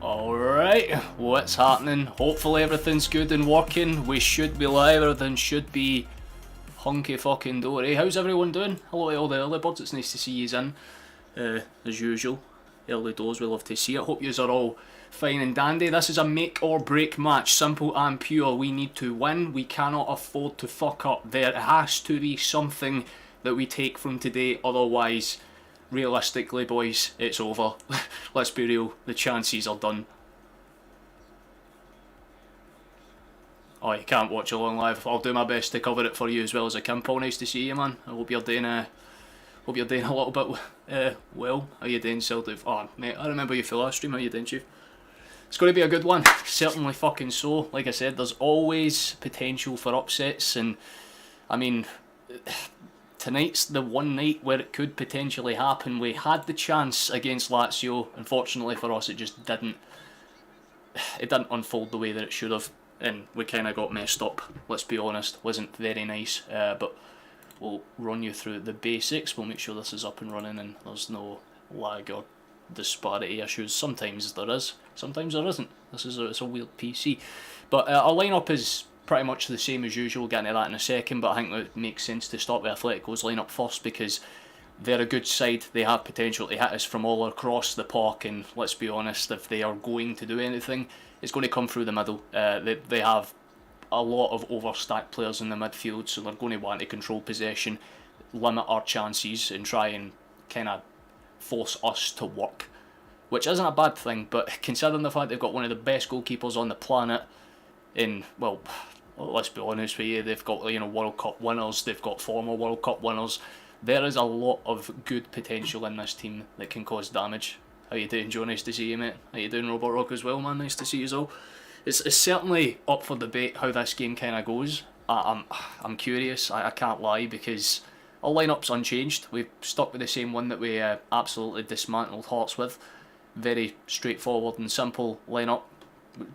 Alright, what's happening? Hopefully everything's good and working. We should be live, everything should be hunky fucking dory. How's everyone doing? Hello to all the early birds, it's nice to see yous in. As usual, early doors, we love to see it. Hope yous are all fine and dandy. This is a make or break match, simple and pure. We need to win, we cannot afford to fuck up. There has to be something that we take from today, otherwise realistically, boys, it's over. Let's be real, the chances are done. Oh, you can't watch along live. I'll do my best to cover it for you as well as I can. Paul, nice to see you, man. I hope you're doing a little bit well. How you doing, Celtic? Oh, mate, I remember you for last stream. How you doing, Chief? It's going to be a good one. Certainly fucking so. Like I said, there's always potential for upsets, and I mean, tonight's the one night where it could potentially happen. We had the chance against Lazio. Unfortunately for us, it just didn't unfold the way that it should have, and we kind of got messed up. Let's be honest, wasn't very nice. But we'll run you through the basics. We'll make sure this is up and running and there's no lag or disparity issues. Sometimes there is, sometimes there isn't. It's a weird PC. But our lineup is pretty much the same as usual. We'll get into that in a second, but I think it makes sense to start with Atletico's lineup first because they're a good side. They have potential to hit us from all across the park, and let's be honest, if they are going to do anything, it's going to come through the middle. They have a lot of overstacked players in the midfield, so they're going to want to control possession, limit our chances, and try and kind of force us to work, which isn't a bad thing, but considering the fact they've got one of the best goalkeepers on the planet in, well, let's be honest with you, they've got, World Cup winners, they've got former World Cup winners. There is a lot of good potential in this team that can cause damage. How you doing, Joe? Nice to see you, mate. How you doing, Robert Rock, as well, man? Nice to see you all. It's certainly up for debate how this game kind of goes. I'm curious, I can't lie, because our lineup's unchanged. We've stuck with the same one that we absolutely dismantled Hearts with. Very straightforward and simple lineup.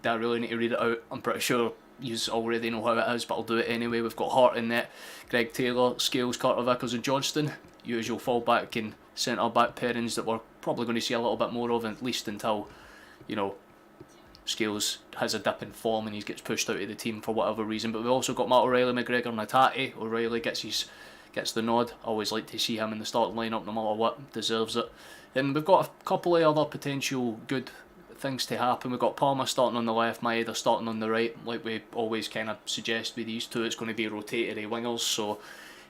Don't really need to read it out. I'm pretty sure you already know how it is, but I'll do it anyway. We've got Hart in net, Greg Taylor, Scales, Carter Vickers and Johnston. Usual full-back and centre-back pairings that we're probably going to see a little bit more of, at least until, Scales has a dip in form and he gets pushed out of the team for whatever reason. But we've also got Matt O'Reilly, McGregor and Hatate. O'Reilly gets the nod. Always like to see him in the starting lineup no matter what. Deserves it. And we've got a couple of other potential good things to happen. We've got Palmer starting on the left, Maeda starting on the right. Like we always kind of suggest with these two, it's going to be rotatory wingers, so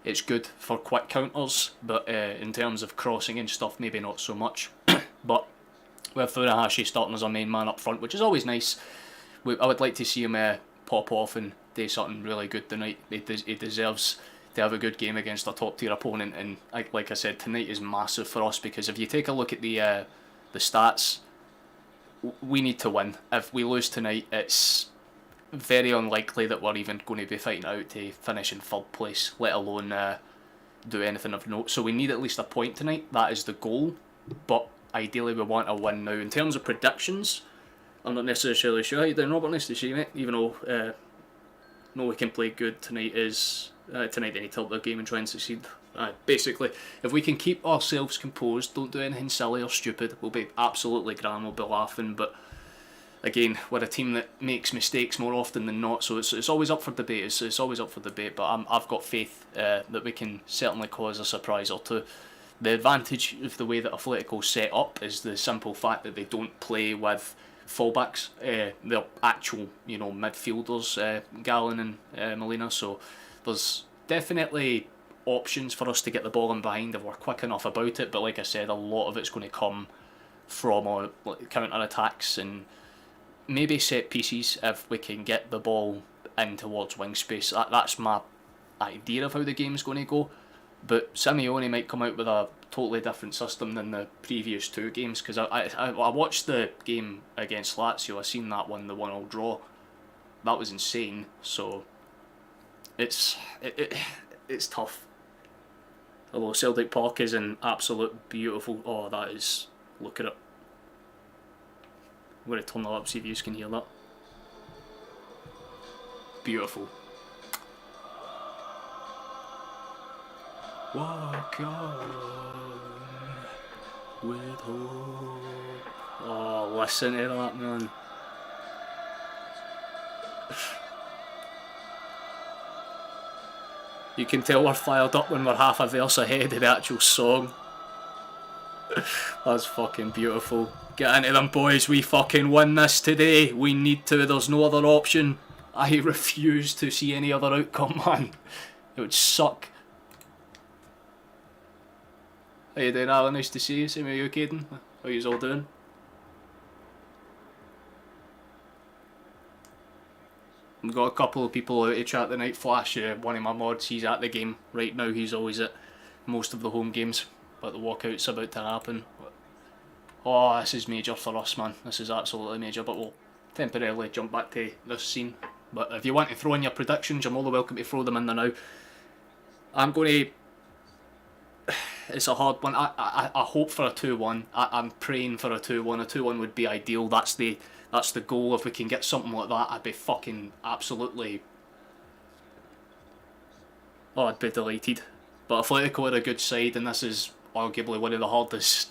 it's good for quick counters, but in terms of crossing and stuff, maybe not so much. But we have Furuhashi starting as our main man up front, which is always nice. I would like to see him pop off and do something really good tonight. He deserves to have a good game against a top tier opponent, and like I said, tonight is massive for us because if you take a look at the stats, we need to win. If we lose tonight, it's very unlikely that we're even going to be fighting out to finish in third place, let alone do anything of note. So we need at least a point tonight. That is the goal, but ideally we want a win now. In terms of predictions, I'm not necessarily sure. How you doing, Robert? Nice to see you, mate. Even though know we can play good tonight is tonight they need to help their game and try and succeed. Basically, if we can keep ourselves composed, don't do anything silly or stupid, we'll be absolutely grand, we'll be laughing. But again, we're a team that makes mistakes more often than not, so it's always up for debate. It's always up for debate, but I've got faith that we can certainly cause a surprise or two. The advantage of the way that Athletico's set up is the simple fact that they don't play with fullbacks. They're actual, midfielders, Gallon and Molina. So there's definitely options for us to get the ball in behind if we're quick enough about it. But like I said, a lot of it's going to come from our counter attacks and maybe set pieces if we can get the ball in towards wing space. That's my idea of how the game's going to go. But Simeone might come out with a totally different system than the previous two games, because I watched the game against Lazio. I seen that one, the 1-1 draw. That was insane. So it's tough. Although Celtic Park is an absolute beautiful. Oh, that is. Look at it. I'm going to turn that up, see if you can hear that. Beautiful. Walk on with hope. Oh, listen to that, man. You can tell we're fired up when we're half a verse ahead of the actual song. That's fucking beautiful. Get into them, boys. We fucking win this today. We need to. There's no other option. I refuse to see any other outcome, man. It would suck. How you doing, Alan? Nice to see you. Same with you, Caden. How you all doing? We've got a couple of people out to chat tonight. Flash, one of my mods, he's at the game right now. He's always at most of the home games, but the walkout's about to happen. Oh, this is major for us, man. This is absolutely major, but we'll temporarily jump back to this scene. But if you want to throw in your predictions, you're more than welcome to throw them in there now. I'm going to... It's a hard one. I hope for a 2-1. I'm praying for a 2-1. A 2-1 would be ideal. That's the goal. If we can get something like that, I'd be fucking absolutely... Oh, I'd be delighted. But Athletico are a good side, and this is arguably one of the hardest...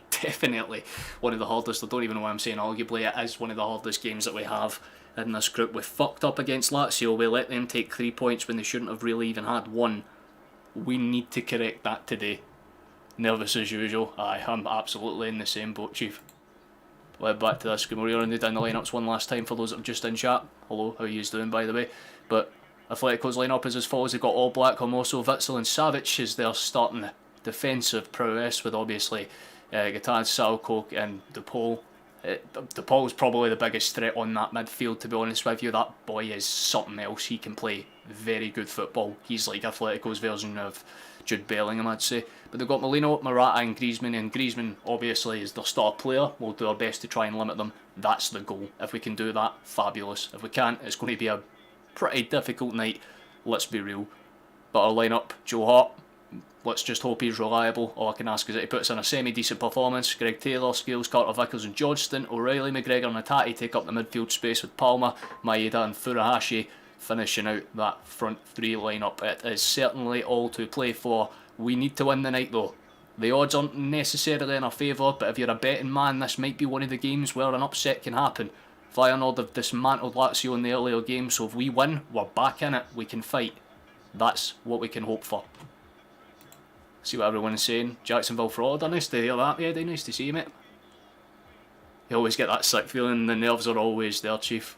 Definitely one of the hardest. I don't even know why I'm saying arguably. It is one of the hardest games that we have in this group. We fucked up against Lazio. We let them take 3 points when they shouldn't have really even had one. We need to correct that today. Nervous as usual. I'm absolutely in the same boat, Chief. Led back to this screen. We're running down the lineups one last time for those that have just in chat. Hello, how are you doing, by the way? But Atletico's lineup is as follows. They've got All Black, Hermoso, Witzel and Savic as their starting defensive prowess, with obviously Gatan, Salco and DePaul. DePaul's probably the biggest threat on that midfield, to be honest with you. That boy is something else. He can play very good football. He's like Atletico's version of Jude Bellingham, I'd say. But they've got Molino, Morata and Griezmann obviously is their star player. We'll do our best to try and limit them. That's the goal. If we can do that, fabulous. If we can't, it's going to be a pretty difficult night, let's be real. But our lineup, Joe Hart, let's just hope he's reliable. All I can ask is that he puts in a semi-decent performance. Greg Taylor, Scales, Carter Vickers and Johnston, O'Reilly, McGregor and Atati take up the midfield space with Palma, Maeda and Furuhashi finishing out that front three lineup. It is certainly all to play for. We need to win the night though. The odds aren't necessarily in our favour, but if you're a betting man, this might be one of the games where an upset can happen. Feyenoord have dismantled Lazio in the earlier game, so if we win, we're back in it, we can fight. That's what we can hope for. See what everyone's saying. Jacksonville fraud, nice to hear that. Yeah, nice to see you, mate. You always get that sick feeling, the nerves are always there, Chief.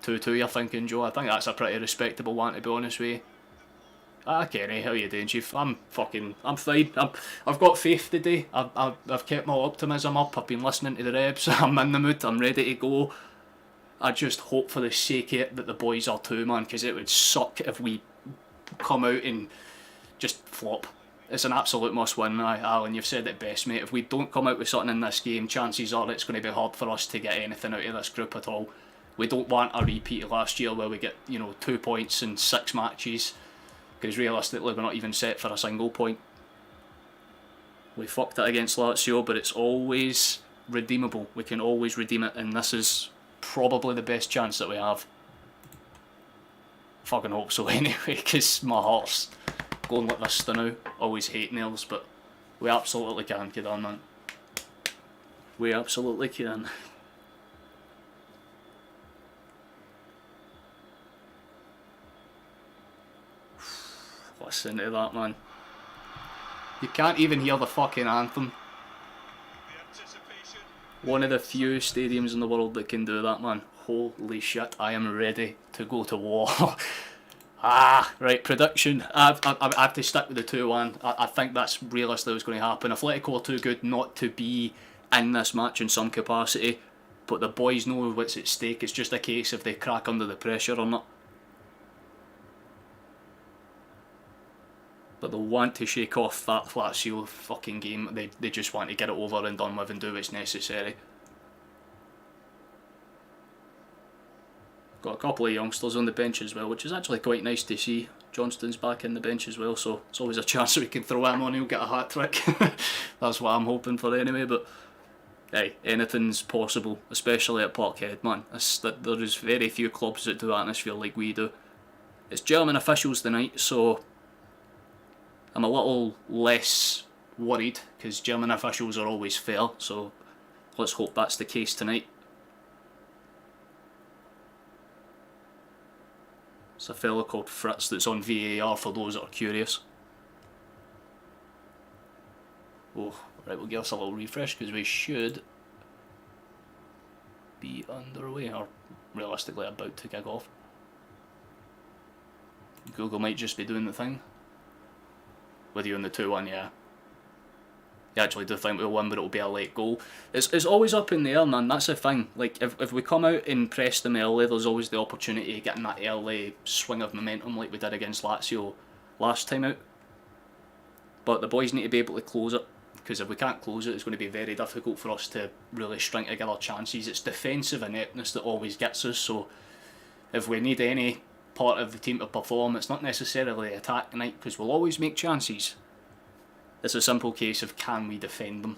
2-2 you're thinking, Joe. I think that's a pretty respectable one, to be honest with you. Kenny, how you doing, Chief? I'm fine. I've got faith today. I've kept my optimism up. I've been listening to the reps. I'm in the mood. I'm ready to go. I just hope for the sake of it that the boys are too, man, because it would suck if we come out and just flop. It's an absolute must win. Alan, you've said it best, mate. If we don't come out with something in this game, chances are it's going to be hard for us to get anything out of this group at all. We don't want a repeat of last year where we get 2 points in 6 matches, because realistically we're not even set for a single point. We fucked it against Lazio, but it's always redeemable. We can always redeem it, and this is probably the best chance that we have. Fucking hope so anyway, because my heart's going like this now. Always hate nails, but we absolutely can, get on, man. We absolutely can. Listen to that, man. You can't even hear the fucking anthem. One of the few stadiums in the world that can do that, man. Holy shit, I am ready to go to war. Right, prediction. I have to stick with the 2-1. I think that's realistically what's going to happen. Atletico are too good not to be in this match in some capacity, but the boys know what's at stake. It's just a case if they crack under the pressure or not. But they want to shake off that Lazio fucking game. They just want to get it over and done with and do what's necessary. Got a couple of youngsters on the bench as well, which is actually quite nice to see. Johnston's back in the bench as well, so it's always a chance that we can throw him on, he'll get a hat-trick. That's what I'm hoping for anyway, but hey, anything's possible, especially at Parkhead, man. There is very few clubs that do atmosphere like we do. It's German officials tonight, so I'm a little less worried, because German officials are always fair, so Let's hope that's the case tonight. It's a fella called Fritz that's on VAR for those that are curious. Oh, right, we'll give us a little refresh because we should be underway, or realistically about to kick off. Google might just be doing the thing. With you in the 2-1, yeah. You actually do think we'll win, but it'll be a late goal. It's always up in the air, man. That's the thing. Like, if we come out and press them early, there's always the opportunity of getting that early swing of momentum like we did against Lazio last time out. But the boys need to be able to close it, because if we can't close it, it's going to be very difficult for us to really string together chances. It's defensive ineptness that always gets us, so if we need any part of the team to perform, it's not necessarily attack tonight, because we'll always make chances. It's a simple case of can we defend them.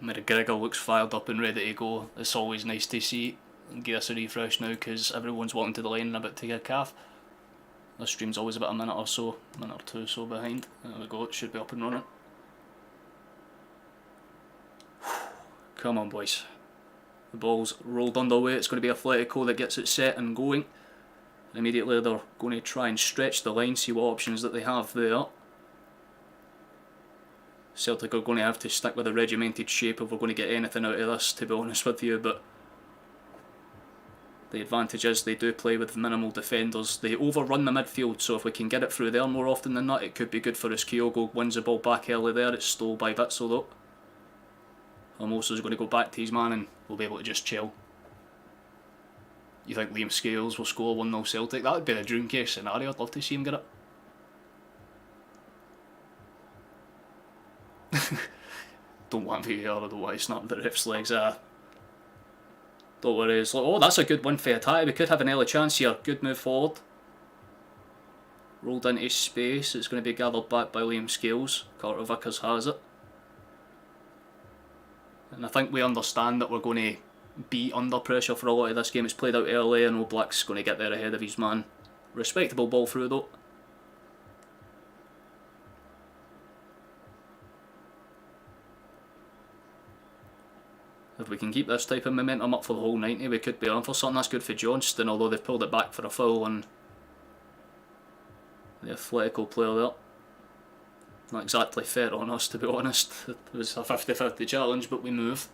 McGregor looks fired up and ready to go. It's always nice to see. Give us a refresh now because everyone's walking to the line and about to kick off. The stream's always about a minute or two so behind. There we go, it should be up and running. Come on, boys. The ball's rolled underway. It's going to be Athletico that gets it set and going. And immediately they're going to try and stretch the line, see what options that they have there. Celtic are going to have to stick with a regimented shape if we're going to get anything out of this, to be honest with you, but the advantage is they do play with minimal defenders. They overrun the midfield, so if we can get it through there more often than not, it could be good for us. Kyogo wins the ball back early there. It's stole by Witzel though. Hermoso's going to go back to his man and we'll be able to just chill. You think Liam Scales will score 1-0 Celtic? That would be the dream case scenario. I'd love to see him get it. Don't want VAR, I don't want to snap the ref's legs. Don't worry. It's like, oh, that's a good one for Atati. We could have an early chance here. Good move forward. Rolled into space. It's going to be gathered back by Liam Scales. Carter Vickers has it. And I think we understand that we're going to be under pressure for a lot of this game. It's played out early and Oblak's going to get there ahead of his man. Respectable ball through though. If we can keep this type of momentum up for the whole 90, we could be on for something. That's good for Johnston, although they've pulled it back for a foul on the Athletico player there. Not exactly fair on us, to be honest. It was a 50-50 challenge, but we move.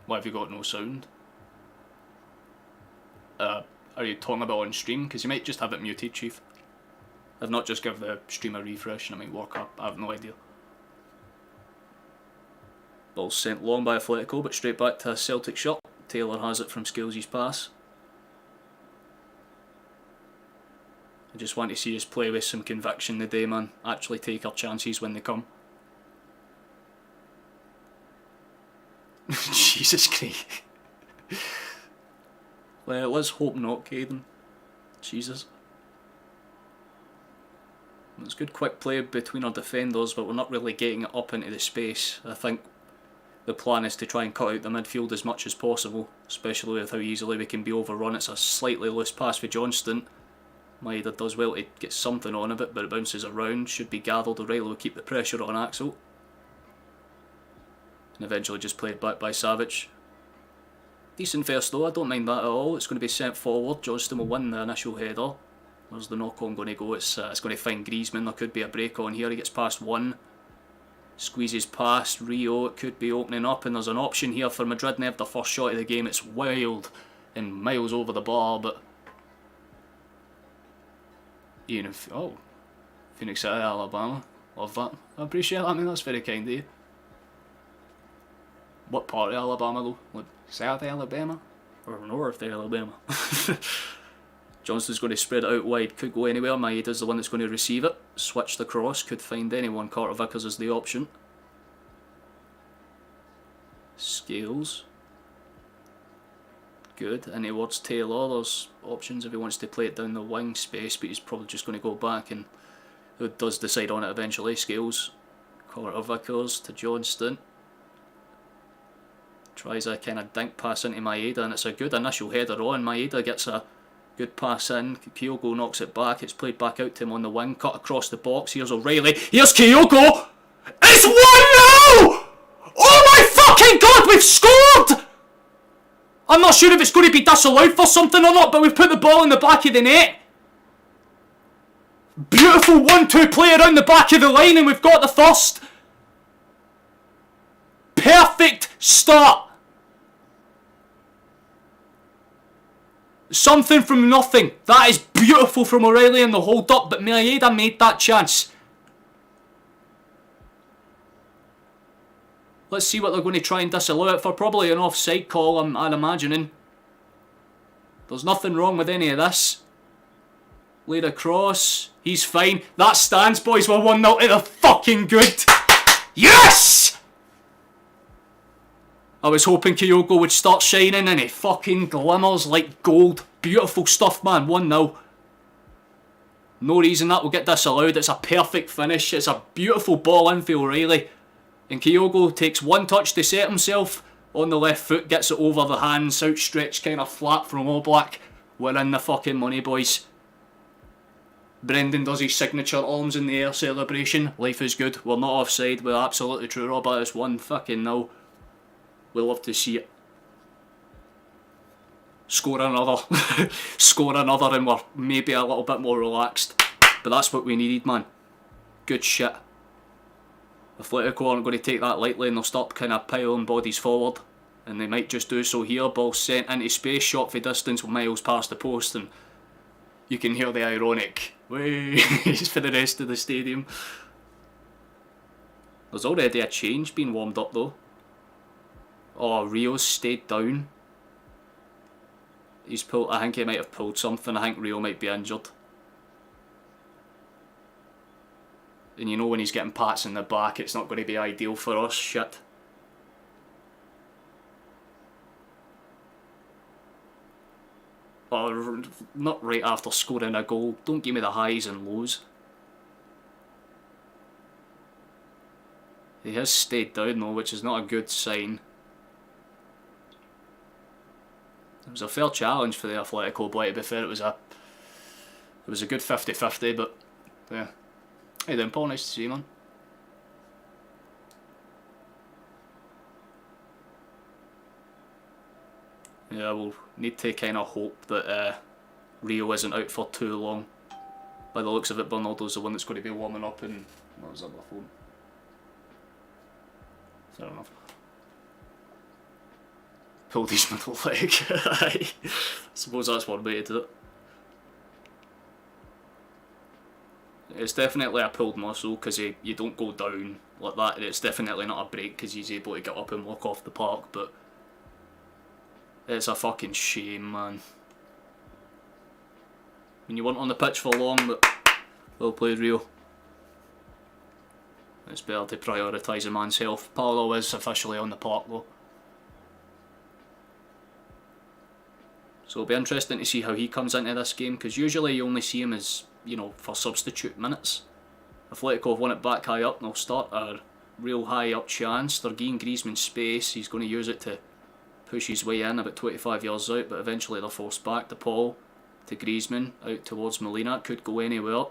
Why have you got no sound? Are you talking about on stream? Because you might just have it muted, Chief. If not, just give the stream a refresh and it might work up. I have no idea. Ball's sent long by Athletico, but straight back to a Celtic shot. Taylor has it from Scales' pass. I just want to see us play with some conviction today, man. Actually take our chances when they come. Jesus Christ. Well, let's hope not, Caden. Jesus. It's good quick play between our defenders, but we're not really getting it up into the space. I think the plan is to try and cut out the midfield as much as possible, especially with how easily we can be overrun. It's a slightly loose pass for Johnston. Maeda does well to get something on of it, but it bounces around. Should be gathered. O'Reilly will keep the pressure on Axel. And eventually just played back by Savage. Decent first though, I don't mind that at all. It's going to be sent forward. Johnston will win the initial header. Where's the knock-on going to go? It's going to find Griezmann. There could be a break on here. He gets past one. Squeezes past Rio. It could be opening up, and there's an option here for Madrid. They have the first shot of the game. It's wild and miles over the bar, but Ian, oh, Phoenix City, Alabama. Love that. I appreciate that, man. That's very kind of you. What part of Alabama though? Like South Alabama? Or North Alabama? Johnston's going to spread it out wide. Could go anywhere. Maeda's the one that's going to receive it. Switch the cross. Could find anyone. Carter Vickers is the option. Scales. Good. And towards Taylor. There's options if he wants to play it down the wing space, but he's probably just going to go back, and who does decide on it eventually. Scales. Carter Vickers to Johnston. Tries a kind of dink pass into Maeda, and it's a good initial header on. Maeda gets a Good pass in. Kyogo knocks it back. It's played back out to him on the wing. Cut across the box. Here's O'Reilly. Here's Kyogo. It's 1-0! Oh my fucking god, we've scored! I'm not sure if it's going to be disallowed for something or not, but we've put the ball in the back of the net. Beautiful 1-2 play around the back of the line, and we've got the first. Perfect start. Something from nothing. That is beautiful from O'Reilly in the hold up, but Maeda made that chance. Let's see what they're going to try and disallow it for. Probably an offside call, I'm imagining. There's nothing wrong with any of this. Laid across. He's fine. That stands, boys. We're 1-0 to the fucking good. Yes! I was hoping Kyogo would start shining and he fucking glimmers like gold. Beautiful stuff, man. 1-0. No reason that will get disallowed. It's a perfect finish. It's a beautiful ball in for O'Reilly. And Kyogo takes one touch to set himself on the left foot, gets it over the hands, outstretched kind of flat from Oblak. We're in the fucking money, boys. Brendan does his signature arms in the air celebration. Life is good. We're not offside. We're absolutely true, Robert. It's 1-0. We love to see it. Score another. Score another and we're maybe a little bit more relaxed. But that's what we needed, man. Good shit. Athletico aren't going to take that lightly and they'll start kind of piling bodies forward. And they might just do so here. Ball sent into space, shot for distance miles past the post, and you can hear the ironic ways for the rest of the stadium. There's already a change being warmed up though. Oh, Rio's stayed down. He's pulled. I think he might have pulled something. I think Rio might be injured. And you know when he's getting pats in the back, it's not going to be ideal for us. Shit. Or not right after scoring a goal. Don't give me the highs and lows. He has stayed down though, which is not a good sign. It was a fair challenge for the Athletico boy, to be fair. It was a good 50-50, but yeah. Hey then, Paul, nice to see you, man. Yeah, we'll need to kind of hope that Rio isn't out for too long. By the looks of it, Bernardo's the one that's going to be warming up, and what was that, my phone? Fair enough. Pulled his middle leg. I suppose that's one way to do it. It's definitely a pulled muscle because you don't go down like that. It's definitely not a break because he's able to get up and walk off the park, but it's a fucking shame, man. When you weren't on the pitch for long, but well played, Rio. It's better to prioritise a man's health. Paolo is officially on the park though. So it'll be interesting to see how he comes into this game, because usually you only see him as, you know, for substitute minutes. Athletico have won it back high up and they'll start a real high up chance. They're giving Griezmann space. He's going to use it to push his way in about 25 yards out, but eventually they're forced back. The Paul to Griezmann out towards Molina. It could go anywhere.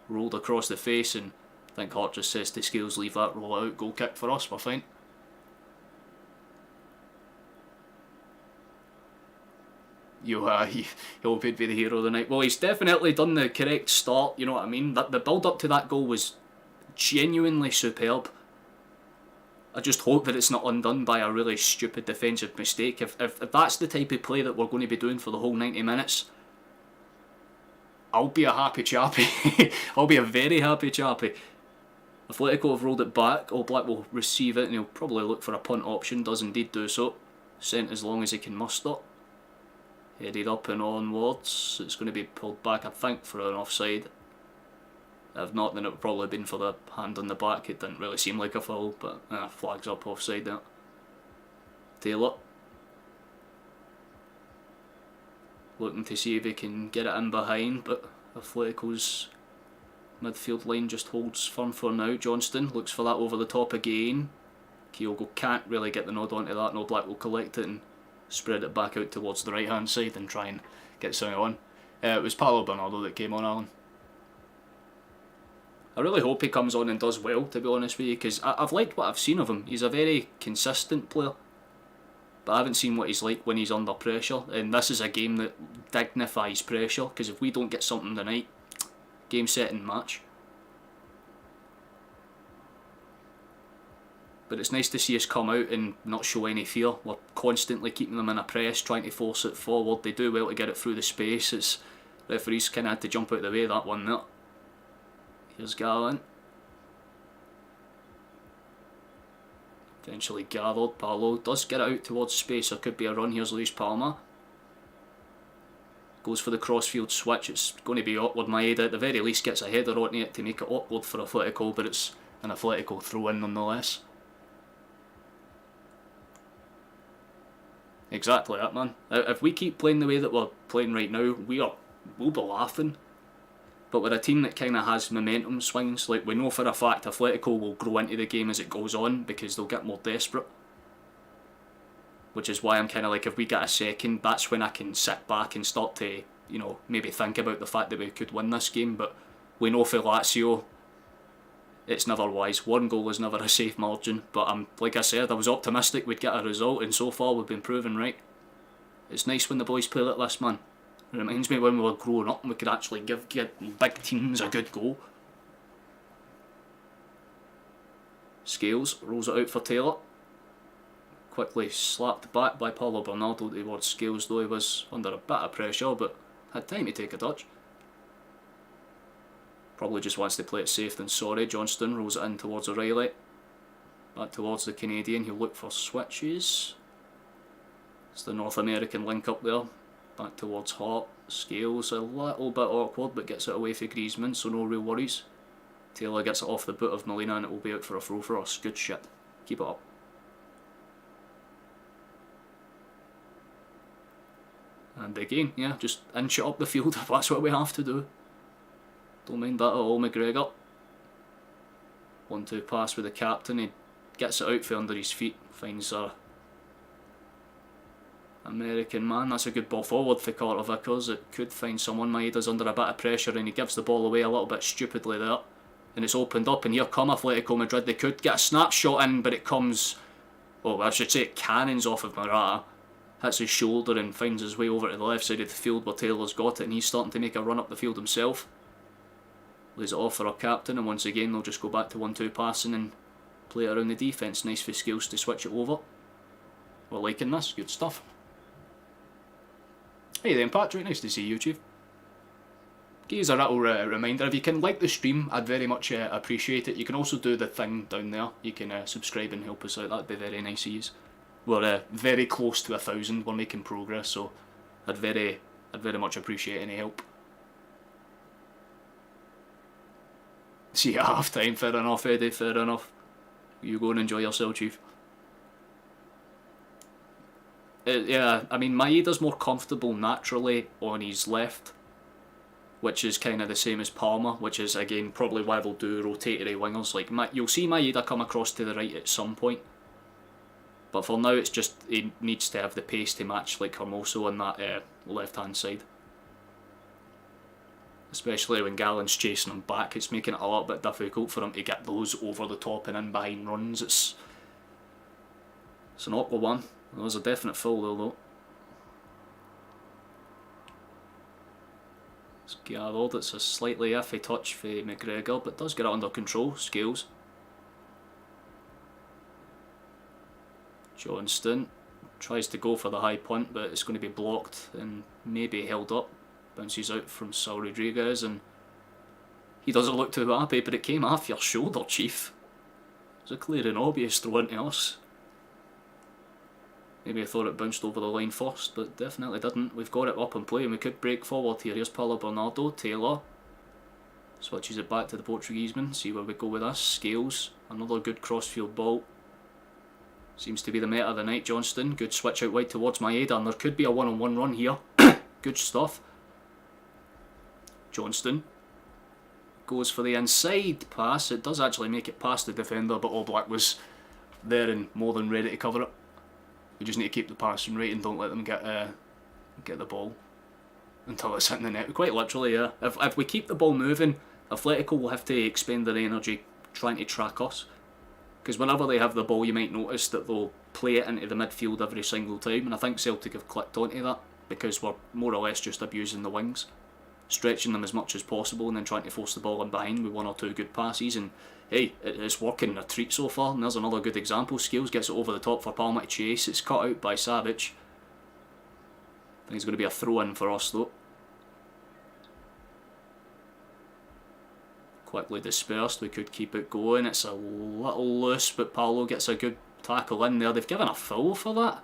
Rolled across the face, and I think Hart just says to Scales, leave that roll out. Goal kick for us, we're fine. He'll be the hero of the night. Well, he's definitely done the correct start, you know what I mean? The build up to that goal was genuinely superb. I just hope that it's not undone by a really stupid defensive mistake. If that's the type of play that we're going to be doing for the whole 90 minutes, I'll be a happy chappy. I'll be a very happy chappy. Athletico have rolled it back. Oblak will receive it and he'll probably look for a punt option. Does indeed do so. Sent as long as he can muster. Headed up and onwards. It's going to be pulled back, I think, for an offside. If not, then it would probably have been for the hand on the back. It didn't really seem like a foul, but flags up offside there. Taylor. Looking to see if he can get it in behind, but Atletico's midfield line just holds firm for now. Johnston looks for that over the top again. Kyogo can't really get the nod onto that. No, Black will collect it and spread it back out towards the right hand side and try and get something on. It was Paulo Bernardo that came on, Alan. I really hope he comes on and does well, to be honest with you, because I've liked what I've seen of him. He's a very consistent player, but I haven't seen what he's like when he's under pressure, and this is a game that dignifies pressure, because if we don't get something tonight, game, set and match. But it's nice to see us come out and not show any fear. We're constantly keeping them in a press, trying to force it forward. They do well to get it through the space. It's referees kind of had to jump out of the way, that one there. Here's Garland. Eventually gathered. Paulo does get it out towards space. There could be a run. Here's Luis Palma. Goes for the crossfield switch. It's going to be awkward. Maeda at the very least gets a header on it to make it awkward for Athletico, but it's an Athletico throw-in nonetheless. Exactly that, man. If we keep playing the way that we're playing right now, we'll be laughing. But with a team that kind of has momentum swings, like we know for a fact Athletico will grow into the game as it goes on because they'll get more desperate. Which is why I'm kind of like, if we get a second, that's when I can sit back and start to, you know, maybe think about the fact that we could win this game. But we know for Lazio, it's never wise. One goal is never a safe margin. But like I said, I was optimistic we'd get a result, and so far we've been proven right. It's nice when the boys play like this, man. It reminds me when we were growing up and we could actually give big teams a good goal. Scales rolls it out for Taylor. Quickly slapped back by Paulo Bernardo towards Scales, though he was under a bit of pressure, but had time to take a touch. Probably just wants to play it safe than sorry. Johnston rolls it in towards O'Reilly. Back towards the Canadian, he'll look for switches. It's the North American link up there. Back towards Hart. Scales a little bit awkward, but gets it away for Griezmann, so no real worries. Taylor gets it off the boot of Molina and it will be out for a throw for us. Good shit. Keep it up. And again, yeah, just inch it up the field. That's what we have to do. Don't mind that at all, McGregor. 1-2 pass with the captain. He gets it out for under his feet. Finds a American man. That's a good ball forward for Carter Vickers. It could find someone. Maeda's under a bit of pressure and he gives the ball away a little bit stupidly there. And it's opened up, and here come Atletico Madrid. They could get a snapshot in, but it comes, well, I should say it cannons off of Morata. Hits his shoulder and finds his way over to the left side of the field where Taylor's got it, and he's starting to make a run up the field himself. Lays it off for our captain, and once again they'll just go back to 1-2 passing and play it around the defence. Nice for Skills to switch it over. We're liking this, good stuff. Hey then Patrick, nice to see you, Chief. Give a little reminder, if you can like the stream, I'd very much appreciate it. You can also do the thing down there, you can subscribe and help us out, that'd be very nice of you. We're very close to 1,000, we're making progress, so I'd very much appreciate any help. See you at half time, fair enough Eddie, fair enough. You go and enjoy yourself, Chief. Yeah, I mean Maeda's more comfortable naturally on his left, which is kind of the same as Palmer, which is again probably why they'll do rotatory wingers. Like you'll see Maeda come across to the right at some point, but for now it's just he needs to have the pace to match like Hermoso on that left hand side. Especially when Gallen's chasing him back, it's making it a little bit difficult for him to get those over the top and in behind runs. It's an awkward one. There's a definite foul though. It's gathered, it's a slightly iffy touch for McGregor, but does get it under control. Scales. Johnston tries to go for the high punt, but it's going to be blocked and maybe held up. Bounces out from Saul Rodriguez, and he doesn't look too happy, but it came off your shoulder, Chief. It was a clear and obvious throw into us. Maybe I thought it bounced over the line first, but definitely didn't. We've got it up and play, and we could break forward here. Here's Paulo Bernardo. Taylor switches it back to the Portuguese man. See where we go with this. Scales, another good crossfield ball. Seems to be the meta of the night. Johnston, good switch out wide towards Maeda, and there could be a one-on-one run here. Good stuff. Johnston goes for the inside pass. It does actually make it past the defender, but All Black was there and more than ready to cover it. We just need to keep the passing rate and don't let them get the ball. until it's hitting the net. Quite literally, yeah. If we keep the ball moving, Athletico will have to expend their energy trying to track us. Because whenever they have the ball, you might notice that they'll play it into the midfield every single time, and I think Celtic have clicked onto that, because we're more or less just abusing the wings, stretching them as much as possible and then trying to force the ball in behind with 1 or 2 good passes, and hey, it's working a treat so far. And there's another good example. Scales gets it over the top for Palma to chase. It's cut out by Savic. I think it's going to be a throw-in for us though. Quickly dispersed, we could keep it going. It's a little loose, but Paolo gets a good tackle in there. They've given a foul for that.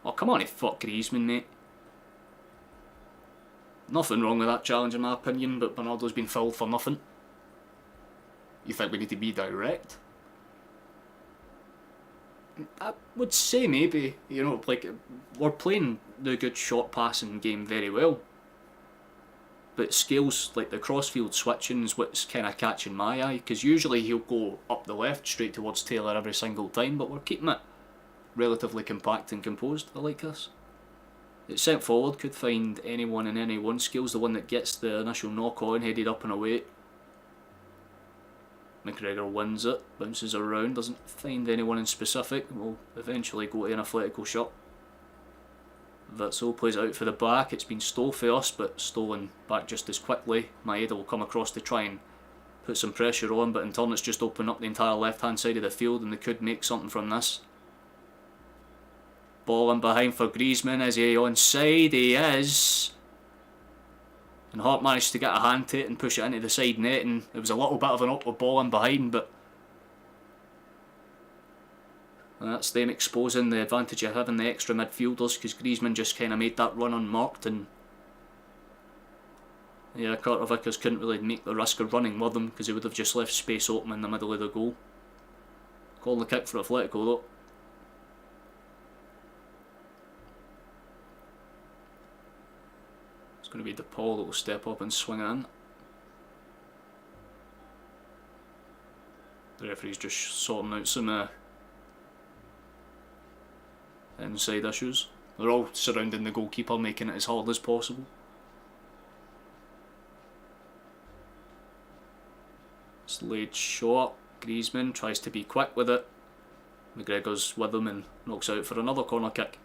Oh, come on, you fuck Griezmann, mate. Nothing wrong with that challenge in my opinion, but Bernardo's been fouled for nothing. You think we need to be direct? I would say maybe, you know, like, we're playing the good short passing game very well. But Scales, like the crossfield switching is what's kind of catching my eye, because usually he'll go up the left straight towards Taylor every single time, but we're keeping it relatively compact and composed. I like this. It's sent forward, could find anyone and anyone. Scales the one that gets the initial knock on, headed up and away. McGregor wins it, bounces around, doesn't find anyone in specific. Will eventually go to an Athletico shot. Witsel plays it out for the back. It's been stole for us, but stolen back just as quickly. Maeda will come across to try and put some pressure on, but in turn it's just opened up the entire left hand side of the field, and they could make something from this. Ball in behind for Griezmann. Is he onside? He is. And Hart managed to get a hand to it and push it into the side net, and it was a little bit of an awkward ball in behind, but that's them exposing the advantage of having the extra midfielders, because Griezmann just kind of made that run unmarked, and yeah, Carter Vickers couldn't really make the risk of running with him, because he would have just left space open in the middle of the goal. Calling the kick for Athletico though. It's going to be DePaul that will step up and swing it in. The referee's just sorting out some inside issues. They're all surrounding the goalkeeper, making it as hard as possible. Slade shot. Griezmann tries to be quick with it. McGregor's with him and knocks out for another corner kick.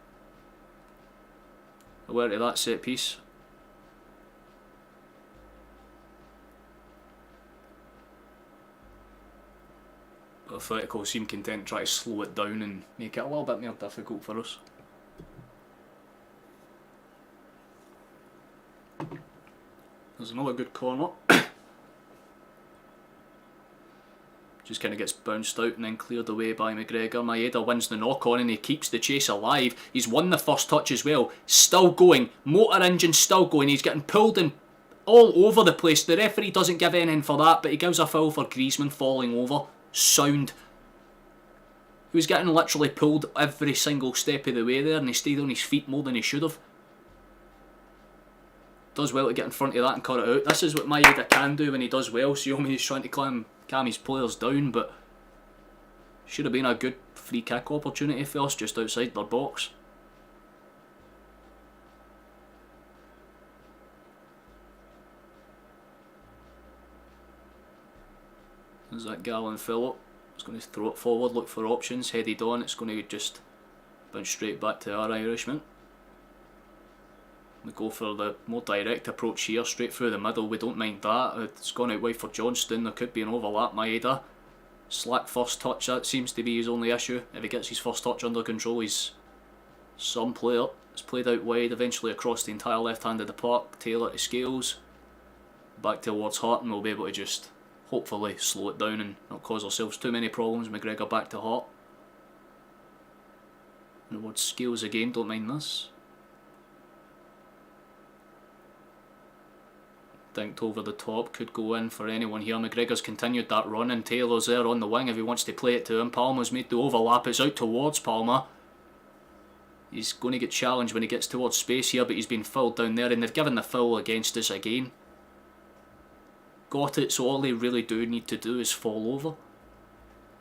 Aware to that set piece. Athletico seem content to try to slow it down and make it a little bit more difficult for us. There's another good corner. Just kind of gets bounced out and then cleared away by McGregor. Maeda wins the knock on and he keeps the chase alive. He's won the first touch as well. Still going. Motor engine still going. He's getting pulled in all over the place. The referee doesn't give anything for that, but he gives a foul for Griezmann falling over. Sound. He was getting literally pulled every single step of the way there, and he stayed on his feet more than he should have. Does well to get in front of that and cut it out. This is what Maeda can do when he does well. Siomi is trying to calm his players down, but should have been a good free kick opportunity for us just outside their box. There's that Gallon Phillip. It's going to throw it forward, look for options, headed on. It's going to just bounce straight back to our Irishman. We go for the more direct approach here, straight through the middle. We don't mind that. It's gone out wide for Johnston. There could be an overlap. Maeda. Slack first touch, that seems to be his only issue. If he gets his first touch under control, he's some player. It's played out wide, eventually across the entire left hand of the park. Taylor to Scales. Back towards Hart, and we'll be able to just hopefully slow it down and not cause ourselves too many problems. McGregor back to Hart. Towards Scales again, don't mind this. Dinked over the top, could go in for anyone here. McGregor's continued that run and Taylor's there on the wing if he wants to play it to him. Palma's made the overlap, it's out towards Palma. He's going to get challenged when he gets towards space here, but he's been fouled down there and they've given the foul against us again. Got it, so all they really do need to do is fall over.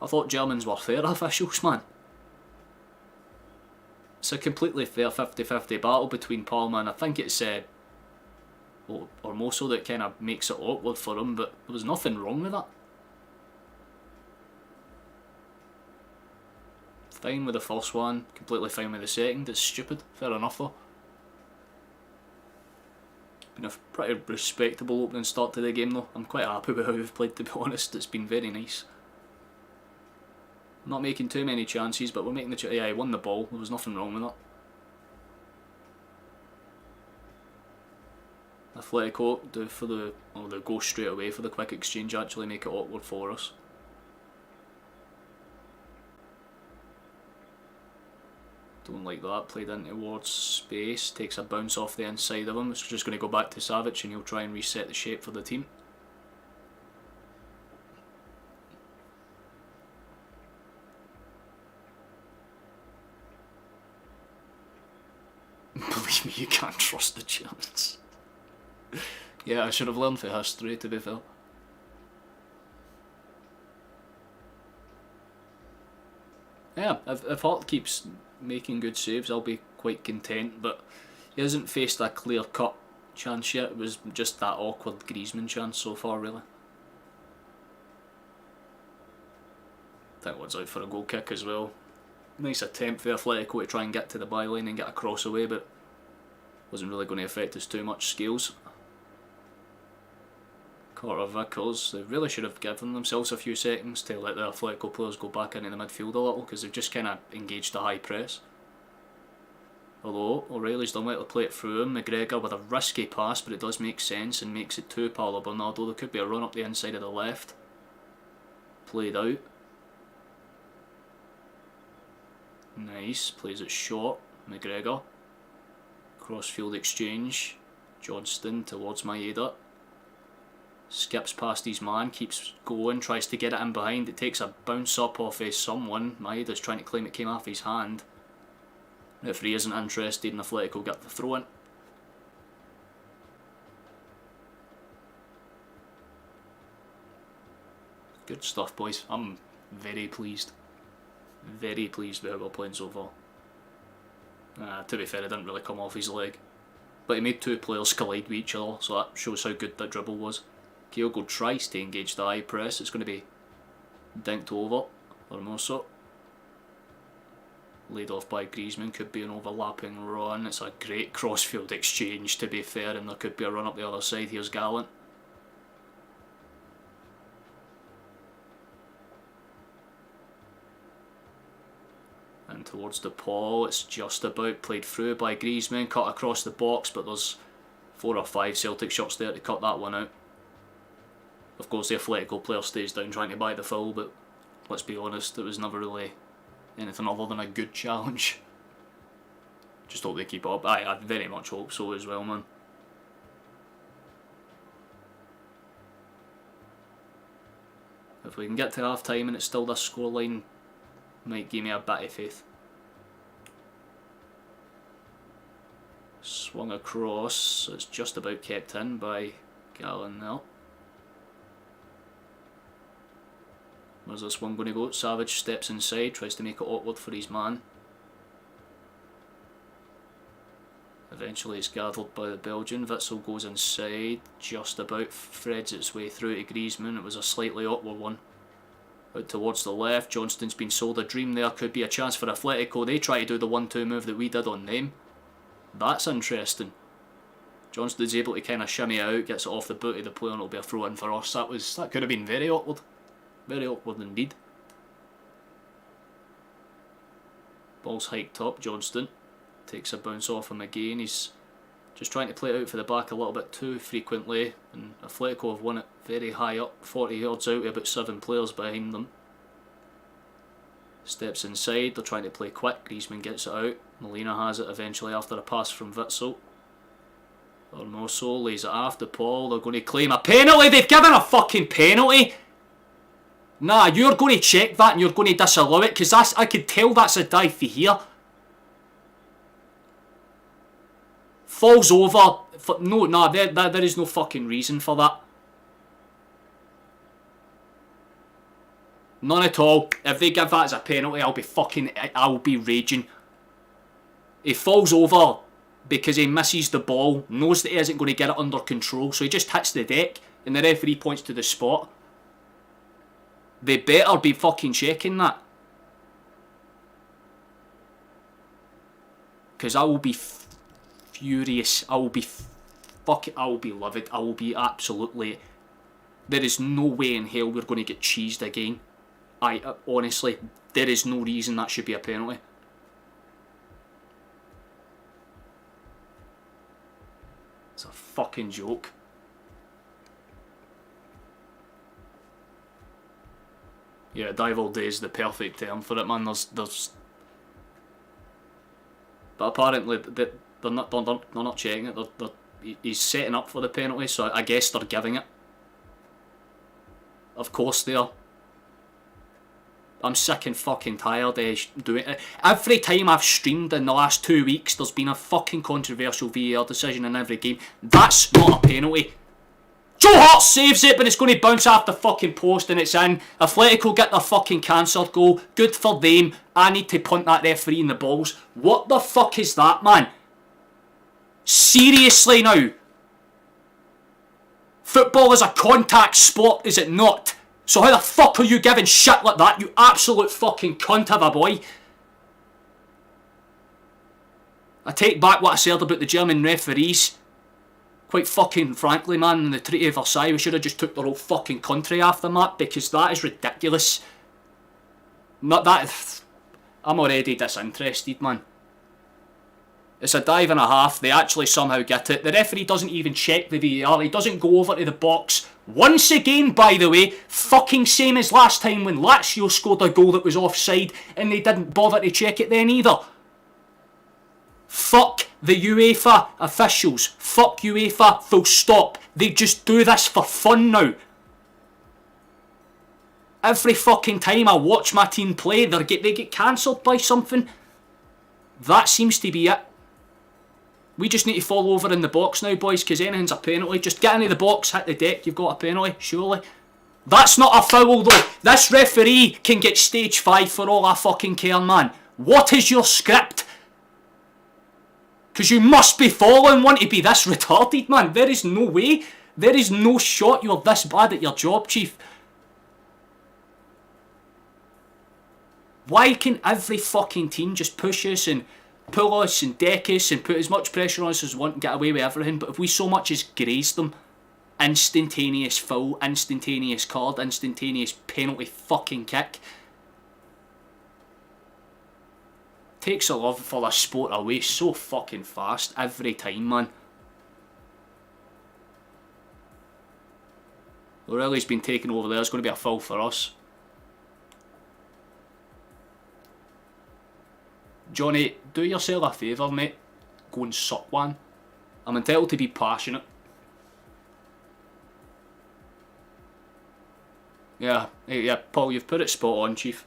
I thought Germans were fair officials, man. It's a completely fair 50-50 battle between Palma, and I think it's Ormoso that kind of makes it awkward for him, but there was nothing wrong with that. Fine with the first one, completely fine with the second. It's stupid, fair enough though. Been a pretty respectable opening start to the game though. I'm quite happy with how we've played, to be honest. It's been very nice. Not making too many chances, but we're making the yeah, he won the ball. There was nothing wrong with that. Athletico do for the, well, they go straight away for the quick exchange, actually make it awkward for us. Don't like that, played in towards space, takes a bounce off the inside of him. It's just going to go back to Savic and he'll try and reset the shape for the team. Believe me, you can't trust the Germans. Yeah, I should have learned for history, to be fair. Yeah, if Hart keeps making good saves, I'll be quite content, but he hasn't faced a clear-cut chance yet. It was just that awkward Griezmann chance so far, really. I think one's out for a goal kick as well. Nice attempt for Athletico to try and get to the byline and get a cross away, but wasn't really going to affect us too much. Scales. Carter Vickers, they really should have given themselves a few seconds to let the Athletico players go back into the midfield a little, because they've just kind of engaged the high press. Although O'Reilly's done well to play it through him. McGregor with a risky pass, but it does make sense and makes it to Paulo Bernardo. There could be a run up the inside of the left. Played out. Nice, plays it short. McGregor. Crossfield exchange. Johnston towards Maeda. Skips past his man, keeps going, tries to get it in behind. It takes a bounce up off someone. Maeda's trying to claim it came off his hand. Referee isn't interested and Athletico get the throw in. Good stuff, boys. I'm very pleased. Very pleased with how we're playing so far. To be fair, it didn't really come off his leg. But he made two players collide with each other, so that shows how good that dribble was. Kyogo tries to engage the high press. It's going to be dinked over. Ormoso. Laid off by Griezmann. Could be an overlapping run. It's a great crossfield exchange, to be fair, and there could be a run up the other side. Here's Gallant. And towards the Paul, it's just about played through by Griezmann. Cut across the box, but there's 4 or 5 Celtic shots there to cut that one out. Of course, the Athletico player stays down trying to buy the foul, but let's be honest, it was never really anything other than a good challenge. Just hope they keep it up. I very much hope so as well, man. If we can get to half time and it's still this scoreline, might give me a bit of faith. Swung across, it's just about kept in by Gallen now. Where's this one going to go? Savage steps inside, tries to make it awkward for his man. Eventually it's gathered by the Belgian. Witsel goes inside, just about threads its way through to Griezmann. It was a slightly awkward one. Out towards the left, Johnston's been sold a dream there. Could be a chance for Athletico. They try to do the 1-2 move that we did on them. That's interesting. Johnston's able to kind of shimmy out, gets it off the boot of the player, and it'll be a throw in for us. That could have been very awkward. Very awkward indeed. Ball's hiked up. Johnston takes a bounce off him again. He's just trying to play it out for the back a little bit too frequently, and Athletico have won it very high up, 40 yards out with about 7 players behind them. Steps inside, they're trying to play quick. Griezmann gets it out. Molina has it eventually after a pass from Witsel. Ormoso lays it after Paul. They're going to claim a penalty. They've given a fucking penalty. Nah, you're going to check that and you're going to disallow it, because I could tell that's a dive for here. Falls over. No, there is no fucking reason for that. None at all. If they give that as a penalty, I'll be raging. He falls over because he misses the ball, knows that he isn't going to get it under control, so he just hits the deck, and the referee points to the spot. They better be fucking checking that. Because I will be furious. I will be livid. I will be absolutely... There is no way in hell we're going to get cheesed again. Honestly, there is no reason that should be a penalty. It's a fucking joke. Yeah, dive all day is the perfect term for it, man. There's but apparently they're not checking it. He's setting up for the penalty, so I guess they're giving it. Of course they are. I'm sick and fucking tired of doing it. Every time I've streamed in the last 2 weeks, there's been a fucking controversial VAR decision in every game. That's not a penalty. Joe Hart saves it, but it's going to bounce off the fucking post and it's in. Athletico get their fucking cancelled goal. Good for them. I need to punt that referee in the balls. What the fuck is that, man? Seriously now. Football is a contact sport, is it not? So how the fuck are you giving shit like that, you absolute fucking cunt of a boy? I take back what I said about the German referees. Quite fucking frankly, man, in the Treaty of Versailles, we should have just took their whole fucking country off the map, because that is ridiculous. Not that... I'm already disinterested, man. It's a dive and a half. They actually somehow get it. The referee doesn't even check the VAR. He doesn't go over to the box. Once again, by the way, fucking same as last time when Lazio scored a goal that was offside and they didn't bother to check it then either. Fuck the UEFA officials. Fuck UEFA, full stop. They just do this for fun now. Every fucking time I watch my team play, they get cancelled by something. That seems to be it. We just need to fall over in the box now, boys, because anything's a penalty. Just get into the box, hit the deck, you've got a penalty, surely. That's not a foul, though. This referee can get stage 5 for all I fucking care, man. What is your script? Because you must be falling one to be this retarded, man. There is no way. There is no shot you're this bad at your job, Chief. Why can every fucking team just push us and pull us and deck us and put as much pressure on us as we want and get away with everything, but if we so much as graze them, instantaneous foul, instantaneous card, instantaneous penalty fucking kick. Takes a love for the sport away so fucking fast every time, man. Lorelli's been taken over there. It's going to be a foul for us. Johnny, do yourself a favour, mate. Go and suck one. I'm entitled to be passionate. Yeah, Paul, you've put it spot on, Chief.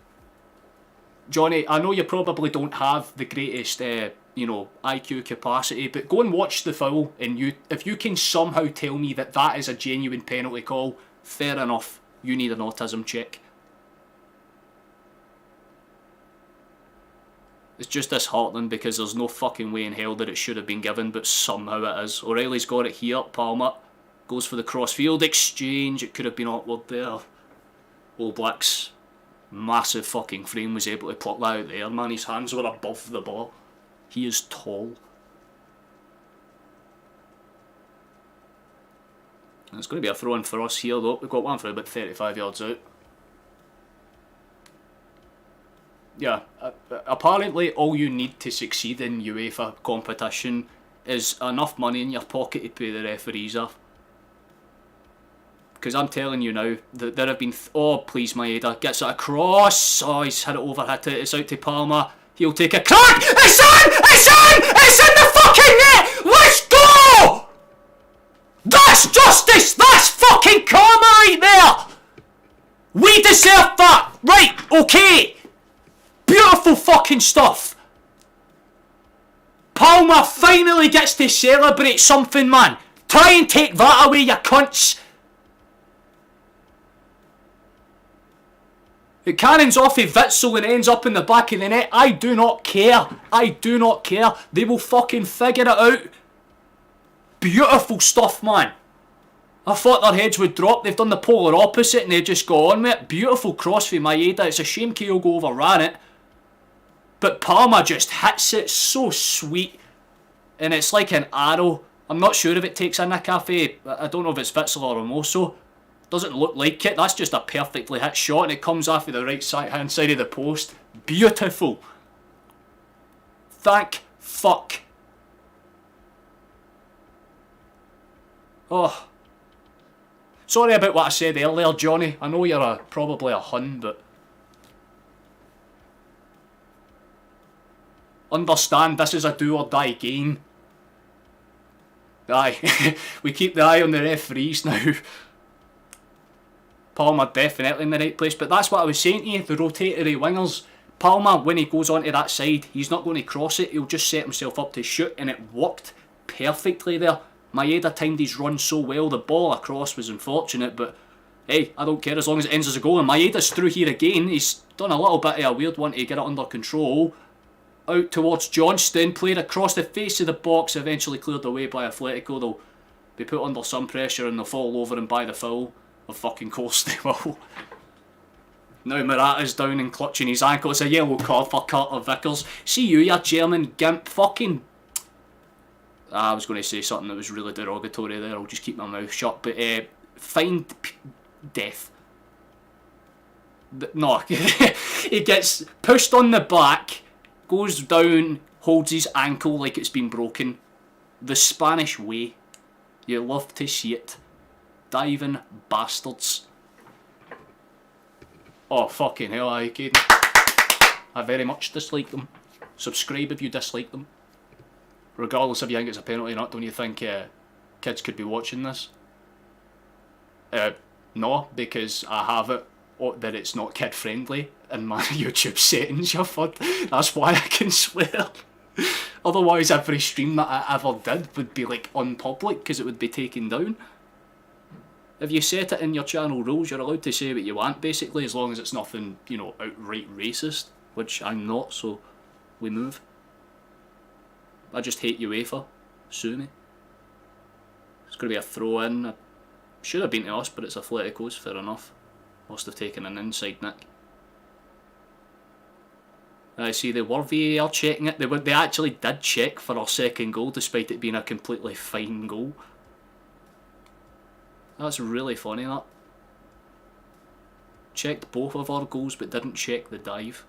Johnny, I know you probably don't have the greatest, IQ capacity, but go and watch the foul, and if you can somehow tell me that that is a genuine penalty call, fair enough. You need an autism check. It's just disheartening because there's no fucking way in hell that it should have been given, but somehow it is. O'Reilly's got it here. Palmer goes for the crossfield exchange. It could have been awkward there. All Black's massive fucking frame was able to pluck that out there, man. His hands were above the ball. He is tall. And it's going to be a throw-in for us here, though. We've got one for about 35 yards out. Yeah, apparently all you need to succeed in UEFA competition is enough money in your pocket to pay the referees off. Because I'm telling you now, that there have been... oh, please, Maeda. Gets it across. Oh, he's hit it over, hit it. It's out to Palmer. He'll take a crack. It's in! It's in! It's in the fucking net! Let's go! That's justice! That's fucking karma right there! We deserve that! Right, okay. Beautiful fucking stuff. Palmer finally gets to celebrate something, man. Try and take that away, you cunts. It cannons off of Witsel and ends up in the back of the net. I do not care. I do not care. They will fucking figure it out. Beautiful stuff, man. I thought their heads would drop. They've done the polar opposite and they just go on with it. Beautiful cross for Maeda. It's a shame Kyogo overran it. But Palma just hits it so sweet. And it's like an arrow. I'm not sure if it takes in a cafe. I don't know if it's Witsel or Hermoso. Doesn't look like it. That's just a perfectly hit shot and it comes off of the right hand side of the post. Beautiful. Thank fuck. Oh. Sorry about what I said earlier, Johnny. I know you're probably a Hun, but... understand this is a do or die game. Aye. We keep the eye on the referees now. Palma definitely in the right place, but that's what I was saying to you, the rotatory wingers. Palma, when he goes onto that side, he's not going to cross it, he'll just set himself up to shoot, and it worked perfectly there. Maeda timed his run so well, the ball across was unfortunate, but hey, I don't care as long as it ends as a goal, and Maeda's through here again, he's done a little bit of a weird one to get it under control. Out towards Johnston, played across the face of the box, eventually cleared away by Athletico. They'll be put under some pressure and they'll fall over and buy the foul. Of fucking course they will. Now Murata's down and clutching his ankle. It's a yellow card for Carter Vickers. See you German gimp. Fucking... I was going to say something that was really derogatory there. I'll just keep my mouth shut. But find death. No. He gets pushed on the back, goes down, holds his ankle like it's been broken. The Spanish way. You love to see it. Diving bastards. Oh, fucking hell, aye, Caden. I very much dislike them. Subscribe if you dislike them. Regardless if you think it's a penalty or not, don't you think kids could be watching this? No, because I have it that it's not kid friendly in my YouTube settings, you fud. That's why I can swear. Otherwise every stream that I ever did would be like unpublic because it would be taken down. If you set it in your channel rules, you're allowed to say what you want, basically, as long as it's nothing, you know, outright racist, which I'm not, so we move. I just hate UEFA. Sue me. It's going to be a throw-in. It should have been to us, but it's Athletico's, fair enough. Must have taken an inside nick. I see they were VAR checking it. They actually did check for our second goal, despite it being a completely fine goal. That's really funny, that. Checked both of our goals, but didn't check the dive.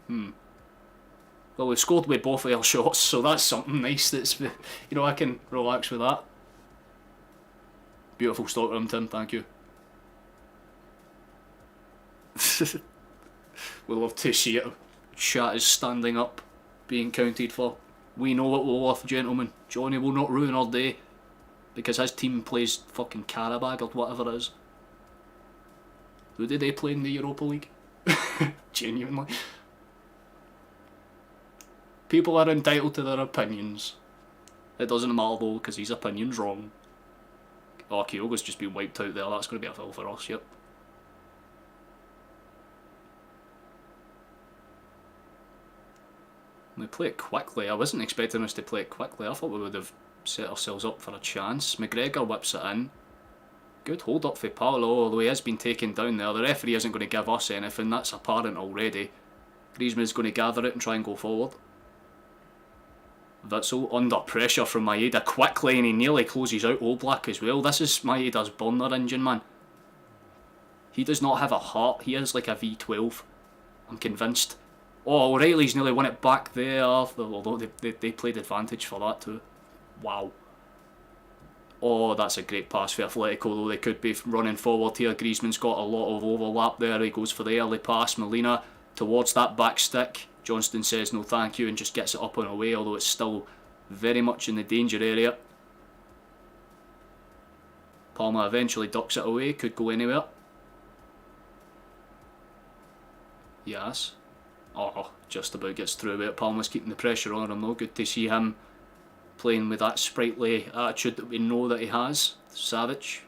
Well, we've scored with both of our shots, so that's something nice that's, you know, I can relax with that. Beautiful Stockroom, Tim, thank you. We love to see it. Chat is standing up, being counted for. We know what we're worth, gentlemen. Johnny will not ruin our day. Because his team plays fucking Karabag or whatever it is. Who did they play in the Europa League? Genuinely. People are entitled to their opinions. It doesn't matter though, because his opinion's wrong. Oh, Kyogo's just been wiped out there. That's going to be a foul for us, yep. We play it quickly. I wasn't expecting us to play it quickly. I thought we would have set ourselves up for a chance. McGregor whips it in. Good hold up for Paolo, although he has been taken down there. The referee isn't going to give us anything, that's apparent already. Griezmann's going to gather it and try and go forward. Witsel under pressure from Maeda quickly, and he nearly closes out Oblak as well. This is Maeda's burner engine, man. He does not have a heart, he is like a V12. I'm convinced. Oh, O'Reilly's nearly won it back there, although they played advantage for that too. Wow. Oh, that's a great pass for Athletico, though they could be running forward here. Griezmann's got a lot of overlap there. He goes for the early pass. Molina towards that back stick. Johnston says no thank you and just gets it up and away, although it's still very much in the danger area. Palma eventually ducks it away. Could go anywhere. Yes. Oh, just about gets through it. Palma's keeping the pressure on him though. Good to see him playing with that sprightly attitude that we know that he has. Savage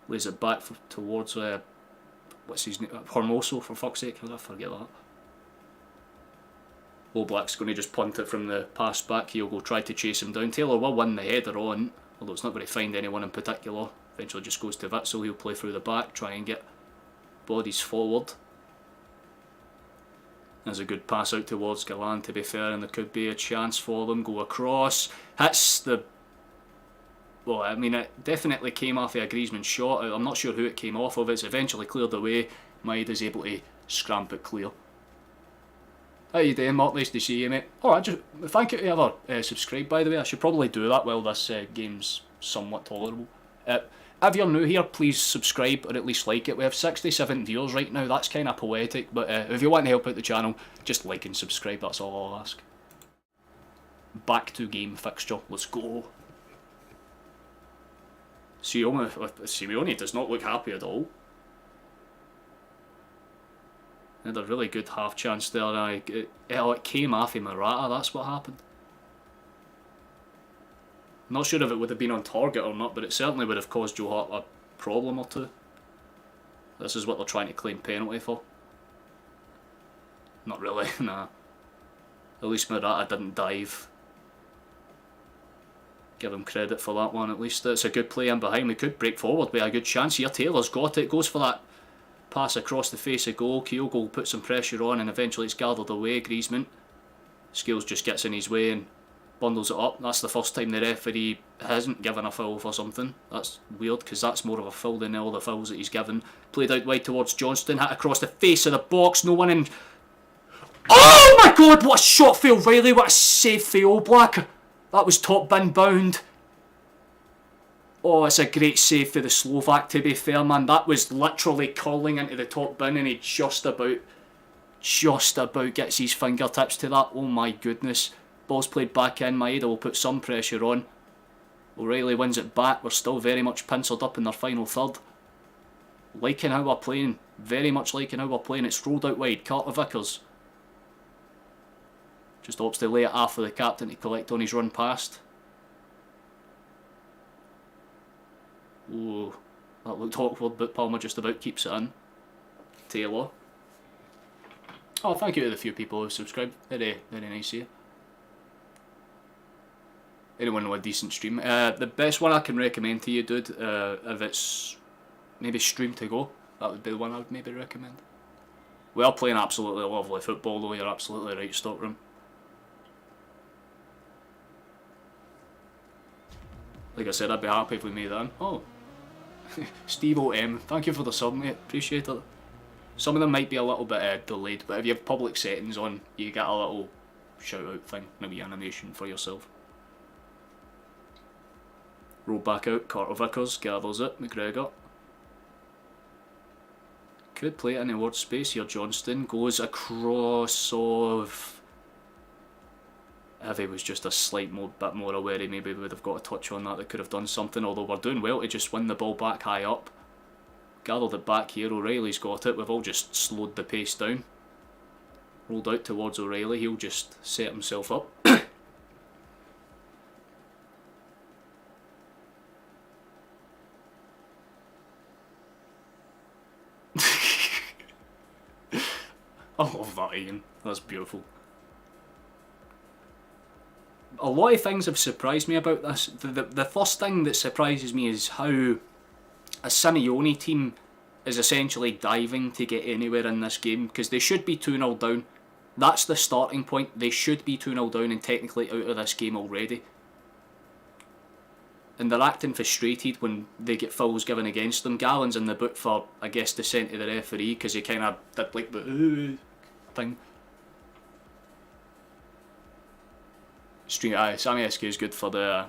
lays it back towards what's his name? Hormoso, for fuck's sake. How did I forget that? All Black's going to just punt it from the pass back. He'll go try to chase him down. Taylor will win the header on, although it's not going to find anyone in particular. Eventually just goes to Witsel. He'll play through the back, try and get bodies forward. There's a good pass out towards Galan, to be fair, and there could be a chance for them. Go across. Hits the... Well, I mean, it definitely came off of a Griezmann shot. I'm not sure who it came off of. It's eventually cleared away. Maeda's able to scramp it clear. How you doing, Mark? Nice to see you, mate. Alright, just thank you to whoever subscribed, by the way. I should probably do that while this game's somewhat tolerable. If you're new here, please subscribe or at least like it. We have 67 viewers right now. That's kind of poetic, but if you want to help out the channel, just like and subscribe. That's all I'll ask. Back to game fixture. Let's go. Simeone does not look happy at all. Had a really good half chance there. It came off of Morata, that's what happened. Not sure if it would have been on target or not, but it certainly would have caused Joe Hart a problem or two. This is what they're trying to claim penalty for. Not really, nah. At least Morata didn't dive. Give him credit for that one at least. It's a good play in behind. We could break forward with a good chance here. Taylor's got it, goes for that pass across the face of goal. Kyogo puts some pressure on and eventually it's gathered away. Griezmann. Skills just gets in his way and bundles it up. That's the first time the referee hasn't given a foul for something. That's weird because that's more of a foul than all the fouls that he's given. Played out wide towards Johnston. Hit across the face of the box. No one in. Oh my god, what a shot for O'Reilly. What a save for All Black. That was top bin bound. Oh, it's a great save for the Slovak, to be fair, man. That was literally calling into the top bin and he just about gets his fingertips to that. Oh my goodness. Ball's played back in. Maeda will put some pressure on. O'Reilly wins it back. We're still very much penciled up in their final third. Liking how we're playing. Very much liking how we're playing. It's rolled out wide. Carter Vickers just opts to lay it off for the captain to collect on his run past. Ooh, that looked awkward, but Palmer just about keeps it in. Taylor. Oh, thank you to the few people who subscribed. Very, very nice of you. Anyone with a decent stream? The best one I can recommend to you, dude, if it's maybe Stream to Go, that would be the one I would maybe recommend. We are playing absolutely lovely football though, you're absolutely right, Stockroom. Like I said, I'd be happy if we made that in. Oh, Steve O.M., thank you for the sub, mate, appreciate it. Some of them might be a little bit delayed, but if you have public settings on, you get a little shout out thing, maybe animation for yourself. Roll back out, Carter Vickers gathers it, McGregor. Could play it in the word space here, Johnston goes across of... If he was just a slight bit more aware, maybe we would have got a touch on that that could have done something, although we're doing well to just win the ball back high up. Gathered it back here, O'Reilly's got it, we've all just slowed the pace down. Rolled out towards O'Reilly, he'll just set himself up. I love that, Ian. That's beautiful. A lot of things have surprised me about this. The first thing that surprises me is how a Simeone team is essentially diving to get anywhere in this game, because they should be 2-0 down. That's the starting point. They should be 2-0 down and technically out of this game already. And they're acting frustrated when they get fouls given against them. Gallen's in the book for, I guess, dissent to the referee, because he kind of did like the thing. Sammy SK is good for the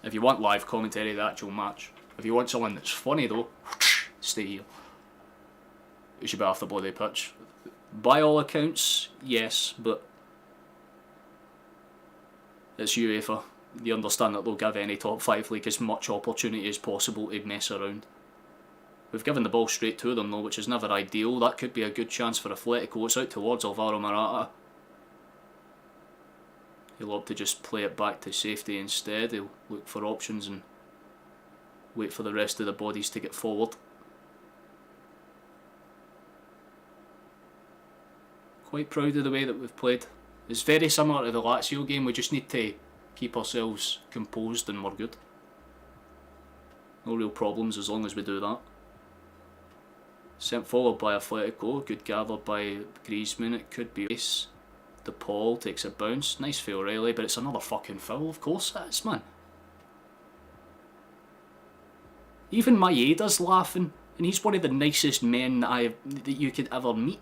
if you want live commentary of the actual match. If you want someone that's funny though, stay here. You should be off the bloody pitch. By all accounts, yes, but it's UEFA. You understand that they'll give any top 5 league as much opportunity as possible to mess around. We've given the ball straight to them though, which is never ideal. That could be a good chance for Athletico. It's out towards Alvaro Morata. He'll opt to just play it back to safety instead. He'll look for options and wait for the rest of the bodies to get forward. Quite proud of the way that we've played. It's very similar to the Lazio game, we just need to keep ourselves composed and we're good. No real problems as long as we do that. Sent forward by Athletico, good gather by Griezmann, it could be ace. De Paul takes a bounce, nice for O'Reilly, but it's another fucking foul, of course it is, man. Even Maeda's laughing, and he's one of the nicest men that you could ever meet.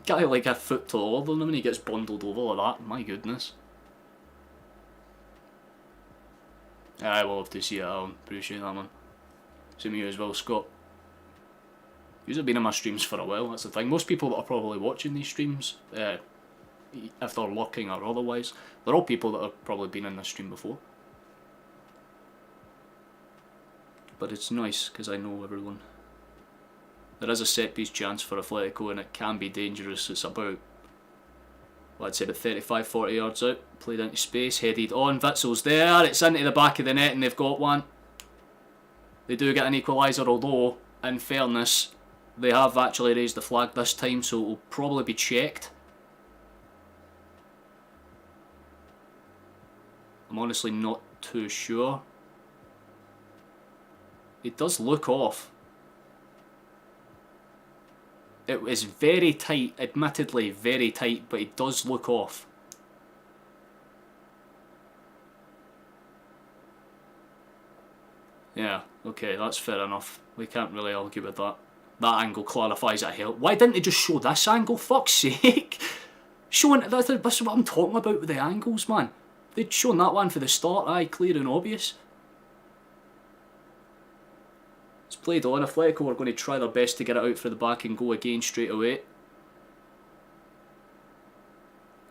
Guy like a foot taller than him and he gets bundled over like that, my goodness. I will have to see it, Alan. Appreciate that, man. Same to you as well, Scott. You've been in my streams for a while, that's the thing. Most people that are probably watching these streams, if they're lurking or otherwise, they're all people that have probably been in this stream before. But it's nice, because I know everyone. There is a set-piece chance for Athletico and it can be dangerous. It's about, well, I'd say about 35-40 yards out. Played into space, headed on. Witzel's there, it's into the back of the net and they've got one. They do get an equaliser, although, in fairness, they have actually raised the flag this time, so it will probably be checked. I'm honestly not too sure. It does look off. It is very tight, admittedly very tight, but it does look off. Yeah, okay, that's fair enough. We can't really argue with that. That angle clarifies it hell. Why didn't they just show this angle? Fuck's sake! Showing this is what I'm talking about with the angles, man. They'd shown that one for the start, aye, clear and obvious. It's played on. Athletico are going to try their best to get it out for the back and go again straight away.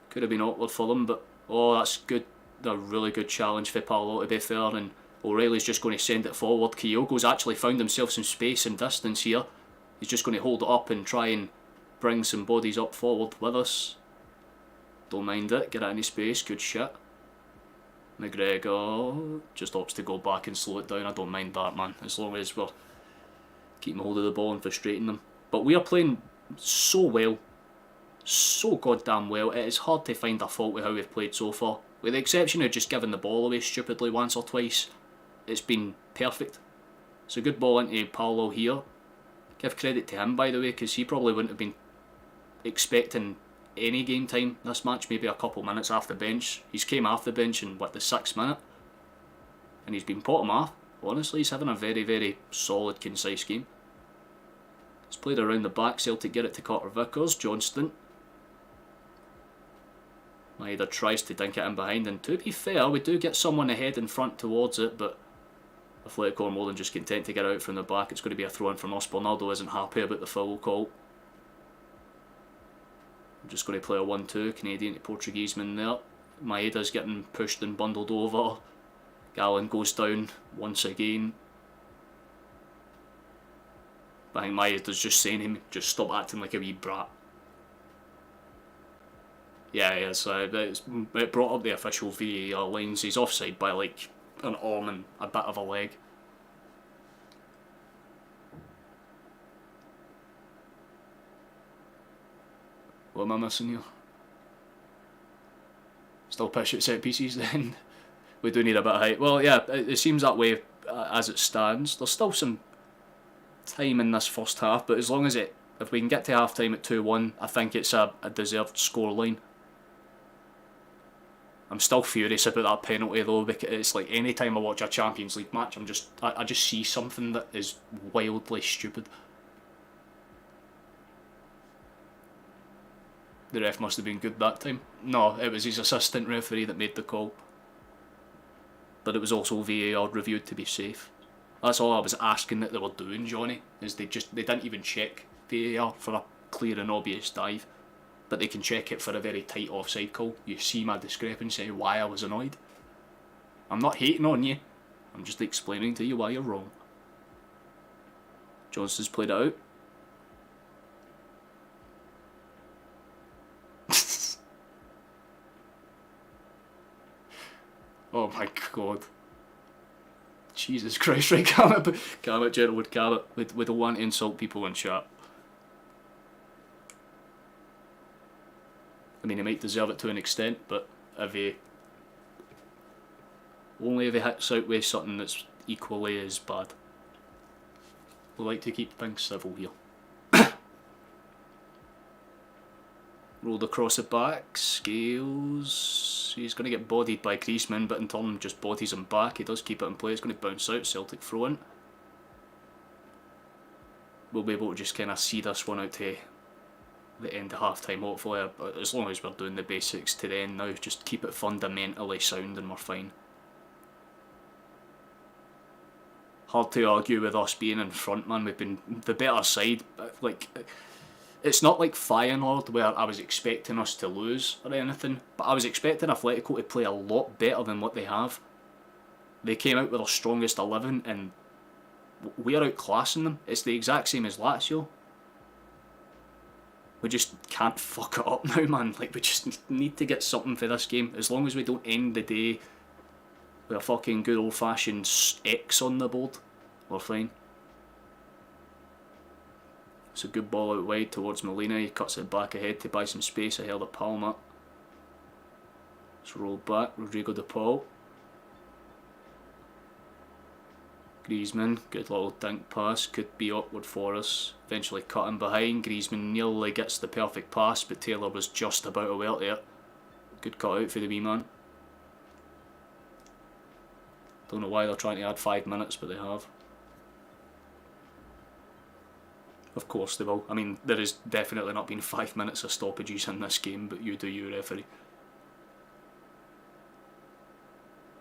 Could have been awkward for them, but oh, that's good. A really good challenge for Paolo, to be fair, and O'Reilly's just going to send it forward. Kyogo's actually found himself some space and distance here. He's just going to hold it up and try and bring some bodies up forward with us. Don't mind it, get it into space, good shit. McGregor just opts to go back and slow it down. I don't mind that, man, as long as we're keeping hold of the ball and frustrating them. But we are playing so well, so goddamn well. It is hard to find a fault with how we've played so far. With the exception of just giving the ball away stupidly once or twice, it's been perfect. So good ball into Paolo here. Give credit to him, by the way, because he probably wouldn't have been expecting any game time this match, maybe a couple minutes off the bench. He's came off the bench in, what, the 6th minute? And he's been bottom off. Honestly, he's having a very, very solid, concise game. He's played around the back. Celtic get it to Carter Vickers. Johnston. Either tries to dink it in behind, and to be fair, we do get someone ahead in front towards it, but Athletico are more than just content to get out from the back. It's going to be a throw-in from us. Bernardo isn't happy about the foul call. I'm just going to play a 1-2, Canadian to Portuguese man there. Maeda's getting pushed and bundled over. Gallen goes down once again. I think Maeda's just saying him, just stop acting like a wee brat. Yeah, he is. It brought up the official VAR lines. He's offside by like an arm and a bit of a leg. What am I missing here? Still pitch at set pieces then. We do need a bit of height. Well, yeah, it seems that way as it stands. There's still some time in this first half, but as long as if we can get to half time at 2-1, I think it's a deserved scoreline. I'm still furious about that penalty though, because it's like any time I watch a Champions League match, I just see something that is wildly stupid. The ref must have been good that time. No, it was his assistant referee that made the call. But it was also VAR reviewed to be safe. That's all I was asking that they were doing, Johnny, is they didn't even check VAR for a clear and obvious dive. But they can check it for a very tight offside call. You see my discrepancy, why I was annoyed. I'm not hating on you, I'm just explaining to you why you're wrong. Johnston's played it out. Oh my god. Jesus Christ, right, Cabot, Gentlewood Cabot, with the one to insult people in chat. I mean, he might deserve it to an extent, but only if he hits out with something that's equally as bad. We like to keep things civil here. Rolled across the back, Scales. He's going to get bodied by Griezmann, but in turn just bodies him back. He does keep it in play. It's going to bounce out. Celtic throw in. We'll be able to just kind of see this one out to the end of half time, hopefully. As long as we're doing the basics to the end now, just keep it fundamentally sound and we're fine. Hard to argue with us being in front, man. We've been the better side. Like, it's not like Feyenoord where I was expecting us to lose or anything, but I was expecting Athletico to play a lot better than what they have. They came out with their strongest 11 and we are outclassing them. It's the exact same as Lazio. We just can't fuck it up now, man. Like, we just need to get something for this game. As long as we don't end the day with a fucking good old fashioned X on the board, we're fine. It's a good ball out wide towards Molina. He cuts it back ahead to buy some space ahead of Palma. It's rolled back. Rodrigo de Paul. Griezmann, good little dink pass. Could be awkward for us. Eventually cut him behind. Griezmann nearly gets the perfect pass, but Taylor was just about to welt it. Good cut out for the wee man. Don't know why they're trying to add 5 minutes, but they have. Of course they will. I mean, there has definitely not been 5 minutes of stoppages in this game, but you do you, referee.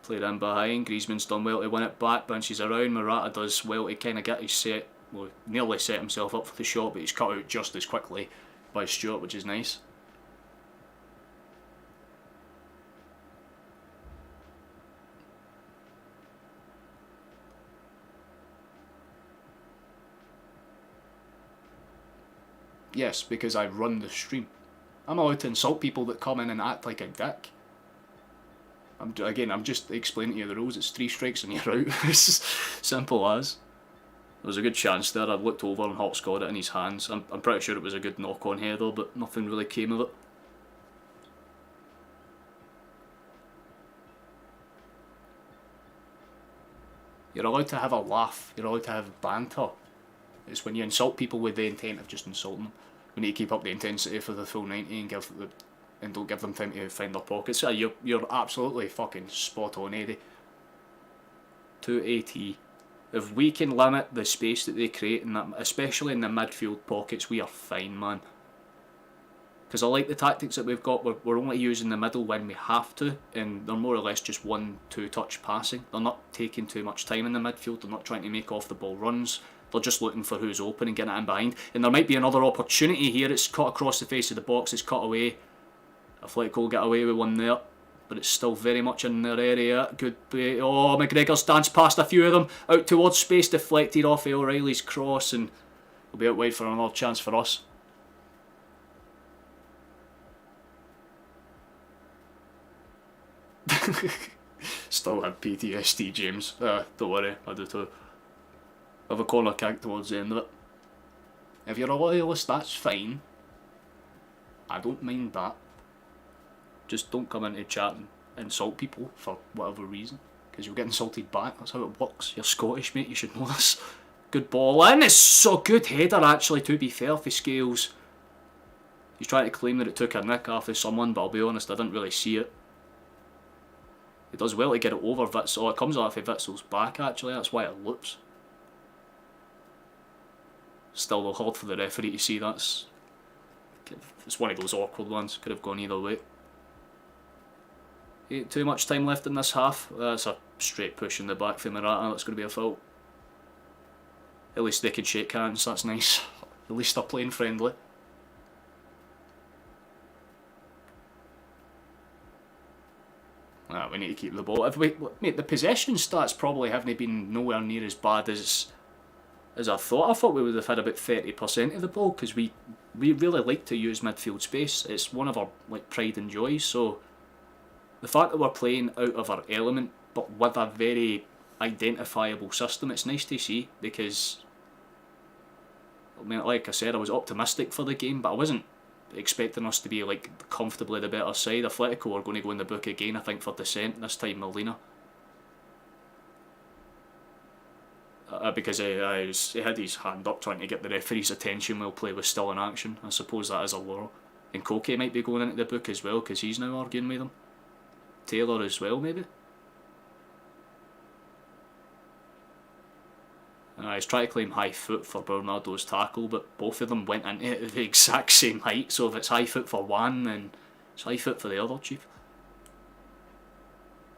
Played in behind. Griezmann's done well to win it back, bounces around. Morata does well to kind of get his set. Well, nearly set himself up for the shot, but he's cut out just as quickly by Stewart, which is nice. Yes, because I run the stream. I'm allowed to insult people that come in and act like a dick. I'm just explaining to you the rules. It's 3 strikes and you're out. It's simple as. There was a good chance there. I looked over and Hawks got it in his hands. I'm pretty sure it was a good knock-on header, but nothing really came of it. You're allowed to have a laugh. You're allowed to have banter. It's when you insult people with the intent of just insulting them. We need to keep up the intensity for the full 90 and don't give them time to find their pockets. You're absolutely fucking spot on, Eddie. 280. If we can limit the space that they create, in that, especially in the midfield pockets, we are fine, man. Because I like the tactics that we've got. We're only using the middle when we have to, and they're more or less just 1-2 touch passing. They're not taking too much time in the midfield. They're not trying to make off the ball runs. They're just looking for who's open and getting it in behind. And there might be another opportunity here. It's cut across the face of the box. It's cut away. Athletico will get away with one there. But it's still very much in their area. Good play. Oh, McGregor's danced past a few of them. Out towards space, deflected off O'Reilly's cross. And we'll be out wide for another chance for us. Still had PTSD, James. Don't worry, I do too. Have a corner kick towards the end of it. If you're a loyalist, that's fine. I don't mind that. Just don't come into chat and insult people for whatever reason, because you'll get insulted back. That's how it works. You're Scottish, mate, you should know this. Good ball in. It's so good header, actually, to be fair for Scales. He's trying to claim that it took a nick off of someone, but I'll be honest, I didn't really see it. He does well to get it over Witsel. Oh, it comes off of Witsel's back, actually. That's why it loops. Still, hard for the referee to see. It's one of those awkward ones. Could have gone either way. Ain't too much time left in this half. That's a straight push in the back for Morata. That's going to be a foul. At least they can shake hands. That's nice. At least they're playing friendly. We need to keep the ball. Mate, the possession stats probably haven't been nowhere near as bad as I thought. I thought we would have had about 30% of the ball, because we really like to use midfield space. It's one of our pride and joy. So the fact that we're playing out of our element, but with a very identifiable system. It's nice to see, because I mean, like I said, I was optimistic for the game, but I wasn't expecting us to be like comfortably the better side. Athletico are going to go in the book again, I think, for descent this time. Molina, because he had his hand up trying to get the referee's attention while play was still in action. I suppose that is a law. And Koke might be going into the book as well, because he's now arguing with them. Taylor as well, maybe. He's trying to claim high foot for Bernardo's tackle, but both of them went into it at the exact same height, so if it's high foot for one, then it's high foot for the other, Chief.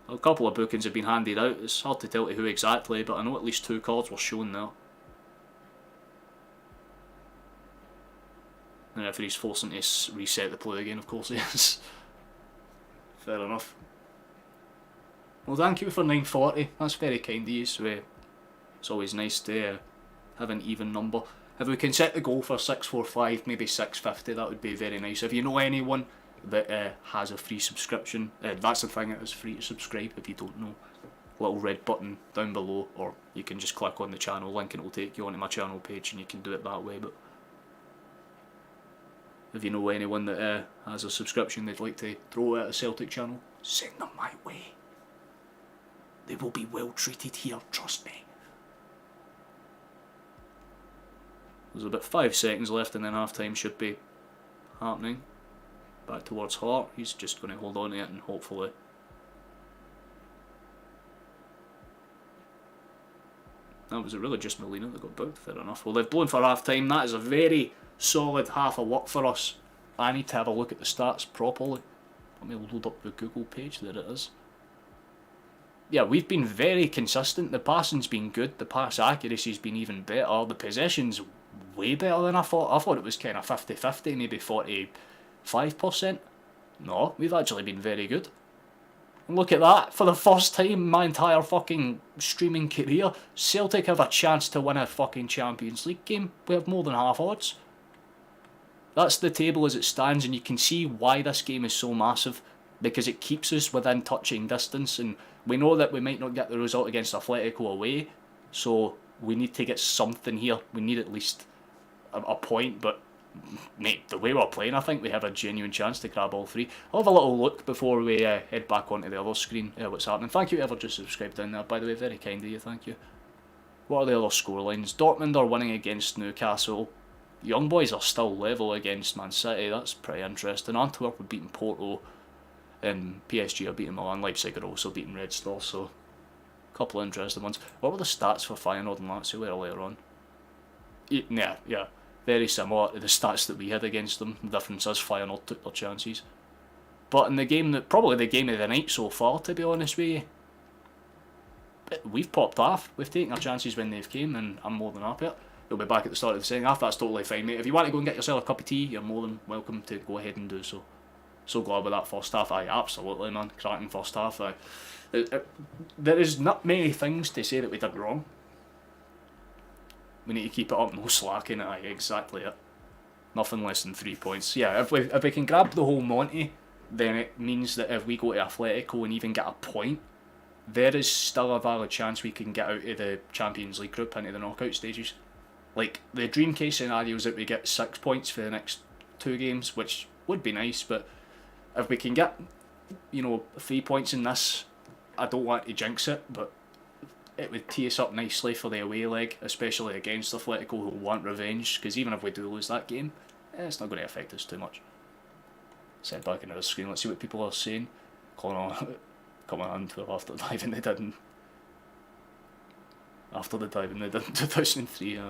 A couple of bookings have been handed out. It's hard to tell to who exactly, but I know at least 2 cards were shown there. And the referee's forcing to reset the play again, of course he is. Fair enough. Well, thank you for 940. That's very kind of you. So, it's always nice to have an even number. If we can set the goal for 645, maybe 650, that would be very nice. If you know anyone that has a free subscription, that's the thing, it is free to subscribe if you don't know. Little red button down below, or you can just click on the channel link and it will take you onto my channel page and you can do it that way. But if you know anyone that has a subscription they'd like to throw at a Celtic channel, send them my way. They will be well treated here, trust me. There's about 5 seconds left and then half time should be happening. Back towards Hart, he's just going to hold on to it and hopefully... That was it, really just Molina that got booked, fair enough. Well, they've blown for half time. That is a very solid half of work for us. I need to have a look at the stats properly. Let me load up the Google page, there it is. Yeah, we've been very consistent. The passing's been good, the pass accuracy's been even better, the possession's way better than I thought. I thought it was kind of 50-50, maybe 45%. No, we've actually been very good. And look at that, for the first time in my entire fucking streaming career, Celtic have a chance to win a fucking Champions League game. We have more than half odds. That's the table as it stands, and you can see why this game is so massive, because it keeps us within touching distance, and we know that we might not get the result against Athletico away, so we need to get something here. We need at least a point, but mate, the way we're playing, I think we have a genuine chance to grab all 3. I'll have a little look before we head back onto the other screen, what's happening. Thank you whoever just subscribed down there, by the way, very kind of you, thank you. What are the other scorelines? Dortmund are winning against Newcastle. Young Boys are still level against Man City, that's pretty interesting. Antwerp are beating Porto, and PSG are beating Milan. Leipzig are also beating Red Star, so a couple of interesting ones. What were the stats for Feyenoord and Lazio earlier on? Yeah, very similar to the stats that we had against them. The difference is Feyenoord took their chances. But in the game, probably the game of the night so far, to be honest with you, we've popped off. We've taken our chances when they've came, and I'm more than happy. We'll be back at the start of the second half, that's totally fine, mate. If you want to go and get yourself a cup of tea, you're more than welcome to go ahead and do so. So glad with that first half. Absolutely, man. Cracking first half. There is not many things to say that we did wrong. We need to keep it up, no slacking. Exactly it. Nothing less than 3 points. Yeah, if we can grab the whole Monty, then it means that if we go to Athletico and even get a point, there is still a valid chance we can get out of the Champions League group into the knockout stages. Like, the dream case scenario is that we get 6 points for the next 2 games, which would be nice, but if we can get, 3 points in this, I don't want to jinx it, but it would tee us up nicely for the away leg, especially against Athletico, who will want revenge, because even if we do lose that game, it's not going to affect us too much. Set back into the screen, let's see what people are saying. Coming on to after the diving they did in 2003.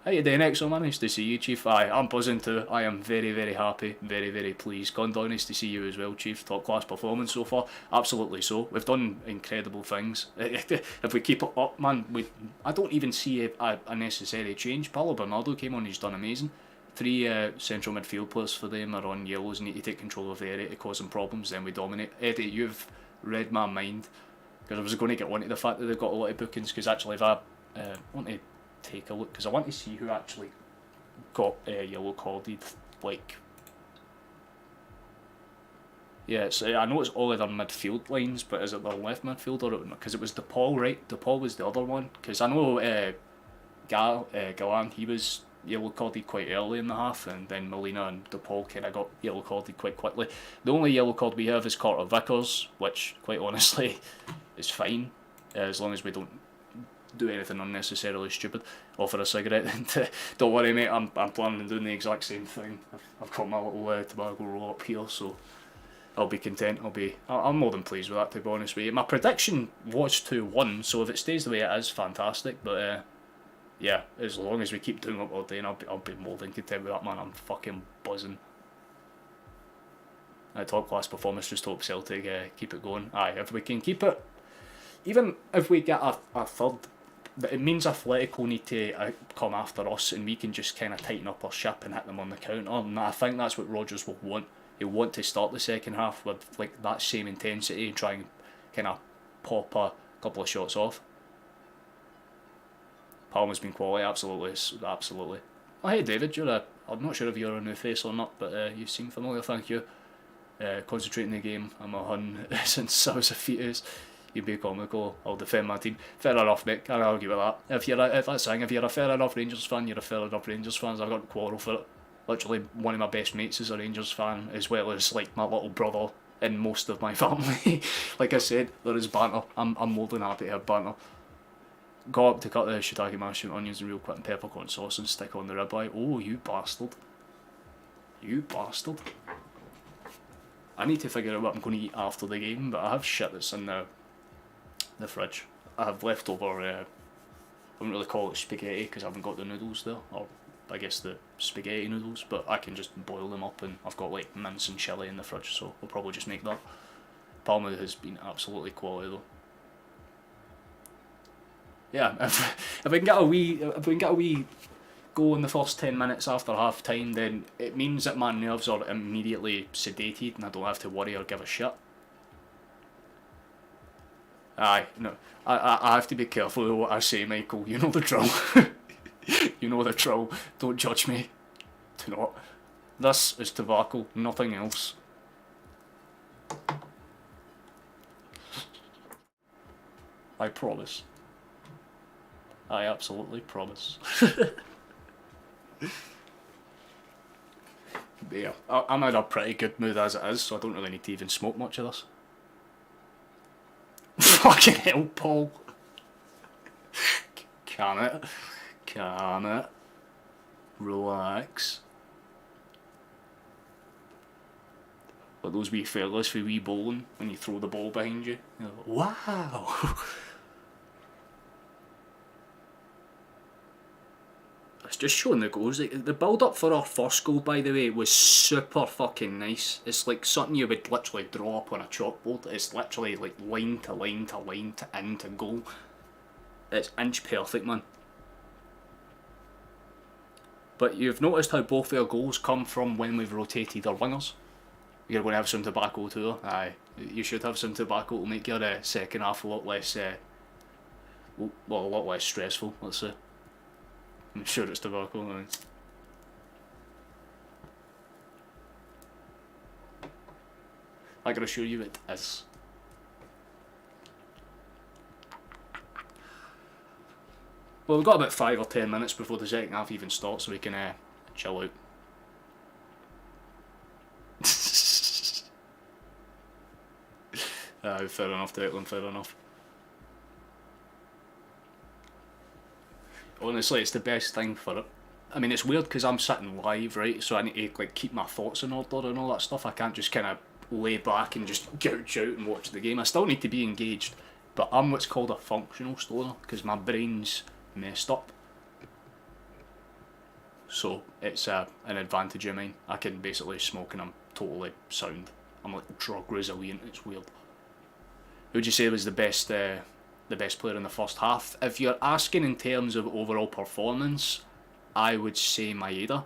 How you doing, Exo, man? Nice to see you, Chief. I'm buzzing too. I am very, very happy, very, very pleased. Condor, nice to see you as well, Chief. Top class performance so far. Absolutely so. We've done incredible things. If we keep it up, man, I don't even see a necessary change. Paulo Bernardo came on, he's done amazing. 3 central midfield players for them are on yellows, need to take control of the area to cause them problems, then we dominate. Eddie, you've read my mind, because I was going to get on to the fact that they've got a lot of bookings, because actually if I want to take a look, because I want to see who actually got yellow carded. Like, Yeah, I know it's all of their midfield lines, but is it their left midfield or because it was DePaul, right? DePaul was the other one. Because I know Galan, he was yellow carded quite early in the half, and then Molina and DePaul kind of got yellow carded quite quickly. The only yellow card we have is Carter Vickers, which quite honestly is fine, as long as we don't do anything unnecessarily stupid. Offer a cigarette. Don't worry, mate. I'm planning on doing the exact same thing. I've got my little tobacco roll up here, so I'll be content. I'm more than pleased with that, to be honest with you. My prediction was 2-1, so if it stays the way it is, fantastic. But yeah, as long as we keep doing it all day, and I'll be more than content with that, man. I'm fucking buzzing. A top class performance. Just hope Celtic keep it going. Aye, if we can keep it, even if we get a third, it means Athletico need to come after us, and we can just kind of tighten up our ship and hit them on the counter. And I think that's what Rodgers will want. He'll want to start the second half with like that same intensity and try and kind of pop a couple of shots off. Palmer's been quality, absolutely. Oh, hey David, I'm not sure if you're a new face or not, but you seem familiar, thank you. Concentrating the game, I'm a Hun since I was a fetus. You'd be comical, I'll defend my team. Fair enough, mate, can't argue with that. If you're a fair enough Rangers fan, you're a fair enough Rangers fan. I've got a quarrel for it. Literally, one of my best mates is a Rangers fan, as well as like my little brother and most of my family. Like I said, there is banter. I'm more than happy to have banter. Go up to cut the shiitake mash and onions and real quick and peppercorn sauce and stick on the ribeye. Oh, you bastard. You bastard. I need to figure out what I'm going to eat after the game, but I have shit that's in the fridge. I have leftover, I wouldn't really call it spaghetti because I haven't got the noodles there, or I guess the spaghetti noodles, but I can just boil them up, and I've got like mince and chilli in the fridge, so we'll probably just make that. Palmer has been absolutely quality though. Yeah, if we can get a wee go in the first 10 minutes after half time, then it means that my nerves are immediately sedated and I don't have to worry or give a shit. Aye, no, I have to be careful with what I say, Michael. You know the drill. You know the drill. Don't judge me. Do not. This is tobacco, nothing else. I promise. I absolutely promise. Yeah, I'm in a pretty good mood as it is, so I don't really need to even smoke much of this. Fucking hell, Paul. Can it? Relax. Like those wee fellas for wee bowling, when you throw the ball behind you. You're like, wow! It's just showing the goals. The build up for our first goal, by the way, was super fucking nice. It's like something you would literally draw up on a chalkboard. It's literally like line to line to line to in to goal. It's inch perfect, man. But you've noticed how both our goals come from when we've rotated our wingers. You're going to have some tobacco too. Aye, you should have some tobacco. It'll make your second half a lot less, a lot less stressful, let's say. I'm sure it's tobacco. Aye. I can assure you it is. Well, we've got about 5 or 10 minutes before the second half even starts, so we can chill out. Fair enough, Declan, fair enough. Honestly, it's the best thing for it. I mean, it's weird because I'm sitting live, right? So I need to like keep my thoughts in order and all that stuff. I can't just kind of lay back and just gouge out and watch the game. I still need to be engaged, but I'm what's called a functional stoner because my brain's messed up. So it's an advantage of mine. I can basically smoke and I'm totally sound. I'm like drug resilient. It's weird. Who would you say was the best player in the first half? If you're asking in terms of overall performance, I would say Maeda.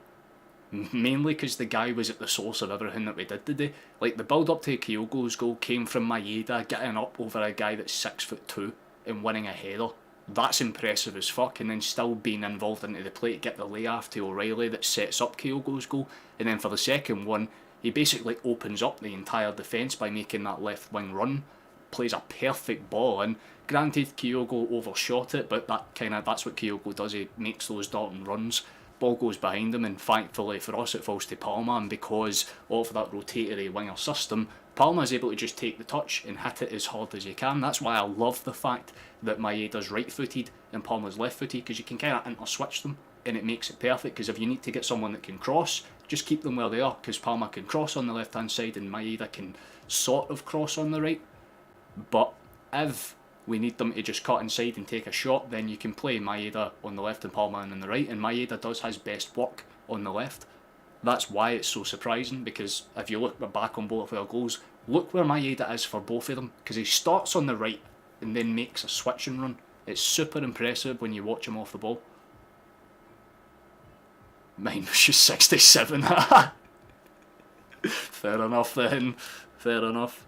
Mainly because the guy was at the source of everything that we did today. Like the build up to Kyogo's goal came from Maeda getting up over a guy that's 6'2" and winning a header. That's impressive as fuck, and then still being involved into the play to get the layoff to O'Reilly that sets up Kyogo's goal. And then for the second one, He basically opens up the entire defence by making that left wing run, plays a perfect ball in. Granted, Kyogo overshot it, but that's what Kyogo does. He makes those darting runs. Ball goes behind him, and thankfully for us, it falls to Palma. And because of that rotatory winger system, Palma is able to just take the touch and hit it as hard as he can. That's why I love the fact that Maeda's right-footed and Palma's left-footed, because you can kind of inter-switch them, and it makes it perfect. Because if you need to get someone that can cross, just keep them where they are, because Palma can cross on the left-hand side and Maeda can sort of cross on the right. But if we need them to just cut inside and take a shot, then you can play Maeda on the left and Palma on the right, and Maeda does his best work on the left. That's why it's so surprising, because if you look back on both of our goals, look where Maeda is for both of them, because he starts on the right and then makes a switch and run. It's super impressive when you watch him off the ball. Mine was just 67. Fair enough then, fair enough.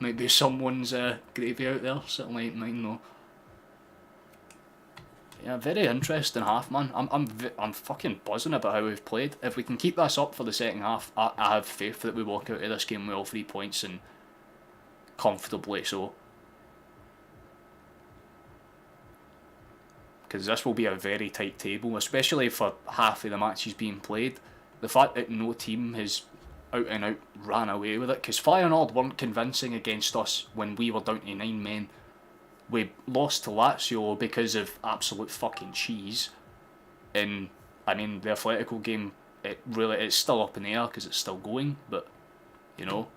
Might be someone's gravy out there, certainly ain't mine though. Yeah, very interesting half, man. I'm fucking buzzing about how we've played. If we can keep this up for the second half, I have faith that we walk out of this game with all 3 points, and comfortably so. Because this will be a very tight table, especially for half of the matches being played. The fact that no team has out and out ran away with it, because Feyenoord weren't convincing against us when we were down to 9 men. We lost to Lazio because of absolute fucking cheese. And I mean, the Athletico game, it's still up in the air because it's still going, but you know,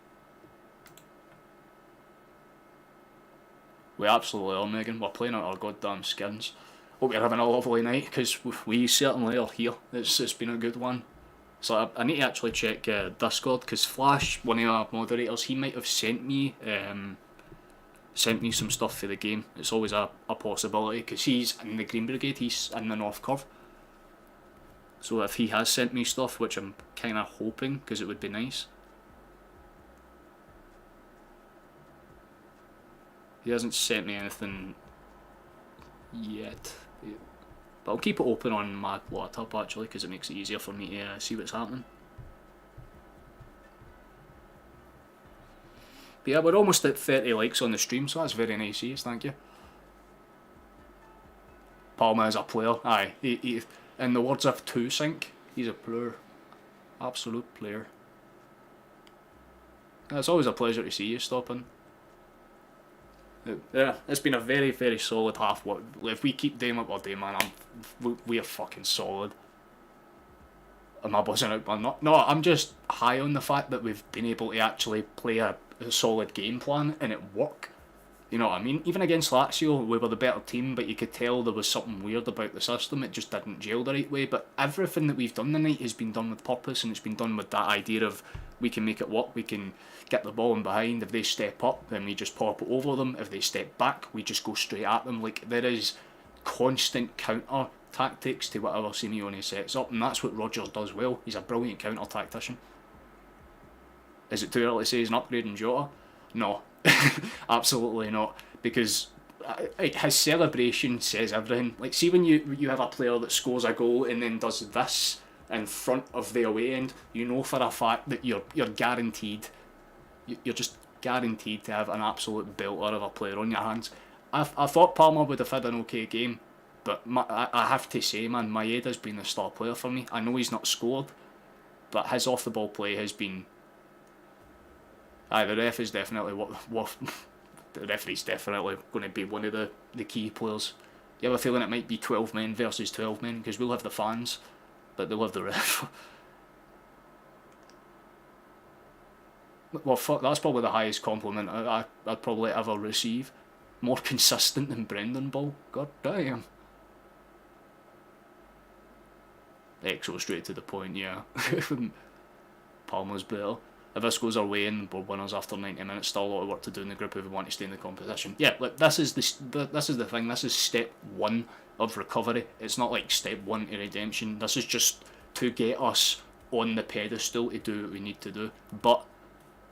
we absolutely are, Megan. We're playing out our goddamn skins. Hope you're having a lovely night, because we certainly are here. It's been a good one. So I need to actually check Discord, because Flash, one of our moderators, he might have sent me some stuff for the game. It's always a possibility, because he's in the Green Brigade, he's in the North Curve. So if he has sent me stuff, which I'm kind of hoping, because it would be nice. He hasn't sent me anything yet. But I'll keep it open on my laptop actually, because it makes it easier for me to see what's happening. But yeah, we're almost at 30 likes on the stream, so that's very nice, thank you. Palma is a player, aye. He, in the words of 2Sync, he's a player. Absolute player. It's always a pleasure to see you stopping. Yeah, it's been a very, very solid half. If we keep doing what we're doing, man, we are fucking solid. Am I buzzing out? I'm not. No, I'm just high on the fact that we've been able to actually play a solid game plan and it work. You know what I mean? Even against Lazio, we were the better team, but you could tell there was something weird about the system. It just didn't gel the right way. But everything that we've done tonight has been done with purpose, and it's been done with that idea of we can make it work, we can get the ball in behind. If they step up, then we just pop it over them. If they step back, we just go straight at them. Like, there is constant counter tactics to whatever Simeone sets up, and that's what Rodgers does well. He's a brilliant counter tactician. Is it too early to say he's an upgrade in Jota? No, absolutely not, because his celebration says everything. Like, see when you have a player that scores a goal and then does this in front of the away end, you know for a fact that you're guaranteed, you're just guaranteed to have an absolute belter of a player on your hands. I thought Palmer would have had an okay game, but I have to say, man, Maeda's been the star player for me. I know he's not scored, but his off the ball play has been. The ref is definitely the referee's definitely going to be one of the key players. You have a feeling it might be 12 men versus 12 men, because we'll have the fans, but they'll have the ref. Well, fuck, that's probably the highest compliment I'd probably ever receive. More consistent than Brendan Ball. God damn. Exo straight to the point, yeah. Palmer's better. If this goes our way and we're winners after 90 minutes, still a lot of work to do in the group if we want to stay in the competition. Yeah, look, this is the thing. This is step 1 of recovery. It's not like step 1 to redemption. This is just to get us on the pedestal to do what we need to do. But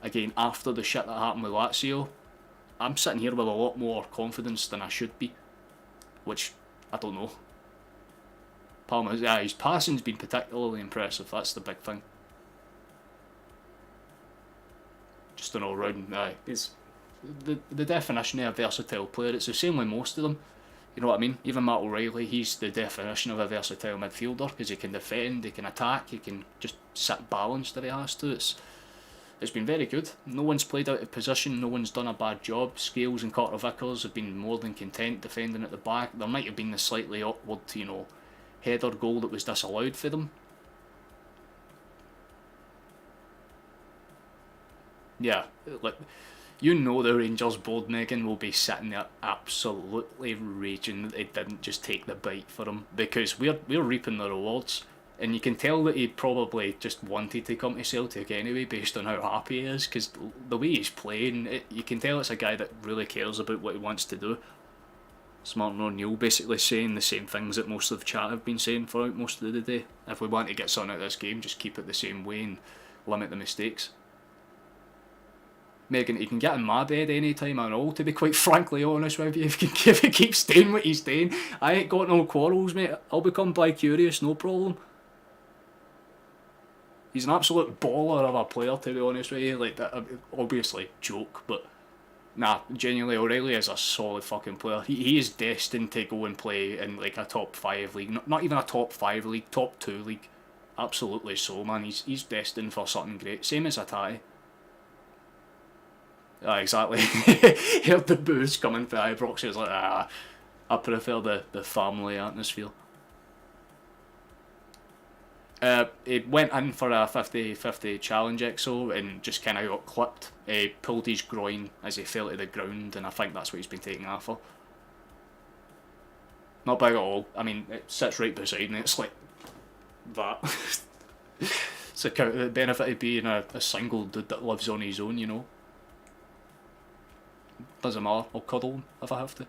again, after the shit that happened with Lazio, I'm sitting here with a lot more confidence than I should be, which I don't know. Palmer, his passing's been particularly impressive. That's the big thing. Johnston all round. It's the definition of a versatile player. It's the same with most of them. You know what I mean? Even Matt O'Reilly, he's the definition of a versatile midfielder because he can defend, he can attack, he can just sit balanced if he has to. It's been very good. No one's played out of position, no one's done a bad job. Scales and Carter Vickers have been more than content defending at the back. There might have been the slightly awkward, header goal that was disallowed for them. Yeah, like, the Rangers board, Megan, will be sitting there absolutely raging that they didn't just take the bite for him, because we're reaping the rewards. And you can tell that he probably just wanted to come to Celtic anyway based on how happy he is, because the way he's playing, you can tell it's a guy that really cares about what he wants to do. Martin O'Neill basically saying the same things that most of the chat have been saying throughout most of the day. If we want to get something out of this game, just keep it the same way and limit the mistakes. Megan, he can get in my bed any time at all, to be quite frankly honest with you. If he keeps staying what he's staying, I ain't got no quarrels, mate. I'll become bi-curious, no problem. He's an absolute baller of a player, to be honest with you. Like, that, obviously, joke, but nah, genuinely, O'Reilly is a solid fucking player. He is destined to go and play in like a top 5 league. Not even a top 5 league, top 2 league. Absolutely so, man. He's destined for something great. Same as Atati. Exactly. Heard the boos coming for Ibrox. He was like, I prefer the family atmosphere. He went in for a 50-50 challenge EXO and just kind of got clipped. He pulled his groin as he fell to the ground, and I think that's what he's been taken off for. Not big at all. I mean, it sits right beside me. It's like that. It's the benefit of being a single dude that lives on his own, Doesn't matter, I'll cuddle him if I have to.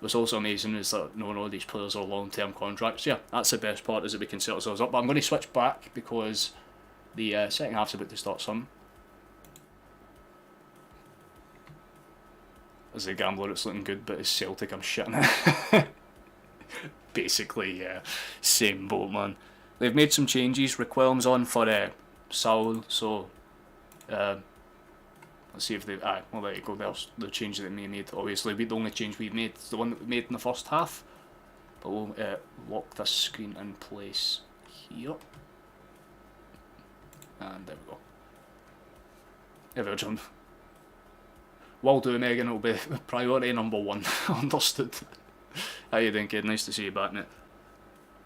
What's also amazing is that no, these players are long-term contracts. Yeah, that's the best part, is that we can set ourselves up. But I'm going to switch back because the second half's about to start some. As a gambler, it's looking good, but as Celtic, I'm shitting it. Basically, yeah, same boat, man. They've made some changes. Requelm's on for Saul, so let's see if they... well, there you go. There's the change that they made. Obviously, the only change we've made is the one that we made in the first half. But we'll lock this screen in place here. And there we go. There we go, John. Will do, Megan. It'll be priority number 1. Understood. How you doing, kid? Nice to see you back, mate.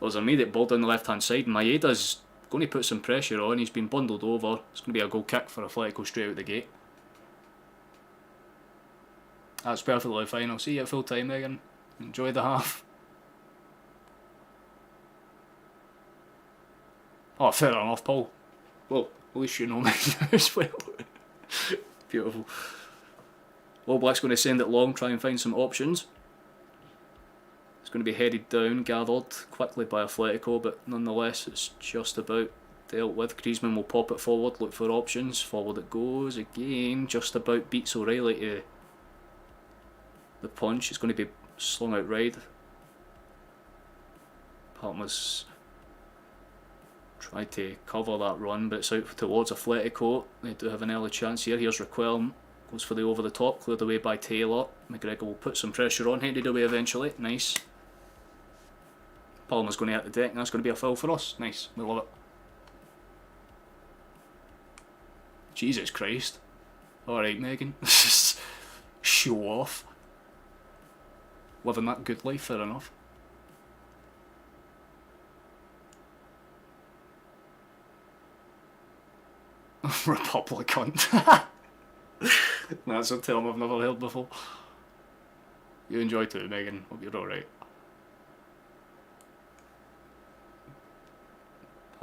There's an immediate ball down the left-hand side. Maeda's going to put some pressure on. He's been bundled over. It's going to be a goal kick for Athletico straight out the gate. That's perfectly fine. I'll see you at full time, Megan. Enjoy the half. Oh, fair enough, Paul. Well, at least you know me as well. Beautiful. All Black's going to send it long, try and find some options. It's going to be headed down, gathered quickly by Athletico, but nonetheless it's just about dealt with. Griezmann will pop it forward, look for options. Forward it goes again, just about beats O'Reilly to the punch. It's going to be slung out wide. Palmer's tried to cover that run, but it's out towards Athletico. They do have an early chance here. Here's Requelm. Goes for the over the top, cleared away by Taylor. McGregor will put some pressure on, headed away eventually. Nice. Palmer's going to hit the deck, and that's going to be a foul for us. Nice, we love it. Jesus Christ. Alright, Megan. Show off. Living that good life, fair enough. Republican. That's a term I've never heard before. You enjoy too, Megan. Hope you're alright.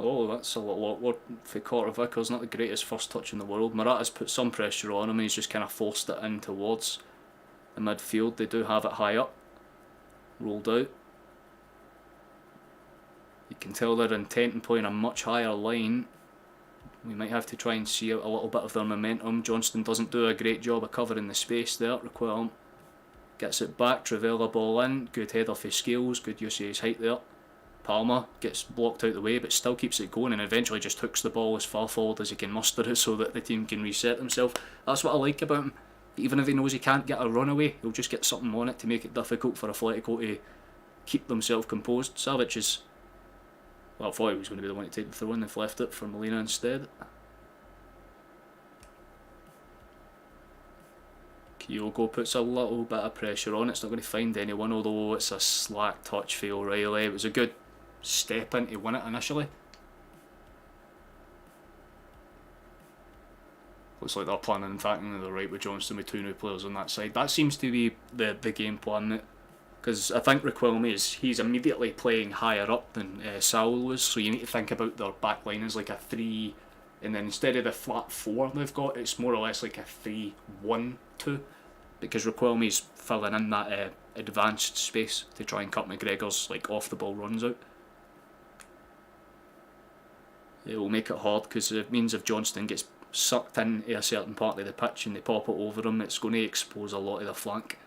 Oh, that's a little awkward for Carter Vickers. Not the greatest first touch in the world. Morata's put some pressure on him and he's just kind of forced it in towards the midfield. They do have it high up. Rolled out. You can tell they're intent on playing a much higher line. We might have to try and see out a little bit of their momentum. Johnston doesn't do a great job of covering the space there. Requelm gets it back. Travella ball in. Good header for Scales. Good use of his height there. Palmer gets blocked out the way but still keeps it going and eventually just hooks the ball as far forward as he can muster it so that the team can reset themselves. That's what I like about him. Even if he knows he can't get a runaway, he'll just get something on it to make it difficult for Athletico to keep themselves composed. Savic is... well, I thought he was going to be the one to take the throw in. They've left it for Molina instead. Kyogo puts a little bit of pressure on. It's not going to find anyone, although it's a slack touch for O'Reilly. It was a good step in to win it initially. Looks like they're planning on attacking the right with Johnston with 2 new players on that side. That seems to be the game plan, because I think Riquelme he's immediately playing higher up than Saul was, so you need to think about their back line as like a 3, and then instead of the flat 4 they've got, it's more or less like a 3-1-2, because Riquelme's filling in that advanced space to try and cut McGregor's like off the ball runs out. It will make it hard because it means if Johnston gets sucked into a certain part of the pitch and they pop it over him, it's going to expose a lot of the flank.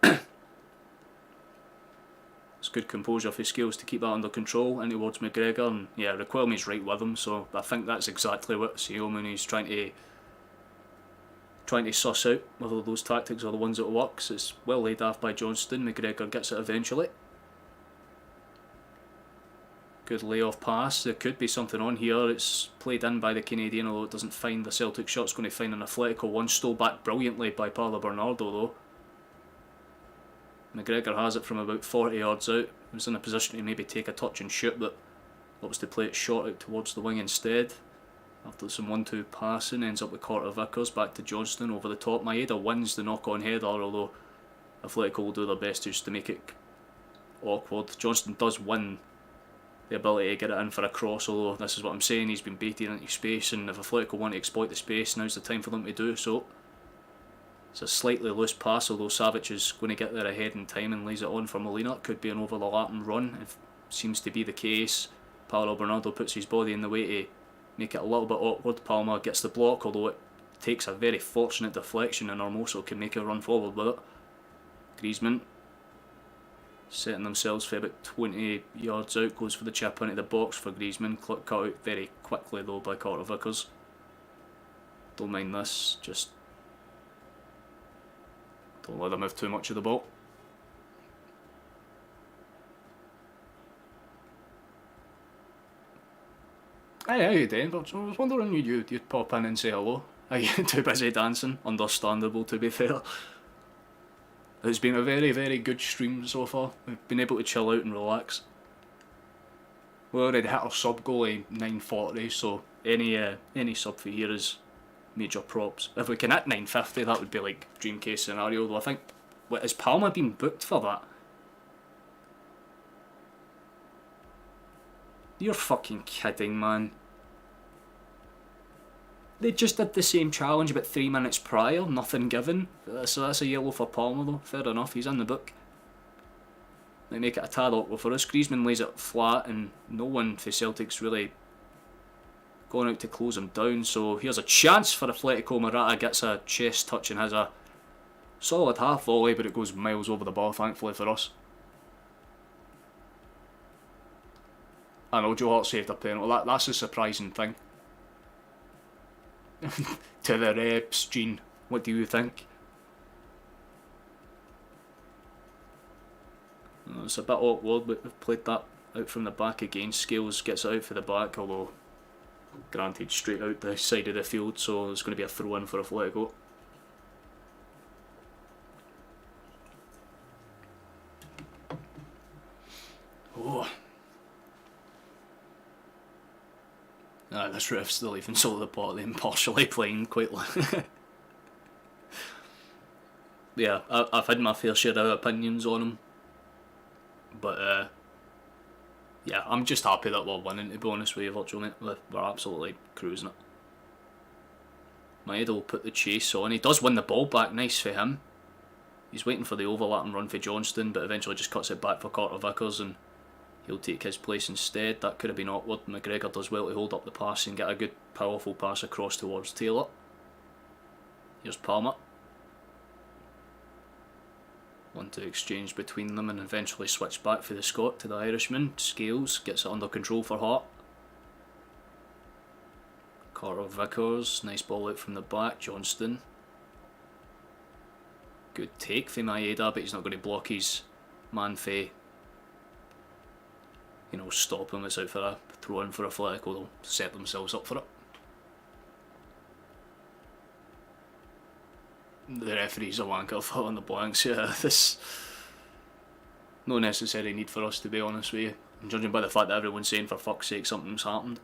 It's good composure for skills to keep that under control and towards McGregor, and yeah, Riquelme's right with him, so I think that's exactly what Simeone's trying to suss out, whether those tactics are the ones that work. It's well laid off by Johnston. McGregor gets it eventually. Good layoff pass. There could be something on here. It's played in by the Canadian, although it doesn't find the Celtic shot. It's going to find an Athletico one. Stole back brilliantly by Paulo Bernardo though. McGregor has it from about 40 yards out. He was in a position to maybe take a touch and shoot, but opts to play it short out towards the wing instead. After some 1-2 passing, ends up with Carter Vickers back to Johnston over the top. Maeda wins the knock-on header, although Athletico will do their best just to make it awkward. Johnston does win the ability to get it in for a cross, although this is what I'm saying, he's been baited into space, and if Athletico want to exploit the space, now's the time for them to do so. It's a slightly loose pass, although Savic is going to get there ahead in time and lays it on for Molina. It could be an over the lapping run, it seems to be the case. Paulo Bernardo puts his body in the way to make it a little bit awkward. Palmer gets the block, although it takes a very fortunate deflection and Hermoso can make a run forward with it. Griezmann setting themselves for about 20 yards out, goes for the chip into the box for Griezmann. Cut out very quickly though by Carter Vickers. Don't mind this, just don't let them have too much of the ball. Hey, how you doing? I was wondering you'd pop in and say hello. Are you too busy dancing? Understandable, to be fair. It's been a very, very good stream so far. We've been able to chill out and relax. We already hit our sub goal at 940, so any sub for here is major props. If we can hit 950, that would be like dream case scenario, though I think... has Palma been booked for that? You're fucking kidding, man. They just did the same challenge about 3 minutes prior, nothing given. So that's a yellow for Palmer though, fair enough, he's in the book. They make it a tad awkward for us. Griezmann lays it flat and no one for Celtic's really going out to close him down, so here's a chance for Athletico. Morata gets a chest touch and has a solid half volley, but it goes miles over the bar, thankfully for us. I know Joe Hart saved a penalty. That's a surprising thing. To the reps, Gene, what do you think? It's a bit awkward, but we've played that out from the back again. Scales gets it out for the back, although granted straight out the side of the field, so it's going to be a throw in for Athletico. Oh. This ref's still even so the pot, impartially playing quite yeah, I've had my fair share of opinions on him, but yeah, I'm just happy that we're winning, to be honest with you, Virtual, mate. We're absolutely cruising it. Maeda will put the chase on. He does win the ball back, nice for him. He's waiting for the overlap and run for Johnston, but eventually just cuts it back for Carter Vickers and he'll take his place instead. That could have been awkward. McGregor does well to hold up the pass and get a good powerful pass across towards Taylor. Here's Palmer. One to exchange between them and eventually switch back for the Scot to the Irishman. Scales gets it under control for Hart. Carter Vickers, nice ball out from the back. Johnston. Good take for Maeda, but he's not going to block his man for, you know, stop him. It's out for a throw in for Athletico. They'll set themselves up for it. The referee's a wanker for on the blanks. Yeah, this no necessary need for us, to be honest with you. And judging by the fact that everyone's saying for fuck's sake something's happened.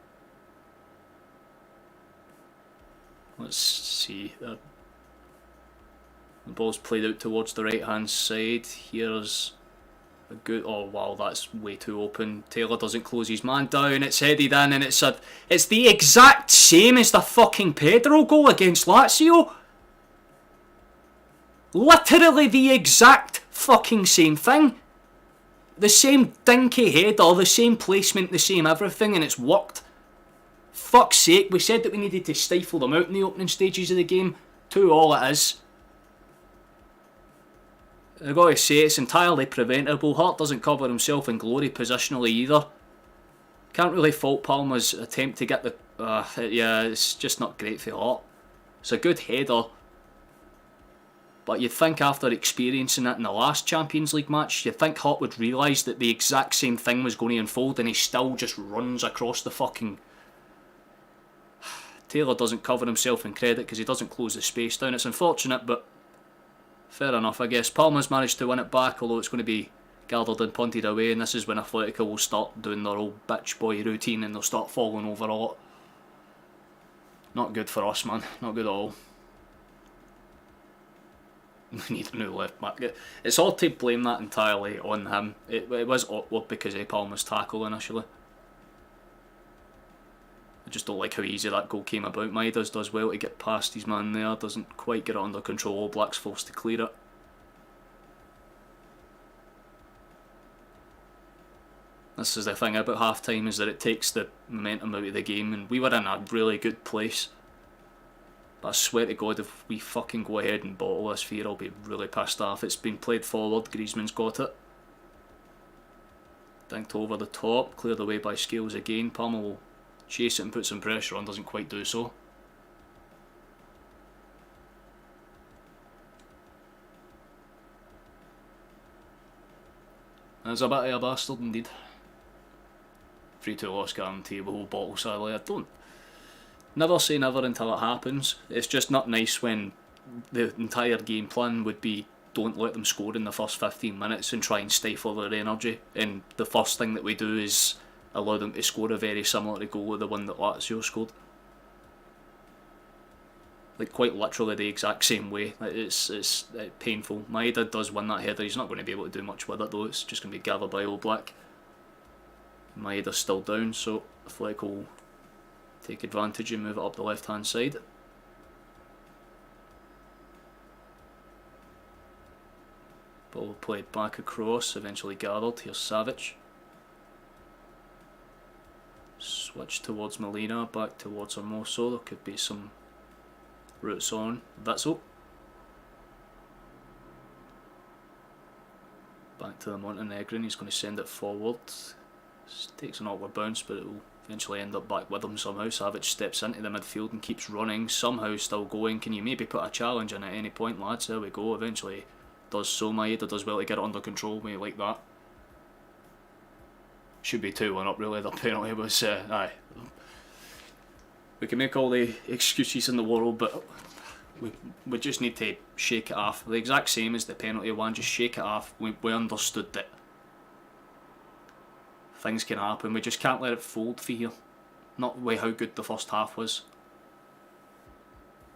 Let's see. The ball's played out towards the right hand side. Here's a good. Oh wow, that's way too open. Taylor doesn't close his man down. It's headed in, and it's the exact same as the fucking Pedro goal against Lazio. Literally the exact fucking same thing. The same dinky header, the same placement, the same everything, and it's worked. Fuck's sake, we said that we needed to stifle them out in the opening stages of the game. 2-2 it is. I've got to say, it's entirely preventable. Hart doesn't cover himself in glory positionally either. Can't really fault Palmer's attempt to get the... yeah, it's just not great for Hart. It's a good header. But you'd think after experiencing it in the last Champions League match, you'd think Hart would realise that the exact same thing was going to unfold, and he still just runs across the fucking... Taylor doesn't cover himself in credit because he doesn't close the space down. It's unfortunate, but fair enough, I guess. Palmer's managed to win it back, although it's going to be gathered and punted away, and this is when Athletico will start doing their old bitch boy routine and they'll start falling over a lot. Not good for us, man. Not good at all. We need a new left back. It's hard to blame that entirely on him. It was awkward because of Palmer's tackle initially. I just don't like how easy that goal came about. Maeda's does well to get past his man there, doesn't quite get it under control. All Black's forced to clear it. This is the thing about half time, is that it takes the momentum out of the game, and we were in a really good place. But I swear to God, if we fucking go ahead and bottle this fear, I'll be really pissed off. It's been played forward, Griezmann's got it. Dinked over the top, cleared away by Scales again. Palmer will chase it and put some pressure on, doesn't quite do so. That's a bit of a bastard indeed. 3-2 loss guarantee, we will bottle sadly. I don't... Never say never until it happens. It's just not nice when the entire game plan would be don't let them score in the first 15 minutes and try and stifle their energy, and the first thing that we do is allow them to score a very similar goal to the one that Lazio scored. Like quite literally the exact same way. It's painful. Maeda does win that header. He's not going to be able to do much with it though. It's just going to be gathered by Old Black. Maeda's still down, so Fleck will take advantage and move it up the left hand side. Ball played back across, eventually gathered. Here's Savic. Switch towards Molina, back towards Hermoso. There could be some routes on. Witzel. Back to the Montenegrin. He's going to send it forward. Takes an awkward bounce, but it will eventually end up back with him somehow. Savic steps into the midfield and keeps running, somehow still going. Can you maybe put a challenge in at any point, lads? There we go. Eventually does so. Maeda does well to get it under control. We like that. Should be 2-1 up really. The penalty was aye. We can make all the excuses in the world, but we just need to shake it off. The exact same as the penalty one. Just shake it off. We understood that things can happen. We just can't let it fold for here. Not the way how good the first half was.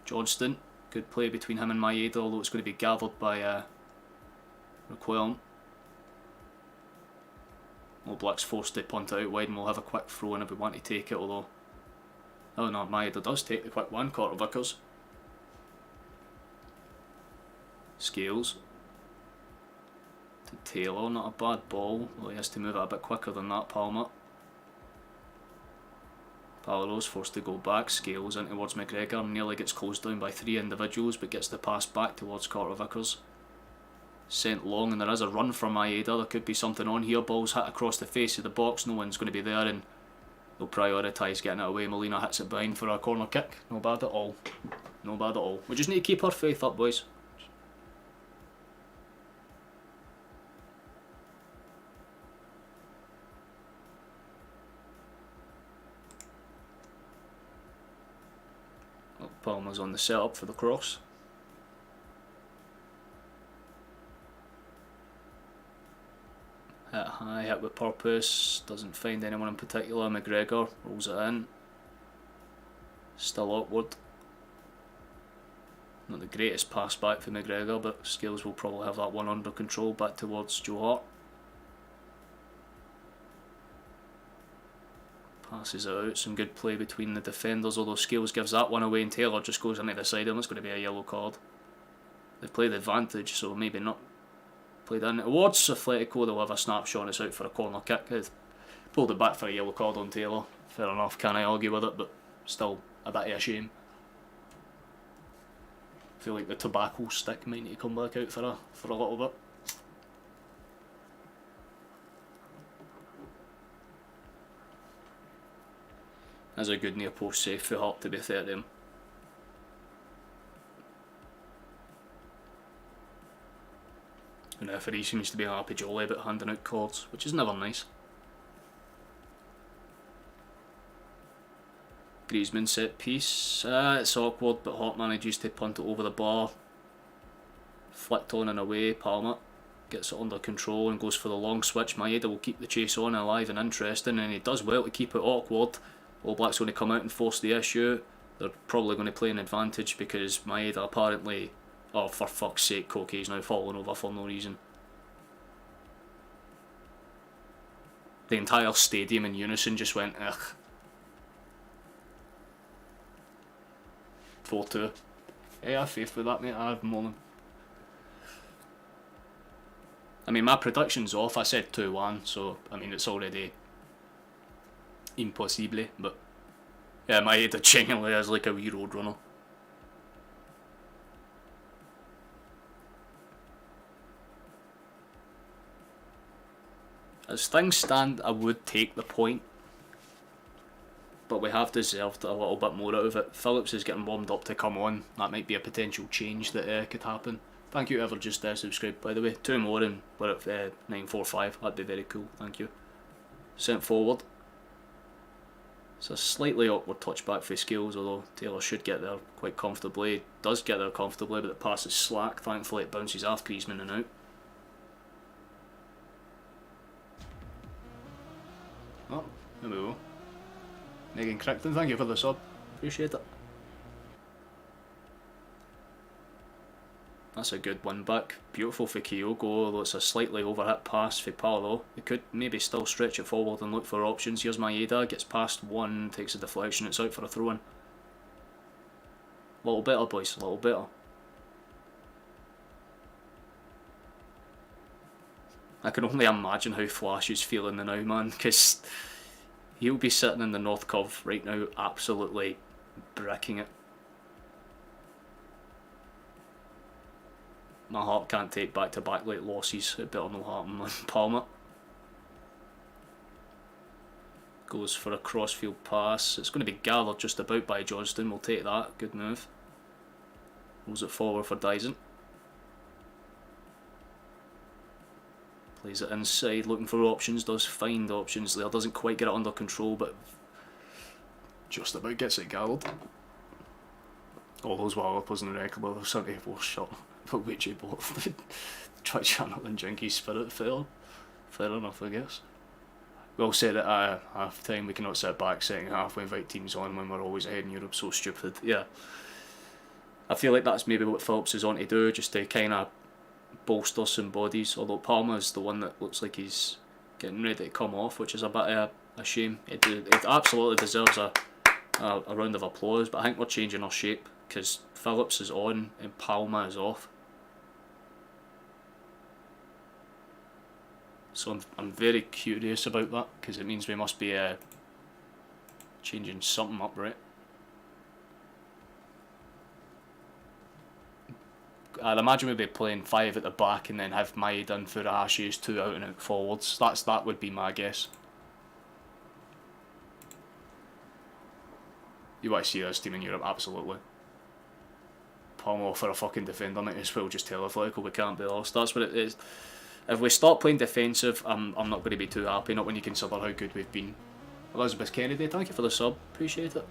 Johnston, good play between him and Maeda, although it's going to be gathered by Requelm. Old Black's forced to punt it out wide, and we'll have a quick throw in if we want to take it, although... Oh no, Maeda does take the quick one. Carter Vickers. Scales. To Taylor, not a bad ball, though he has to move it a bit quicker than that. Palmer. Palaro's forced to go back. Scales in towards McGregor, nearly gets closed down by 3 individuals, but gets the pass back towards Carter Vickers. sent long, and there is a run from Maeda. There could be something on here. Ball's hit across the face of the box. No one's going to be there, and they'll prioritise getting it away. Molina hits it behind for a corner kick. No bad at all. No bad at all. We just need to keep our faith up, boys. Oh, Palmer's on the setup for the cross. Hit high, hit with purpose, doesn't find anyone in particular. McGregor rolls it in. Still awkward. Not the greatest pass back for McGregor, but Scales will probably have that one under control. Back towards Joe Hart. Passes it out, some good play between the defenders, although Scales gives that one away and Taylor just goes into the side of him. It's going to be a yellow card. They play the advantage, so maybe not. Played in towards Athletico, they'll have a snapshot and it's out for a corner kick. They've pulled it back for a yellow card on Taylor. Fair enough, can't I argue with it, but still a bit of a shame. I feel like the tobacco stick might need to come back out for a little bit. That's a good near post save for Hart, to be fair to him. And the referee seems to be happy jolly about handing out cards, which is never nice. Griezmann set piece. It's awkward, but Hart manages to punt it over the bar. Flicked on and away. Palmer gets it under control and goes for the long switch. Maeda will keep the chase on alive and interesting, and he does well to keep it awkward. All Blacks going to come out and force the issue. They're probably going to play an advantage because Maeda apparently... Oh, for fuck's sake, Koke's now falling over for no reason. The entire stadium in unison just went, ugh. 4-2. Yeah, I have faith with that, mate. I have more than... I mean, my prediction's off. I said 2-1, so, I mean, it's already... impossible, but... Yeah, Maeda genuinely is like a wee road runner. As things stand, I would take the point, but we have deserved a little bit more out of it. Phillips is getting warmed up to come on. That might be a potential change that could happen. Thank you whoever just subscribed, by the way. 2 more and we're at 945. That'd be very cool, thank you. Sent forward. It's a slightly awkward touchback for Scales, although Taylor should get there quite comfortably. Does get there comfortably, but the pass is slack. Thankfully it bounces off Griezmann and out. Oh, there we go. Megan Crichton, thank you for the sub. Appreciate it. That's a good one back. Beautiful for Kyogo, although it's a slightly overhit pass for Paolo. They could maybe still stretch it forward and look for options. Here's Maeda, gets past one, takes a deflection, it's out for a throw-in. A little better, boys, a little better. I can only imagine how Flash is feeling now, man, because he'll be sitting in the North Curve right now, absolutely bricking it. My heart can't take back-to-back late losses. It better not happen on Palmer. Goes for a crossfield pass. It's going to be gathered just about by Johnston. We'll take that. Good move. Rolls it forward for Dyson. Plays it inside, looking for options. Does find options there. Doesn't quite get it under control, but just about gets it gathered. All those Wallopers in the record, well, there's 74 shot. But which you both try channel and Jinky's spirit. Fair enough, I guess. We all said at half time we cannot sit back second half, we invite teams on when we're always ahead in Europe, so stupid. Yeah, I feel like that's maybe what Phillips is on to do, just to kind of bolster some bodies, although Palmer's the one that looks like he's getting ready to come off, which is a bit of a shame. It absolutely deserves a round of applause, but I think we're changing our shape because Phillips is on and Palmer is off. So I'm very curious about that, because it means we must be changing something up, right? I'd imagine we'd be playing 5 at the back and then have Maeda and Furuhashi as 2 out and out forwards. That would be my guess. You want to see this team in Europe, absolutely. Palmo for a fucking defender might as well just tell Athletico we can't be lost. That's what it is. If we start playing defensive, I'm not going to be too happy, not when you consider how good we've been. Elizabeth Kennedy, thank you for the sub, appreciate it.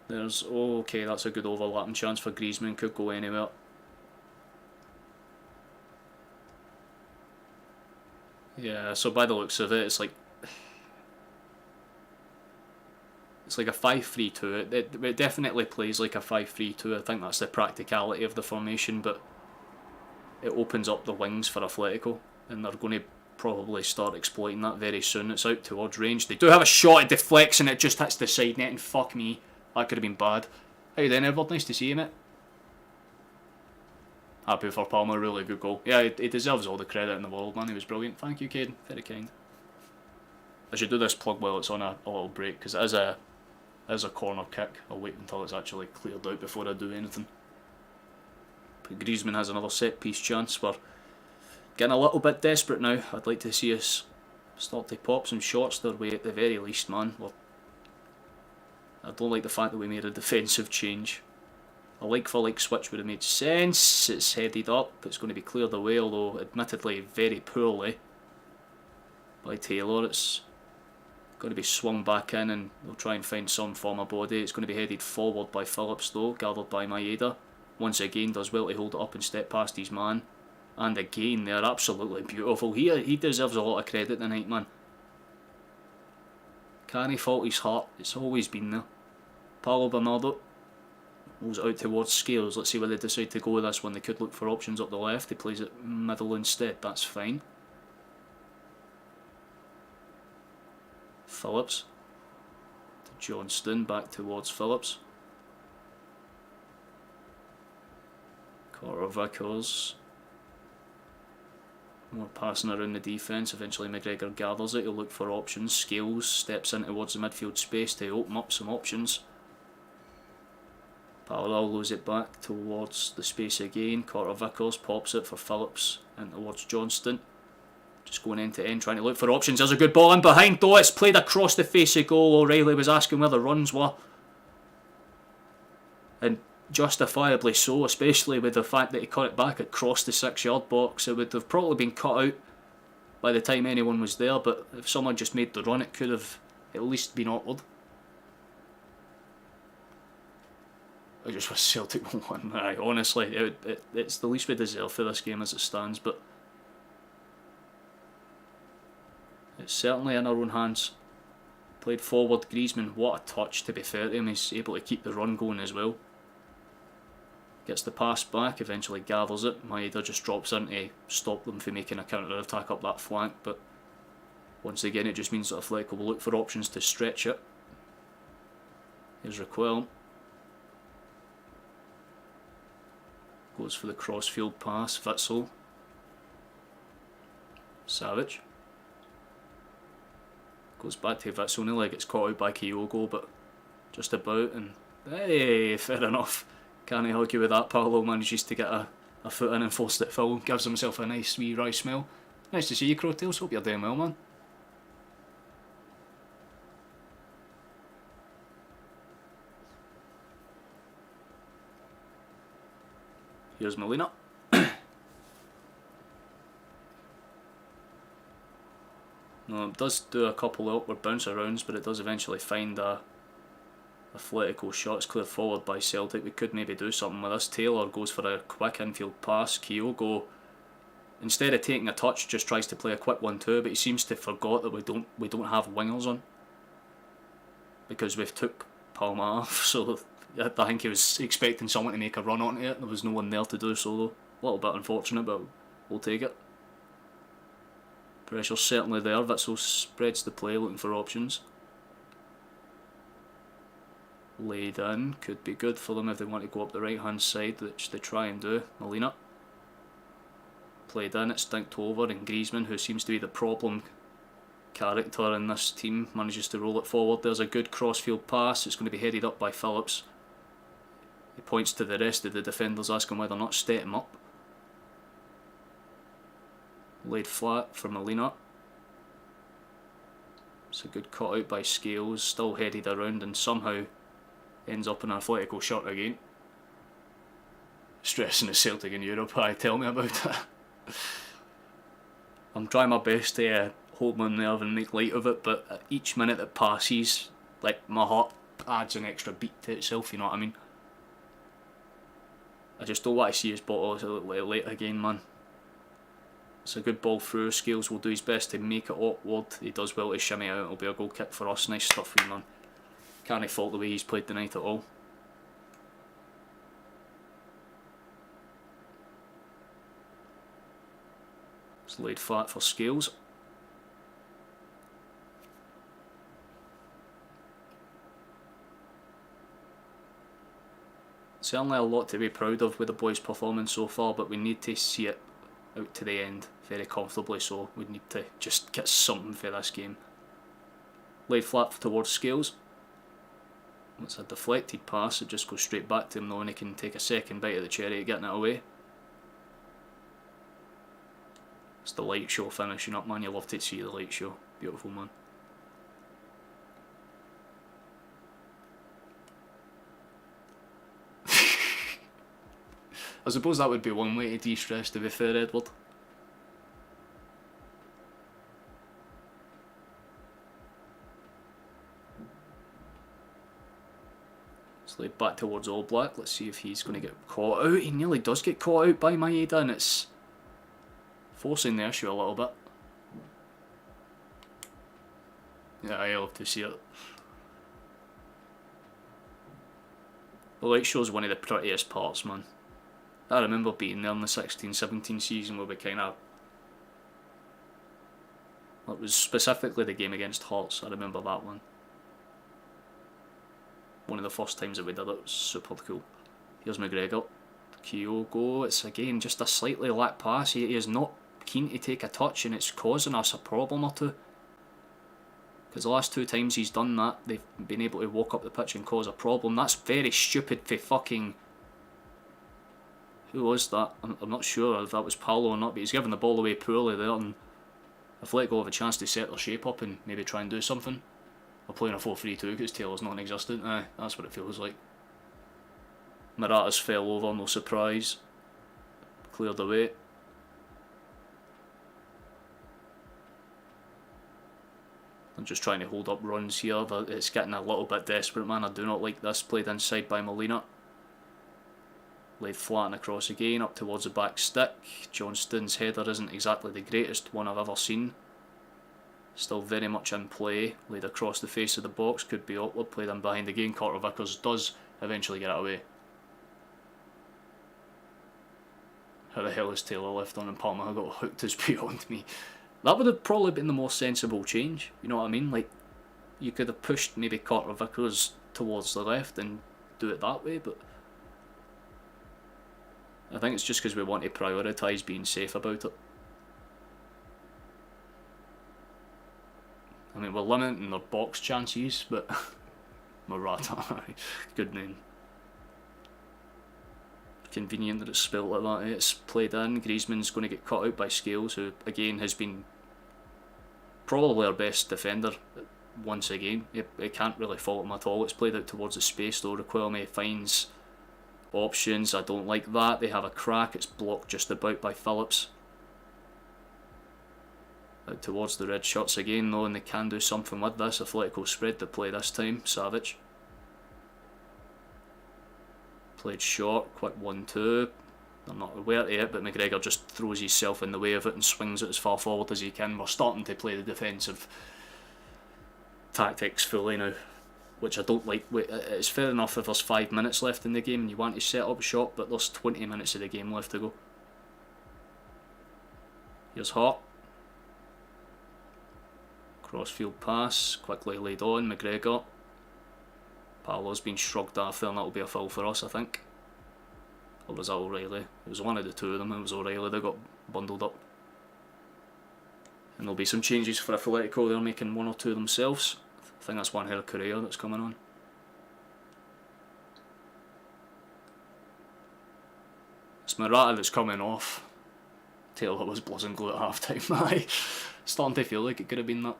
There's, oh, okay, that's a good overlapping chance for Griezmann, could go anywhere. Yeah, so by the looks of it, it's like a 5-3-2. It definitely plays like a 5-3-2. I think that's the practicality of the formation, but it opens up the wings for Athletico, and they're going to probably start exploiting that very soon. It's out towards range. They do have a shot, it deflects, and it just hits the side net, and fuck me, that could have been bad. How you doing, Edward? Nice to see you, mate. Happy for Palmer, really good goal. Yeah, he deserves all the credit in the world, man. He was brilliant. Thank you, Caden. Very kind. I should do this plug while it's on a little break, because it is a corner kick. I'll wait until it's actually cleared out before I do anything. But Griezmann has another set piece chance. We're getting a little bit desperate now. I'd like to see us start to pop some shots their way at the very least, man. I don't like the fact that we made a defensive change. A like-for-like switch would have made sense. It's headed up. It's going to be cleared away, although admittedly very poorly by Taylor. It's going to be swung back in and they'll try and find some form of body. It's going to be headed forward by Phillips though, gathered by Maeda. Once again does well to hold it up and step past his man. And again, they're absolutely beautiful. He deserves a lot of credit tonight, man. Can't he fault his heart? It's always been there. Paulo Bernardo moves it out towards Scales. Let's see where they decide to go with this one. They could look for options up the left. He plays it middle instead. That's fine. Phillips to Johnston, back towards Phillips. Vickers. More passing around the defence. Eventually McGregor gathers it. He'll look for options. Scales steps in towards the midfield space to open up some options. Parallel loses it back towards the space again. Vickers pops it for Phillips and towards Johnston. Just going end to end, trying to look for options. There's a good ball in behind though. It's played across the face of goal. O'Reilly was asking where the runs were. And justifiably so, especially with the fact that he cut it back across the 6-yard box. It would have probably been cut out by the time anyone was there, but if someone just made the run, it could have at least been awkward. I just wish Celtic won. Aye, honestly, it's the least we deserve for this game as it stands, but it's certainly in our own hands. Played forward, Griezmann, what a touch, to be fair to him. He's able to keep the run going as well. Gets the pass back, eventually gathers it. Maeda just drops in to stop them from making a counter attack up that flank, but once again it just means that Athletico will look for options to stretch it. Here's Requelme. Goes for the crossfield pass, Witsel. Savage. Goes back to Witsel, nearly gets caught out by Kyogo, but just about, and hey, fair enough. Can't argue with that. Paolo manages to get a foot in and forced it full. Gives himself a nice wee rice smell. Nice to see you, Crowtails. Hope you're doing well, man. Here's Molina. No, it does do a couple of upward bounce arounds, but it does eventually find a Athletico shots cleared forward by Celtic. We could maybe do something with this. Taylor goes for a quick infield pass. Kyogo, instead of taking a touch, just tries to play a quick 1-2, but he seems to forgot that we don't have wingers on because we've took Palma off. So I think he was expecting someone to make a run onto it. There was no one there to do so though. A little bit unfortunate, but we'll take it. Pressure's certainly there. Witsel spreads the play, looking for options. Laid in, could be good for them if they want to go up the right hand side, which they try and do. Molina played in, it's dinked over, and Griezmann, who seems to be the problem, character in this team, manages to roll it forward. There's a good crossfield pass. It's going to be headed up by Phillips. He points to the rest of the defenders, asking whether or not to set him up. Laid flat for Molina. It's a good cut out by Scales, still headed around and somehow ends up in an Athletico shirt again. Stressing the Celtic in Europe, tell me about it. I'm trying my best to hold my nerve and make light of it, but each minute that passes, like, my heart adds an extra beat to itself, you know what I mean? I just don't want to see his bottle late again, man. It's a good ball through. Scales will do his best to make it upward. He does well to shimmy out. It'll be a goal kick for us. Nice stuff for him, man. Can't fault the way he's played tonight at all. It's laid flat for Scales. Certainly a lot to be proud of with the boys' performance so far, but we need to see it out to the end very comfortably, so we need to just get something for this game. Laid flat towards Scales. It's a deflected pass, it just goes straight back to him though, and he can take a second bite of the cherry at getting it away. It's the light show finishing up, man. You love to see the light show. Beautiful, man. I suppose that would be one way to de-stress, to be fair, Edward. It's laid back towards All Black. Let's see if he's going to get caught out. He nearly does get caught out by Maeda, and it's forcing the issue a little bit. Yeah, I love to see it. The light show's one of the prettiest parts, man. I remember being there in the 16-17 season where we kind of... It was specifically the game against Hearts, I remember that one. One of the first times that we did it was super cool. Here's McGregor. Kyogo, it's again just a slightly lack pass. He is not keen to take a touch and it's causing us a problem or two. Because the last two times he's done that, they've been able to walk up the pitch and cause a problem. That's very stupid for fucking... Who was that? I'm not sure if that was Paulo or not, but he's given the ball away poorly there, and Athletico have a chance to set their shape up and maybe try and do something. We're playing a 4-3-2 because Taylor's non-existent. That's what it feels like. Morata's fell over, no surprise. Cleared away. I'm just trying to hold up runs here, but it's getting a little bit desperate, man. I do not like this. Played inside by Molina. Laid flat and across again, up towards the back stick. Johnston's header isn't exactly the greatest one I've ever seen. Still very much in play. Laid across the face of the box, could be upward. Played in behind again. Carter Vickers does eventually get it away. How the hell is Taylor left on and Palmer got hooked is beyond me. That would have probably been the more sensible change, you know what I mean? Like, you could have pushed maybe Carter Vickers towards the left and do it that way, but I think it's just because we want to prioritise being safe about it. I mean, we're limiting their box chances, but Morata, good name. Convenient that it's spelt like that. It's played in. Griezmann's going to get cut out by Scales, who again has been probably our best defender once again. You can't really fault him at all. It's played out towards the space though. Riquelme finds options. I don't like that. They have a crack. It's blocked just about by Phillips. Out towards the red shirts again though, and they can do something with this. Athletico spread the play this time. Savage. Played short, quick 1-2. I'm not aware of it, but McGregor just throws himself in the way of it and swings it as far forward as he can. We're starting to play the defensive tactics fully now, which I don't like. It's fair enough if there's 5 minutes left in the game and you want to set up shop, but there's 20 minutes of the game left to go. Here's Hart. Crossfield pass, quickly laid on, McGregor. Paulo's been shrugged after, and that'll be a foul for us, I think. Or was that O'Reilly? It was one of the two of them. It was O'Reilly that got bundled up. And there'll be some changes for Athletico. They're making 1 or 2 themselves. I think that's one here, Correa, that's coming on. It's Morata that's coming off. Taylor was buzzing glue at half time. Aye. Starting to feel like it could have been that.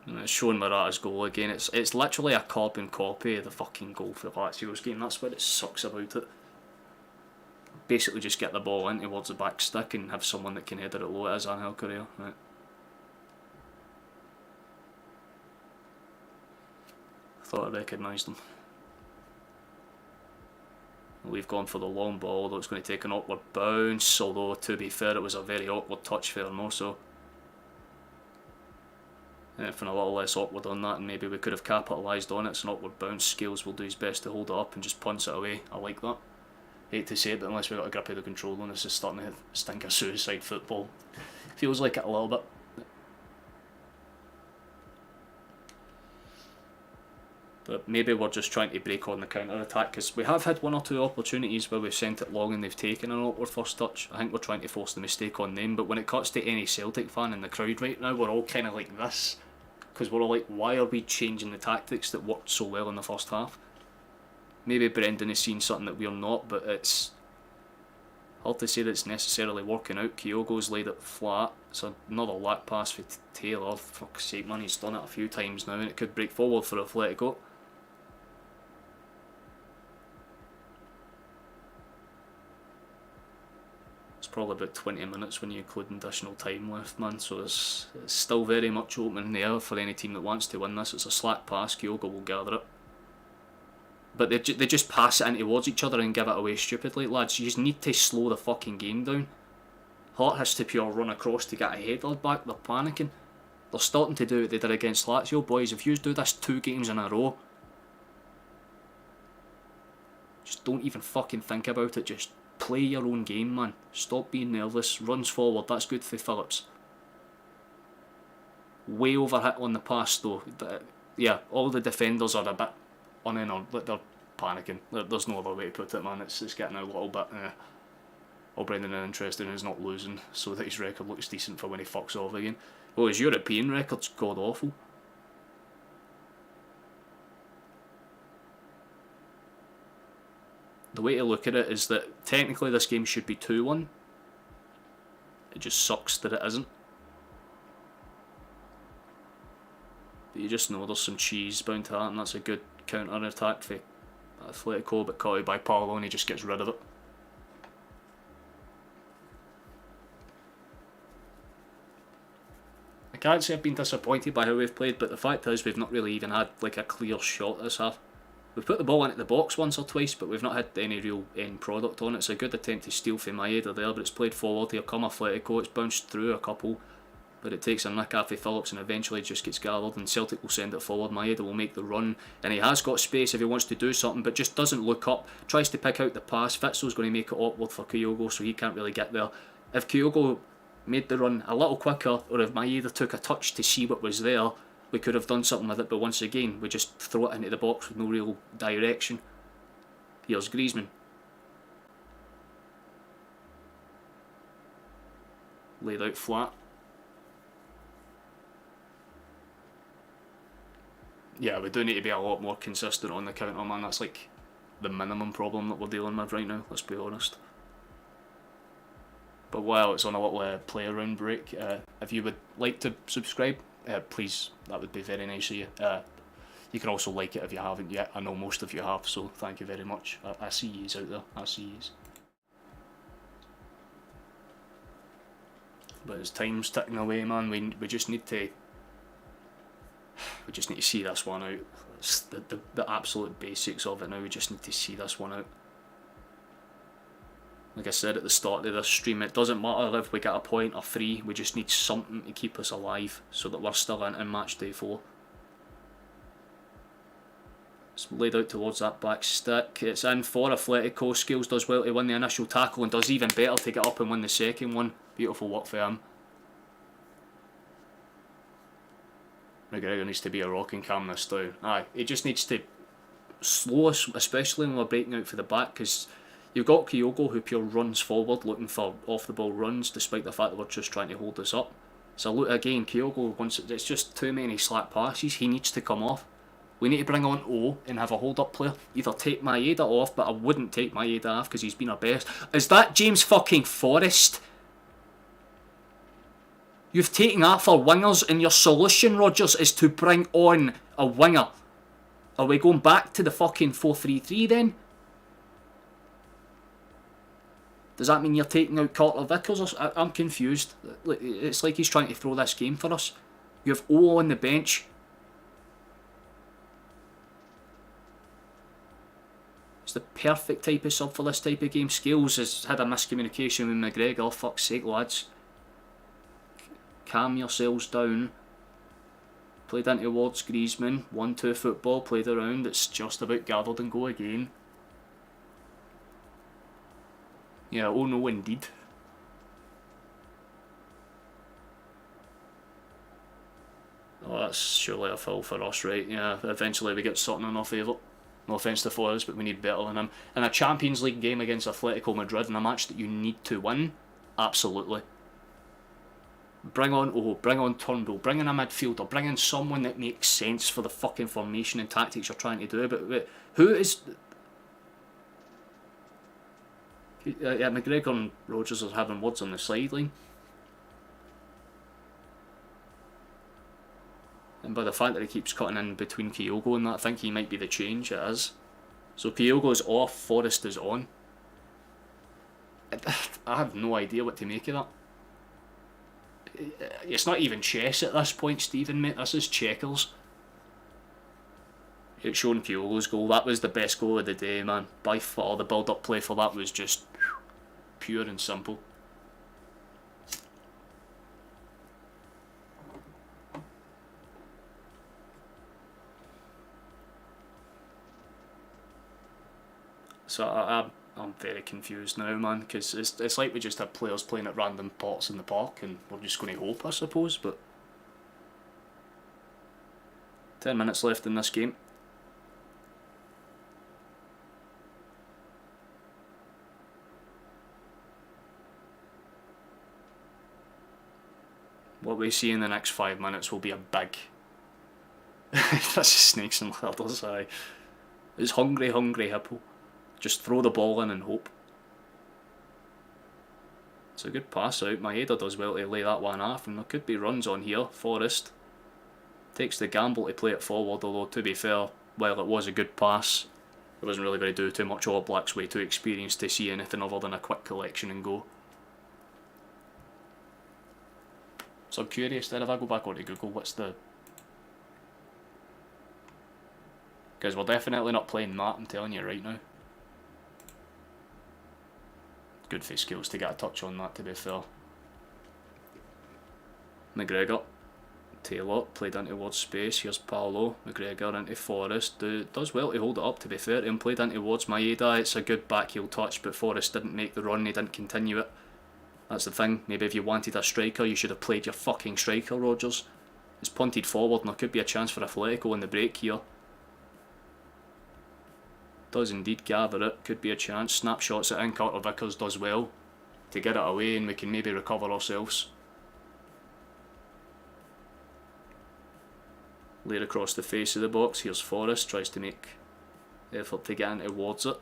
And it's showing Morata's goal again. It's literally a carbon copy of the fucking goal for Lazio's game. That's what it sucks about it. Basically just get the ball in towards the back stick and have someone that can header it low. It is Angel Correa. Right. Thought I recognised him. We've gone for the long ball, although it's going to take an awkward bounce. Although, to be fair, it was a very awkward touch for more so. Anything a little less awkward on that, and maybe we could have capitalised on it. It's an awkward bounce. Scales will do his best to hold it up and just punch it away. I like that. Hate to say it, but unless we've got a grip of the control on, this is starting to stink of suicide football. Feels like it a little bit. But maybe we're just trying to break on the counter-attack, because we have had 1 or 2 opportunities where we've sent it long and they've taken an awkward first touch. I think we're trying to force the mistake on them, but when it cuts to any Celtic fan in the crowd right now, we're all kind of like this. Because we're all like, why are we changing the tactics that worked so well in the first half? Maybe Brendan has seen something that we're not, but it's hard to say that it's necessarily working out. Kyogo's laid it flat. It's another lack pass for Taylor. For fuck's sake, man, he's done it a few times now and it could break forward for Athletico. Probably about 20 minutes when you include additional time left, man, so it's still very much open in the air for any team that wants to win this. It's a slack pass, Kyogo will gather it, but they just pass it in towards each other and give it away stupidly. Lads, you just need to slow the fucking game down. Hart has to pure run across to get a header back. They're panicking. They're starting to do what they did against Lazio. Boys, if you do this 2 games in a row, just don't even fucking think about it. Just play your own game, man. Stop being nervous. Runs forward, that's good for Phillips. Way overhit on the pass though. Yeah, all the defenders are a bit they're panicking. There's no other way to put it, man. It's getting a little bit... all Brendan is interested in is not losing, so that his record looks decent for when he fucks off again. Well, his European record's god awful. The way to look at it is that technically this game should be 2-1. It just sucks that it isn't. But you just know there's some cheese bound to that, and that's a good counter-attack for Athletico, but caught by Paulo and he just gets rid of it. I can't say I've been disappointed by how we've played, but the fact is we've not really even had like a clear shot this half. We've put the ball into the box once or twice, but we've not had any real end product on it. It's a good attempt to steal from Maeda there, but it's played forward. Here come Athletico, it's bounced through a couple, but it takes a nick off of Phillips and eventually just gets gathered, and Celtic will send it forward. Maeda will make the run, and he has got space if he wants to do something, but just doesn't look up, tries to pick out the pass. Fitzel's going to make it awkward for Kyogo, so he can't really get there. If Kyogo made the run a little quicker, or if Maeda took a touch to see what was there, we could have done something with it, but once again, we just throw it into the box with no real direction. Here's Griezmann. Laid out flat. Yeah, we do need to be a lot more consistent on the counter, man. That's like the minimum problem that we're dealing with right now, let's be honest. But while it's on a little play around break, if you would like to subscribe, please, that would be very nice of you. You can also like it if you haven't yet. I know most of you have, so thank you very much. I see yous out there. I see yous. But as time's ticking away, man, we just need to see this one out. It's the absolute basics of it now. We just need to see this one out. Like I said at the start of this stream, it doesn't matter if we get a point or 3, we just need something to keep us alive so that we're still in match day 4. It's laid out towards that back stick. It's in for Athletico. Scales does well to win the initial tackle and does even better to get up and win the second one. Beautiful work for him. McGregor needs to be a rock and calm this down. Aye, he just needs to slow us, especially when we're breaking out for the back, because You've got Kyogo, who pure runs forward looking for off the ball runs, despite the fact that we're just trying to hold this up. So look again, Kyogo, once it's just too many slack passes, he needs to come off. We need to bring on O and have a hold up player. Either take Maeda off, but I wouldn't take Maeda off because he's been our best. Is that James fucking Forrest? You've taken that for wingers, and your solution, Rodgers, is to bring on a winger. Are we going back to the fucking 4-3-3 then? Does that mean you're taking out Carter Vickers? I'm confused. It's like he's trying to throw this game for us. You have O on the bench. It's the perfect type of sub for this type of game. Scales has had a miscommunication with McGregor. Fuck's sake, lads. Calm yourselves down. Played in towards Griezmann. 1-2 football. Played around. It's just about gathered and go again. Yeah, oh no indeed. Oh, that's surely a foul for us, right? Yeah, eventually we get something in our favour. No offence to Forrest, but we need better than him. In a Champions League game against Athletico Madrid, in a match that you need to win, absolutely. Bring on Turnbull, bring in a midfielder, bring in someone that makes sense for the fucking formation and tactics you're trying to do. But who is... Yeah, McGregor and Rodgers are having words on the sideline. And by the fact that he keeps cutting in between Kyogo and that, I think he might be the change. It is. So Kyogo's off, Forrest is on. I have no idea what to make of that. It's not even chess at this point, Stephen, mate. This is checkers. It's shown Kyogo's goal. That was the best goal of the day, man. By far, the build-up play for that was just pure and simple. So I'm very confused now, man, because it's like we just have players playing at random spots in the park and we're just going to hope, I suppose, but 10 minutes left in this game. What we see in the next 5 minutes will be a big... That's just snakes and ladders, aye. It's hungry hippo. Just throw the ball in and hope. It's a good pass out. Maeda does well to lay that one off, and there could be runs on here. Forrest takes the gamble to play it forward, although to be fair, while it was a good pass, it wasn't really going to do too much. All Black's way too experienced to see anything other than a quick collection and go. So I'm curious then, if I go back onto Google, what's the... Because we're definitely not playing that, I'm telling you right now. Good for skills to get a touch on that, to be fair. McGregor. Taylor played in towards space. Here's Paolo. McGregor into Forrest. Does well to hold it up, to be fair, and played in towards Maeda. It's a good backheel touch, but Forrest didn't make the run, he didn't continue it. That's the thing. Maybe if you wanted a striker, you should have played your fucking striker, Rodgers. It's punted forward, and there could be a chance for Athletico in the break here. Does indeed gather it, could be a chance. Snapshots it in, Carter Vickers does well to get it away, and we can maybe recover ourselves. Laid across the face of the box. Here's Forrest, tries to make effort to get in towards it.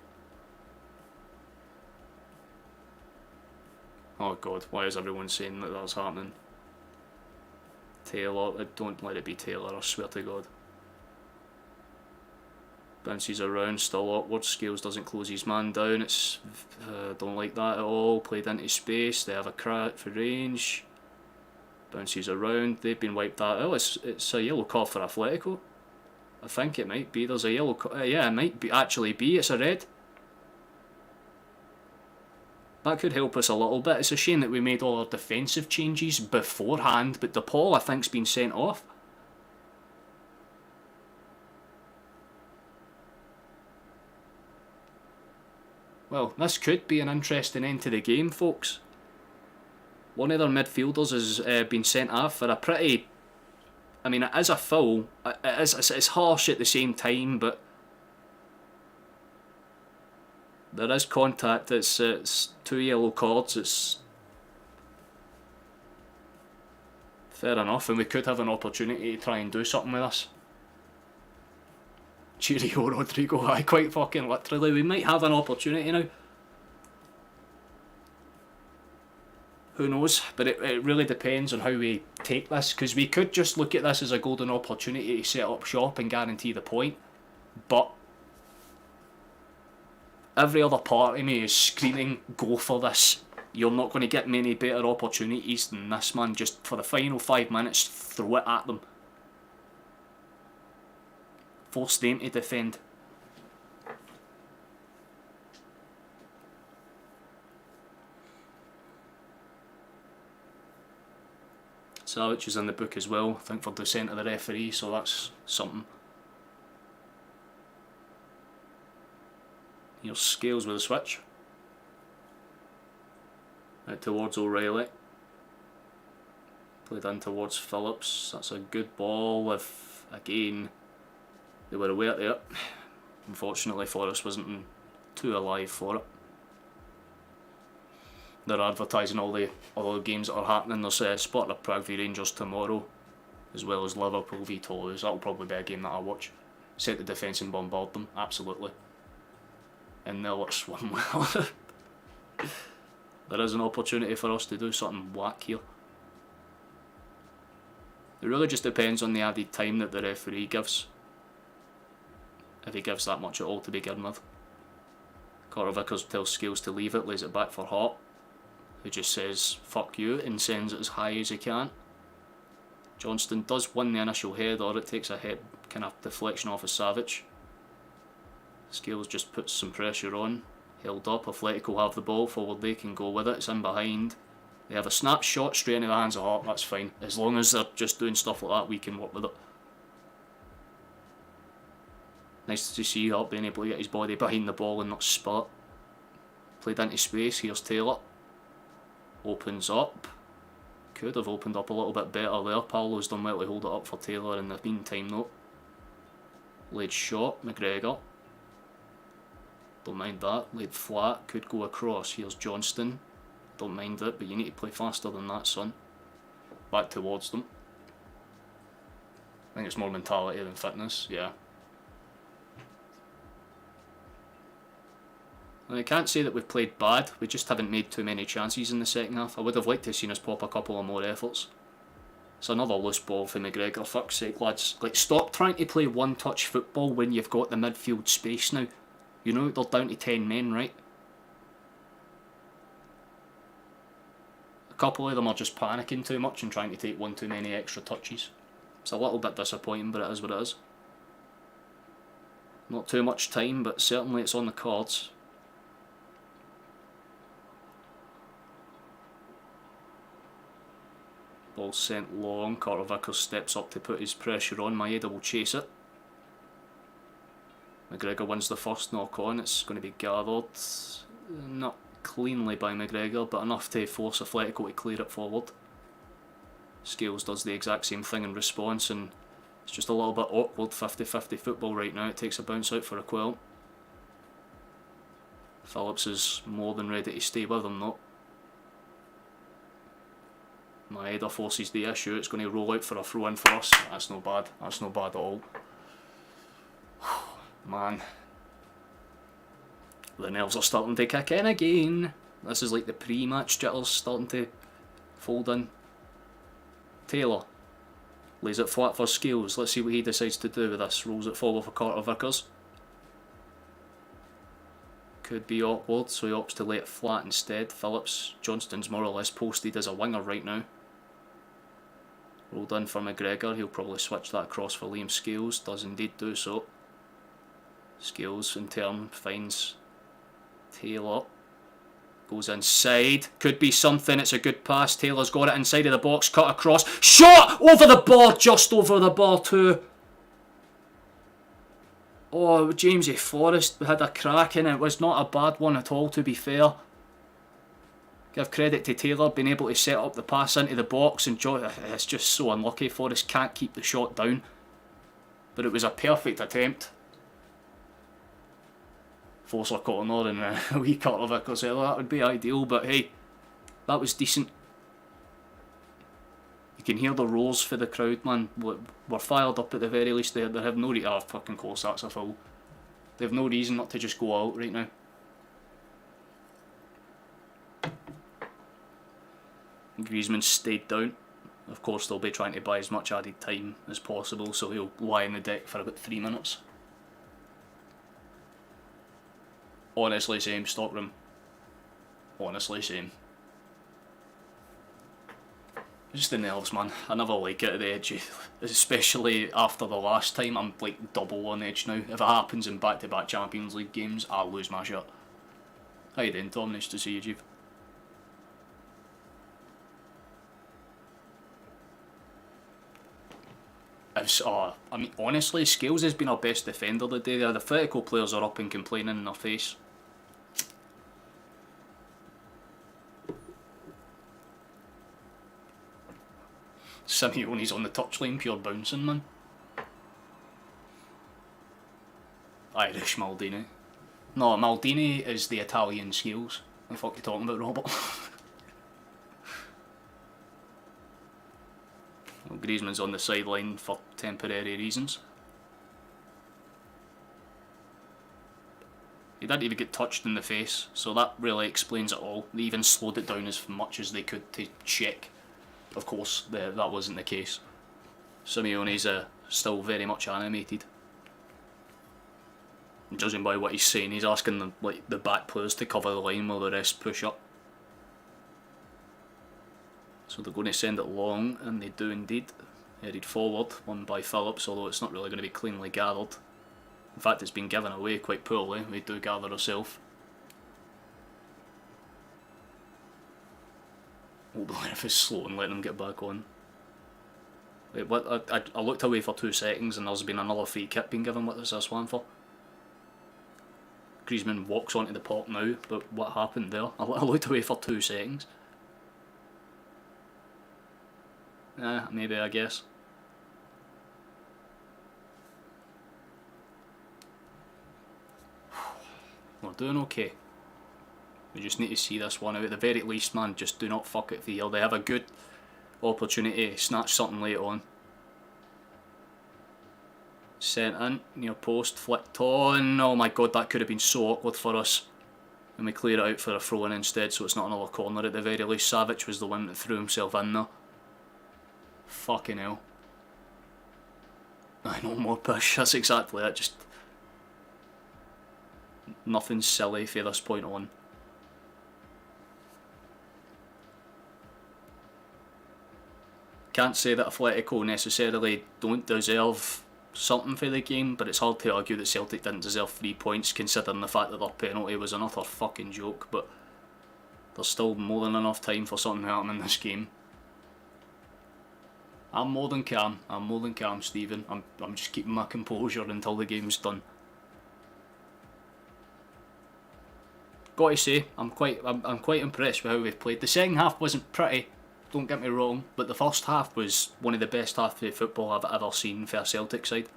Oh god, why is everyone saying that that's happening? Taylor, don't let it be Taylor, I swear to god. Bounces around, still awkward. Scales doesn't close his man down. It's don't like that at all. Played into space. They have a crack for range. Bounces around. They've been wiped out. Oh, it's a yellow card for Athletico. I think it might be. There's a yellow card. Yeah, it might be actually be. It's a red. That could help us a little bit. It's a shame that we made all our defensive changes beforehand, but DePaul I think's been sent off. Well, this could be an interesting end to the game, folks. One of their midfielders has been sent off for a pretty... I mean, it is a foul. It is, it's harsh at the same time, but... There is contact. It's 2 yellow cards. It's fair enough, and we could have an opportunity to try and do something with this. Cheerio, Rodrigo. I quite fucking literally. We might have an opportunity now. Who knows? But it really depends on how we take this, because we could just look at this as a golden opportunity to set up shop and guarantee the point. But every other part of me is screaming, go for this. You're not going to get many better opportunities than this, man. Just for the final 5 minutes, throw it at them. Force them to defend. Celtic is in the book as well, I think, for dissent of the referee, so that's something. Here's Scales with a switch. Out towards O'Reilly. Played in towards Phillips. That's a good ball if, again, they were aware of it. Unfortunately, Forrest wasn't too alive for it. They're advertising all the other games that are happening. There's Sparta Prague v Rangers tomorrow, as well as Liverpool v Toulouse. That'll probably be a game that I'll watch. Set the defence and bombard them, absolutely. And they'll swim well. There is an opportunity for us to do something whack here. It really just depends on the added time that the referee gives. If he gives that much at all to begin with. Carter Vickers tells Scales to leave it, lays it back for Hart, who just says fuck you and sends it as high as he can. Johnston does win the initial header. It takes a head kind of deflection off of Savage. Scales just puts some pressure on. Held up. Athletico have the ball forward. They can go with it. It's in behind. They have a snapshot straight into the hands of Hart. That's fine. As long as they're just doing stuff like that, we can work with it. Nice to see Hart being able to get his body behind the ball and not spurt. Played into space. Here's Taylor. Opens up. Could have opened up a little bit better there. Paolo's done well to hold it up for Taylor in the meantime though. Laid shot. McGregor. Don't mind that. Laid flat. Could go across. Here's Johnston. Don't mind it, but you need to play faster than that, son. Back towards them. I think it's more mentality than fitness, yeah. And I can't say that we've played bad, we just haven't made too many chances in the second half. I would have liked to have seen us pop a couple of more efforts. It's another loose ball for McGregor, fuck's sake lads. Like, stop trying to play one-touch football when you've got the midfield space now. You know, they're down to 10 men, right? A couple of them are just panicking too much and trying to take one too many extra touches. It's a little bit disappointing, but it is what it is. Not too much time, but certainly it's on the cards. Ball sent long. Carter Vickers steps up to put his pressure on. Maeda will chase it. McGregor wins the first knock on. It's going to be gathered. Not cleanly by McGregor, but enough to force Athletico to clear it forward. Scales does the exact same thing in response, and it's just a little bit awkward 50-50 football right now. It takes a bounce out for a quill. Phillips is more than ready to stay with him though. Maeda forces the issue. It's going to roll out for a throw in for us. That's no bad. That's no bad at all. Man. The nerves are starting to kick in again. This is like the pre-match jitters starting to fold in. Taylor lays it flat for Scales. Let's see what he decides to do with this. Rolls it forward for Carter Vickers. Could be awkward, so he opts to lay it flat instead. Phillips. Johnston's more or less posted as a winger right now. Rolled in for McGregor. He'll probably switch that across for Liam Scales. Does indeed do so. Scales in turn finds Taylor. Goes inside. Could be something. It's a good pass. Taylor's got it inside of the box. Cut across. Shot! Over the bar. Just over the bar too. Oh, Jamesy Forrest had a crack in it. It was not a bad one at all, to be fair. Give credit to Taylor being able to set up the pass into the box, and it's just so unlucky. Forrest can't keep the shot down. But it was a perfect attempt. force a corner and a wee Carter Vickers there, that would be ideal, but hey, that was decent. You can hear the roars for the crowd, man. We're fired up at the very least. They have no reason. Oh, fucking course, that's a foul. They have no reason not to just go out right now. Griezmann stayed down. Of course, they'll be trying to buy as much added time as possible, so he'll lie on the deck for about 3 minutes. Honestly, same, Stockroom. Honestly, same. Just the nerves, man. I never like it at the edge, especially after the last time. I'm like double on edge now. If it happens in back-to-back Champions League games, I'll lose my shit. How you doing, Tom? Nice to see you, Jeeve. I mean, honestly, Scales has been our best defender today. The Athletico players are up and complaining in their face. Simeone's on the touchline, pure bouncing, man. Irish Maldini. No, Maldini is the Italian Scales. What the fuck are you talking about, Robert? Well, Griezmann's on the sideline for temporary reasons. He didn't even get touched in the face, so that really explains it all. They even slowed it down as much as they could to check. Of course, that wasn't the case. Simeone's still very much animated. Judging by what he's saying, he's asking the back players to cover the line while the rest push up. So they're going to send it long, and they do indeed. Headed forward, won by Phillips, although it's not really going to be cleanly gathered. In fact, it's been given away quite poorly. We do gather ourselves. Oh, the ref is slow and letting them get back on. Wait, what? I looked away for 2 seconds and there's been another free kick being given. What is this one for? Griezmann walks onto the pot now, but what happened there? I looked away for 2 seconds. Maybe, I guess. We're doing okay. We just need to see this one out. At the very least, man, just do not fuck it for here. They have a good opportunity to snatch something later on. Sent in, near post, flicked on. Oh my god, that could have been so awkward for us. And we clear it out for a throw-in instead, so it's not another corner at the very least. Savic was the one that threw himself in there. Fucking hell. I know, more push. That's exactly it. Just nothing silly from this point on. Can't say that Athletico necessarily don't deserve something for the game, but it's hard to argue that Celtic didn't deserve 3 points considering the fact that their penalty was an utter fucking joke, but there's still more than enough time for something to happen in this game. I'm more than calm, Stephen. I'm just keeping my composure until the game's done. Got to say, I'm quite impressed with how we've played. The second half wasn't pretty, don't get me wrong, but the first half was one of the best halves of football I've ever seen for a Celtic side.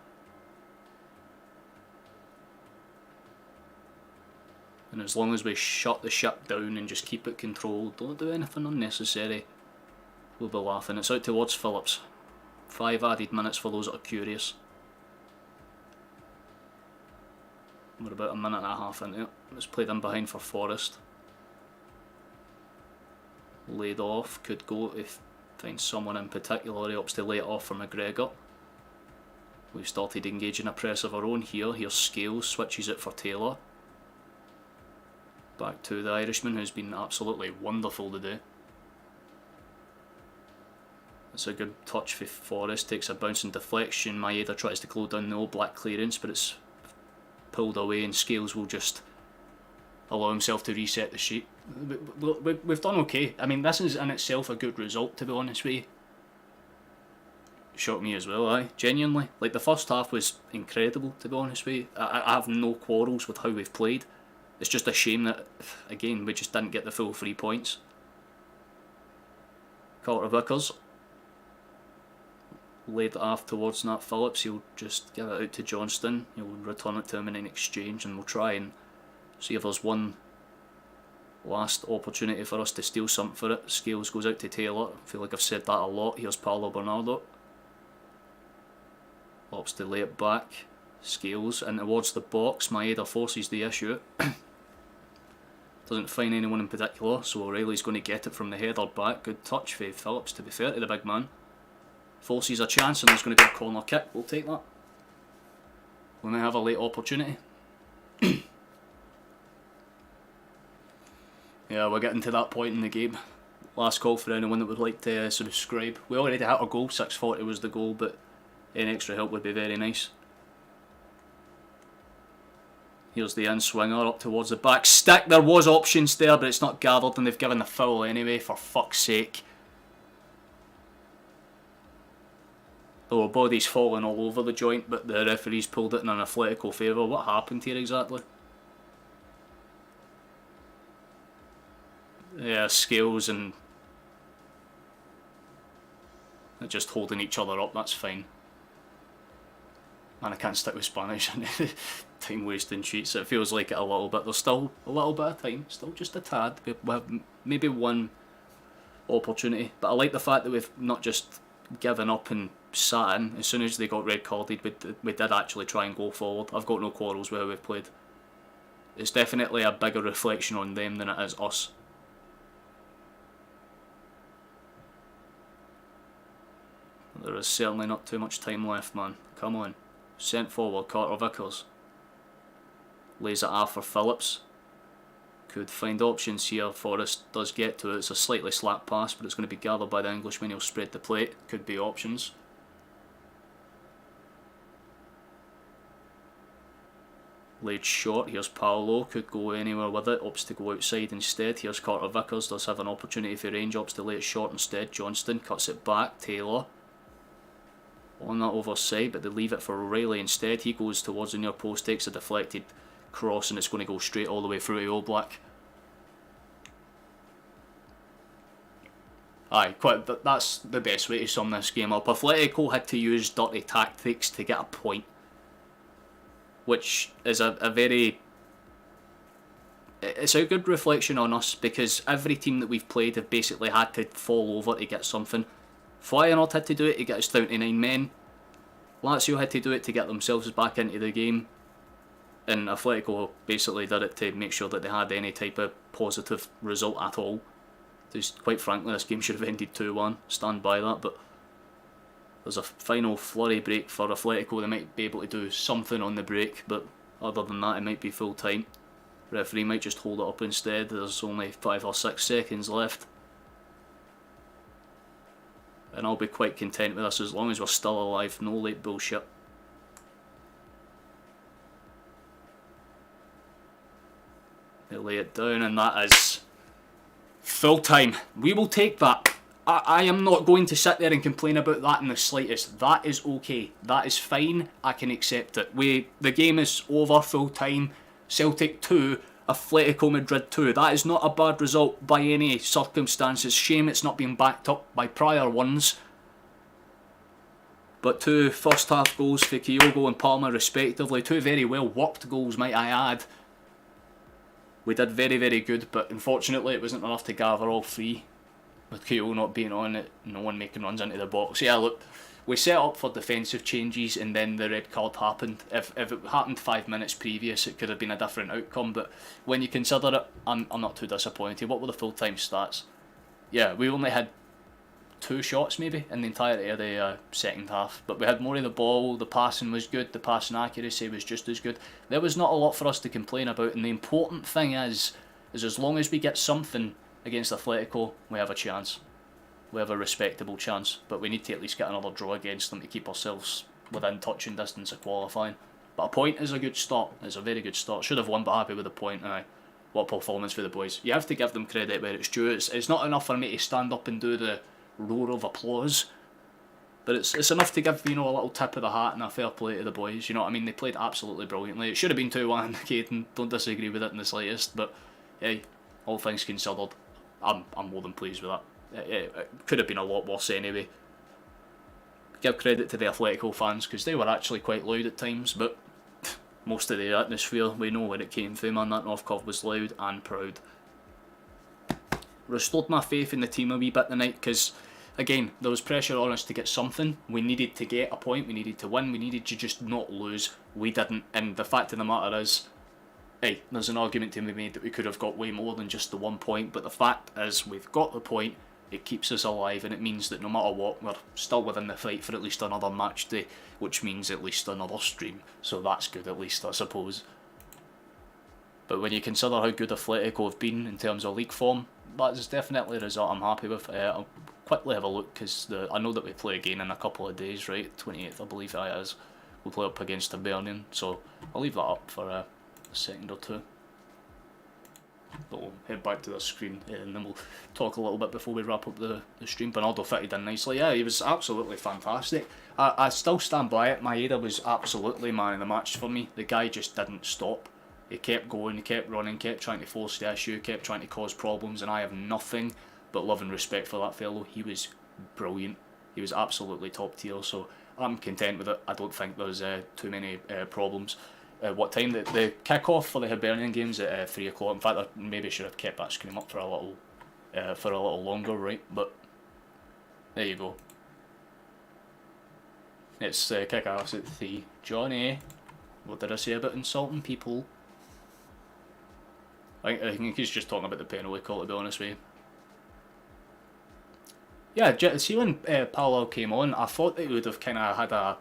And as long as we shut the ship down and just keep it controlled, don't do anything unnecessary, we'll be laughing. It's out towards Phillips. 5 added minutes for those that are curious. We're about a minute and a half into it. Let's play them behind for Forrest. Laid off, could go if find someone in particular. He opts to lay it off for McGregor. We've started engaging a press of our own here. Here's Scales, switches it for Taylor. Back to the Irishman, who's been absolutely wonderful today. It's a good touch for Forrest, takes a bouncing deflection. Maeda tries to close down the All Black clearance, but it's pulled away, and Scales will just allow himself to reset the sheet. We've done okay. I mean, this is in itself a good result, to be honest with you. Shocked me as well, aye. Genuinely. Like, the first half was incredible, to be honest with you. I have no quarrels with how we've played. It's just a shame that, again, we just didn't get the full 3 points. Carter Vickers laid it off towards Nat Phillips. He'll just give it out to Johnston. He'll return it to him in an exchange, and we'll try and See if there's one last opportunity for us to steal something for it. Scales goes out to Taylor. I feel like I've said that a lot. Here's Paulo Bernardo. Opts to lay it back. Scales in towards the box. Maeda forces the issue. Doesn't find anyone in particular, so O'Reilly's going to get it from the header back. Good touch for Phillips, to be fair to the big man. Forces a chance and there's going to be a corner kick. We'll take that. We may have a late opportunity. Yeah, we're getting to that point in the game. Last call for anyone that would like to subscribe. We already had our goal, 640 was the goal, but any extra help would be very nice. Here's the in-swinger up towards the back stick. There was options there, but it's not gathered and they've given the foul anyway, for fuck's sake. Oh, body's falling all over the joint, but the referee's pulled it in an Athletico favour. What happened here exactly? Yeah, Scales and they're just holding each other up, that's fine. Man, I can't stick with Spanish. Time wasting cheats. It feels like it a little bit. There's still a little bit of time, still just a tad. We have maybe one opportunity, but I like the fact that we've not just given up and sat in. As soon as they got red carded, we did actually try and go forward. I've got no quarrels with how we've played. It's definitely a bigger reflection on them than it is us. There is certainly not too much time left, man. Come on. Sent forward, Carter Vickers. Lays it off for Phillips. Could find options here. Forrest does get to it. It's a slightly slack pass, but it's going to be gathered by the Englishman. He'll spread the plate. Could be options. Laid short. Here's Paolo. Could go anywhere with it. Opts to go outside instead. Here's Carter Vickers. Does have an opportunity for range. Opts to lay it short instead. Johnston cuts it back. Taylor on that overside, but they leave it for O'Reilly instead. He goes towards the near post, takes a deflected cross, and it's going to go straight all the way through to All Black. Aye, that's the best way to sum this game up. Athletico had to use dirty tactics to get a point, which is a very... It's a good reflection on us, because every team that we've played have basically had to fall over to get something. Feyenoord had to do it to get us down to 9 men. Lazio had to do it to get themselves back into the game. And Athletico basically did it to make sure that they had any type of positive result at all. Just quite frankly, this game should have ended 2-1. Stand by that, but there's a final flurry break for Athletico. They might be able to do something on the break, but other than that, it might be full time. Referee might just hold it up instead. There's only 5 or 6 seconds left. And I'll be quite content with this as long as we're still alive. No late bullshit. They lay it down, and that is full time. We will take that. I am not going to sit there and complain about that in the slightest. That is okay. That is fine. I can accept it. The game is over, full time. Celtic 2, Athletico Madrid 2. That is not a bad result by any circumstances. Shame it's not being backed up by prior ones. But 2 first half goals for Kyogo and Palmer respectively. 2 very well worked goals, might I add. We did very, very good, but unfortunately it wasn't enough to gather all 3. With Kyogo not being on it, no one making runs into the box. Yeah, look, we set up for defensive changes and then the red card happened. If it happened 5 minutes previous, it could have been a different outcome, but when you consider it, I'm not too disappointed. What were the full-time stats? Yeah, we only had 2 shots maybe in the entirety of the second half, but we had more of the ball. The passing was good, the passing accuracy was just as good. There was not a lot for us to complain about, and the important thing is as long as we get something against Athletico, we have a chance. We have a respectable chance, but we need to at least get another draw against them to keep ourselves within touching distance of qualifying. But a point is a good start. It's a very good start. Should have won, but happy with the point. What performance for the boys. You have to give them credit where it's due. It's not enough for me to stand up and do the roar of applause, but it's enough to give, a little tip of the hat and a fair play to the boys. You know what I mean? They played absolutely brilliantly. It should have been 2-1, Caden. Don't disagree with it in the slightest, but hey, all things considered, I'm more than pleased with that. It could have been a lot worse anyway. Give credit to the Athletico fans because they were actually quite loud at times, but most of the atmosphere, we know where it came from, man. That North Curve was loud and proud. Restored my faith in the team a wee bit tonight, because again, there was pressure on us to get something. We needed to get a point, we needed to win, we needed to just not lose. We didn't, and the fact of the matter is, hey, there's an argument to be made that we could have got way more than just the 1 point, but the fact is we've got the point, it keeps us alive, and it means that no matter what, we're still within the fight for at least another match day, which means at least another stream, so that's good at least, I suppose. But when you consider how good Athletico have been in terms of league form, that is definitely a result I'm happy with. I'll quickly have a look, because I know that we play again in a couple of days, right? 28th I believe it is. We'll play up against Hibernian, so I'll leave that up for a second or two. But we'll head back to the screen, and then we'll talk a little bit before we wrap up the stream. Bernardo fitted in nicely. Yeah, he was absolutely fantastic. I still stand by it. Maeda was absolutely man of the match for me. The guy just didn't stop. He kept going, he kept running, kept trying to force the issue, kept trying to cause problems, and I have nothing but love and respect for that fellow. He was brilliant. He was absolutely top tier, so I'm content with it. I don't think there's too many problems. What time? The kick-off for the Hibernian games at 3 o'clock. In fact, I maybe should have kept that screen up for a little longer, right? But there you go. It's kick-offs at 3. Johnny, what did I say about insulting people? I think he's just talking about the penalty call, to be honest with you. Yeah, see when Paolo came on, I thought that he would have kind of had a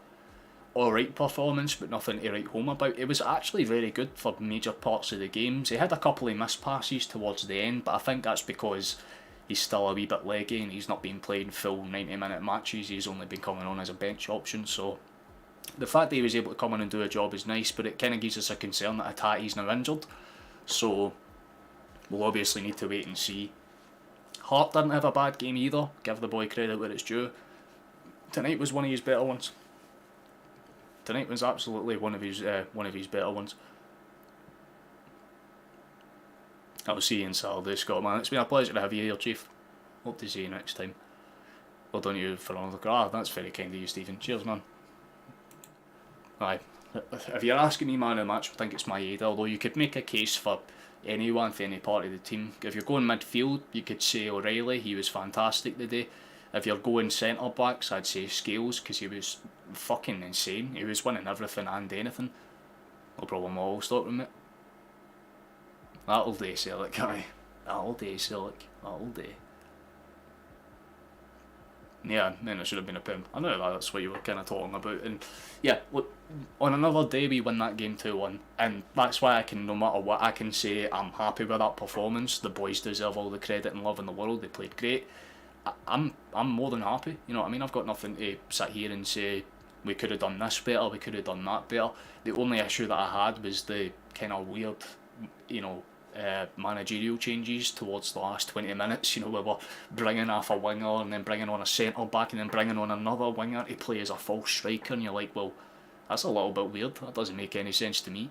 alright performance, but nothing to write home about. It was actually very good for major parts of the games. He had a couple of missed passes towards the end, but I think that's because he's still a wee bit leggy and he's not been playing full 90-minute matches. He's only been coming on as a bench option, so the fact that he was able to come in and do a job is nice, but it kind of gives us a concern that Atati's now injured, so we'll obviously need to wait and see. Hart didn't have a bad game either, give the boy credit where it's due. Tonight was one of his better ones. Tonight was absolutely one of his better ones. I'll see you on Saturday, Scott, man. It's been a pleasure to have you here, Chief. Hope to see you next time. Well done you for another car. That's very kind of you, Stephen. Cheers, man. Aye. If you're asking me man of the match, I think it's Maeda, although you could make a case for anyone, for any part of the team. If you're going midfield, you could say O'Reilly. He was fantastic today. If you're going centre backs, I'd say Scales, because he was fucking insane. He was winning everything and anything. No problem, I'll stop him, mate. That'll do, Celtic, guy. That'll do, Celtic. That'll do. Yeah, then it should have been a pimp. I know that's what you were kind of talking about. And yeah, look, on another day we win that game 2-1, and that's why I can, no matter what, I can say I'm happy with that performance. The boys deserve all the credit and love in the world. They played great. I'm more than happy. You know what I mean? I've got nothing to sit here and say we could have done this better, we could have done that better. The only issue that I had was the kind of weird, you know, managerial changes towards the last 20 minutes. You know, we were bringing off a winger and then bringing on a centre back and then bringing on another winger to play as a false striker, and you're like, well, that's a little bit weird. That doesn't make any sense to me.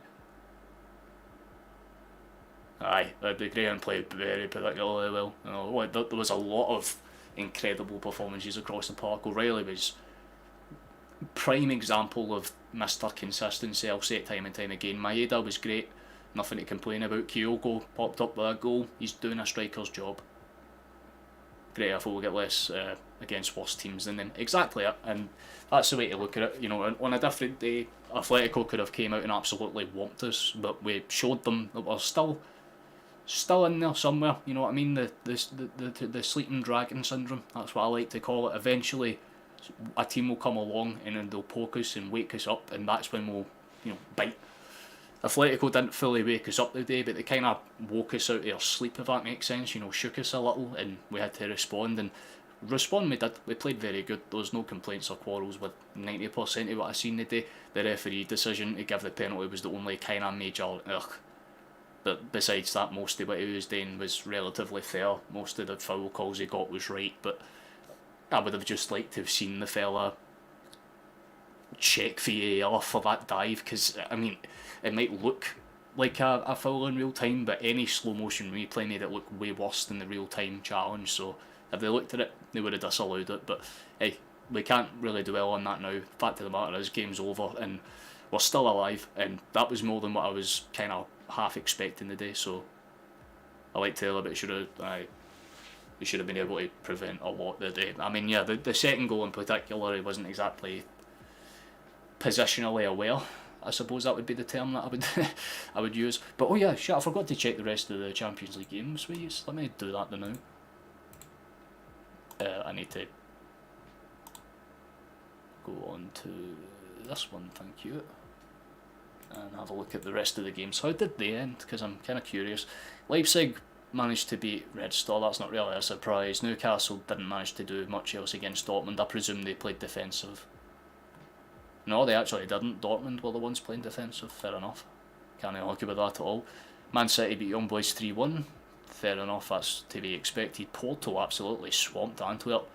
Aye, the Graham played very particularly well. You know, there was a lot of incredible performances across the park. O'Reilly was prime example of Mr. Consistency. I'll say it time and time again. Maeda was great. Nothing to complain about. Kyogo popped up with a goal. He's doing a striker's job. Great if we'll get less against worse teams than them. Exactly it, and that's the way to look at it. You know, on a different day, Athletico could have came out and absolutely whomped us, but we showed them that we're still in there somewhere. You know what I mean? The sleeping dragon syndrome. That's what I like to call it. Eventually, a team will come along and then they'll poke us and wake us up, and that's when we'll, you know, bite. Atletico didn't fully wake us up today, but they kind of woke us out of our sleep, if that makes sense. You know, shook us a little, and we had to respond. And respond we did. We played very good. There was no complaints or quarrels with 90% of what I seen today. The referee decision to give the penalty was the only kind of major But besides that, most of what he was doing was relatively fair. Most of the foul calls he got was right, but I would have just liked to have seen the fella check VAR for that dive, because I mean, it might look like a foul in real time, but any slow motion replay made it look way worse than the real time challenge. So if they looked at it, they would have disallowed it. But hey, we can't really dwell on that now. Fact of the matter is, game's over, and we're still alive, and that was more than what I was kind of half expecting today. So I like Taylor, but we should have been able to prevent a lot today. I mean, yeah, the second goal in particular, he wasn't exactly positionally aware. I suppose that would be the term that I would use. But oh yeah, shit, I forgot to check the rest of the Champions League games. Let me do that now. I need to go on to this one, thank you, and have a look at the rest of the games. How did they end? Because I'm kind of curious. Leipzig managed to beat Red Star, that's not really a surprise. Newcastle didn't manage to do much else against Dortmund. I presume they played defensive. No, they actually didn't. Dortmund were the ones playing defensive, fair enough. Can't argue with that at all. Man City beat Young Boys 3-1. Fair enough, that's to be expected. Porto absolutely swamped Antwerp.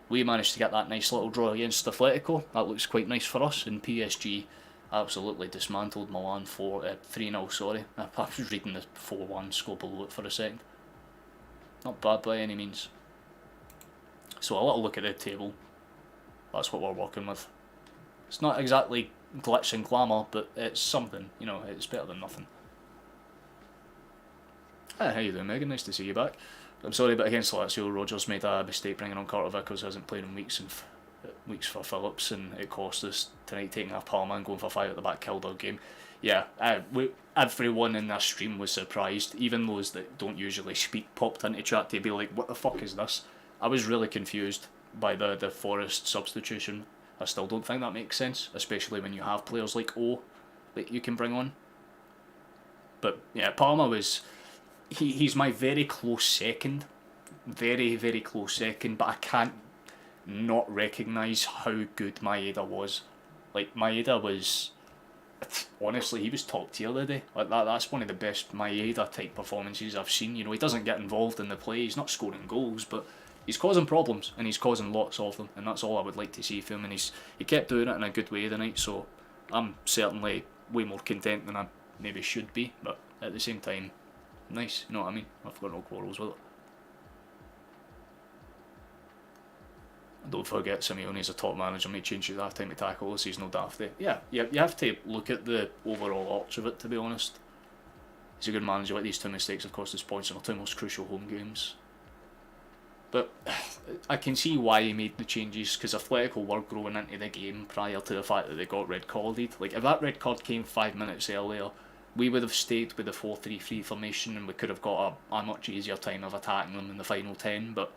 We managed to get that nice little draw against Athletico. That looks quite nice for us. And PSG absolutely dismantled Milan 3-0, sorry. I was reading the 4-1 score below it for a second. Not bad by any means. So a little look at the table. That's what we're working with. It's not exactly glitz and glamour, but it's something, you know, it's better than nothing. Hi, how you doing, Megan? Nice to see you back. I'm sorry, but against Lazio, Rodgers made a mistake bringing on Carter Vickers, who hasn't played in weeks for Phillips, and it cost us tonight, taking a Palma and going for 5 at the back, killed our game. Yeah, everyone in this stream was surprised, even those that don't usually speak popped into chat to be like, what the fuck is this? I was really confused by the Forest substitution. I still don't think that makes sense, especially when you have players like O that you can bring on. But yeah, Palma was... He's my very close second. Very, very close second, but I can't not recognise how good Maeda was. Like, Maeda was... Honestly, he was top tier today. Like that's one of the best Maeda type performances I've seen. You know, he doesn't get involved in the play, he's not scoring goals, but he's causing problems, and he's causing lots of them, and that's all I would like to see from him, and he kept doing it in a good way tonight, so I'm certainly way more content than I maybe should be, but at the same time, nice, you know what I mean? I've got no quarrels with it. Don't forget, Simeone's a top manager, may change his half time to tackle this season, no dafty. Yeah, you have to look at the overall arch of it, to be honest. He's a good manager, but these 2 mistakes have cost us points in our 2 most crucial home games. But I can see why he made the changes, because Athletico were growing into the game prior to the fact that they got red carded. Like, if that red card came 5 minutes earlier, we would have stayed with the 4-3-3 formation, and we could have got a much easier time of attacking them in the final 10, but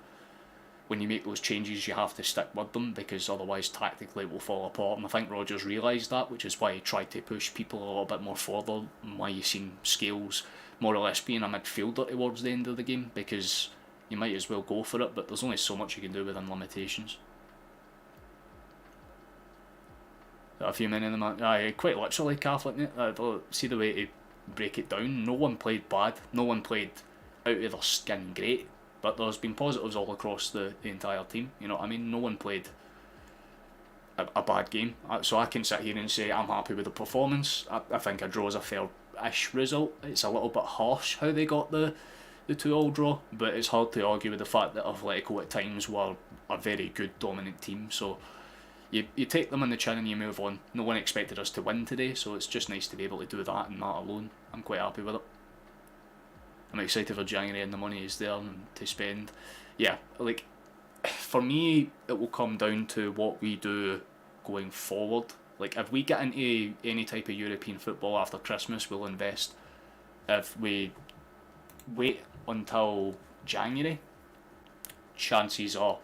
when you make those changes you have to stick with them, because otherwise tactically it will fall apart, and I think Rodgers realised that, which is why he tried to push people a little bit more further, and why you've seen Scales more or less being a midfielder towards the end of the game, because you might as well go for it, but there's only so much you can do within limitations. A few men in the match, quite literally Catholic, mate. See the way to break it down. No one played bad, no one played out of their skin great, but there's been positives all across the entire team, you know what I mean? No one played a bad game, so I can sit here and say I'm happy with the performance. I think a draw is a fair-ish result. It's a little bit harsh how they got the 2-2 draw, but it's hard to argue with the fact that Athletico at times were a very good dominant team, so you take them on the chin and you move on. No one expected us to win today, so it's just nice to be able to do that and that alone. I'm quite happy with it. I'm excited for January and the money is there to spend. Yeah, like, for me, it will come down to what we do going forward. Like, if we get into any type of European football after Christmas, we'll invest. If we wait until January, chances are,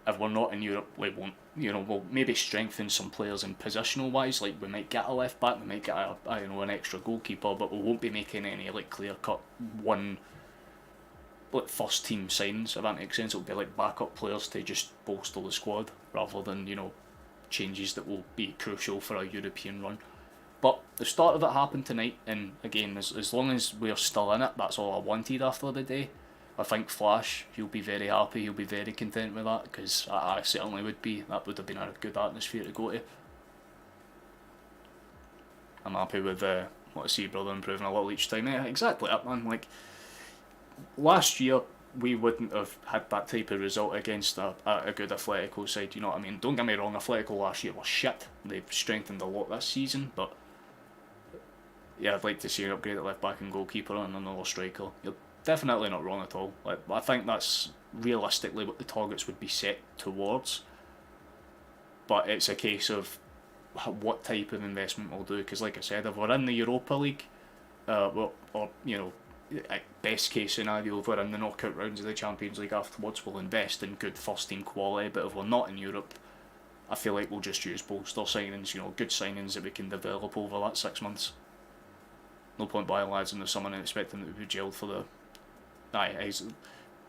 if we're not in Europe, we won't. You know, we'll maybe strengthen some players in positional wise, like we might get a left back, we might get an extra goalkeeper, but we won't be making any like clear cut first team signs, if that makes sense. It'll be like backup players to just bolster the squad rather than, you know, changes that will be crucial for a European run. But the start of it happened tonight, and again, as long as we're still in it, that's all I wanted after the day. I think Flash, he'll be very happy, he'll be very content with that, because I certainly would be. That would have been a good atmosphere to go to. I'm happy with what I see brother improving a little each time. Yeah, exactly that, man. Like, last year, we wouldn't have had that type of result against a good Athletico side, you know what I mean? Don't get me wrong, Athletico last year was shit. They've strengthened a lot this season, but yeah, I'd like to see an upgrade at left back and goalkeeper and another striker. You're definitely not wrong at all. Like, I think that's realistically what the targets would be set towards, but it's a case of what type of investment we'll do, because like I said, if we're in the Europa League, or you know, best case scenario, if we're in the knockout rounds of the Champions League afterwards, we'll invest in good first team quality. But if we're not in Europe, I feel like we'll just use bolster signings, you know, good signings that we can develop over that 6 months. No point buying lads in the summer and expect them to be jailed for the... Aye,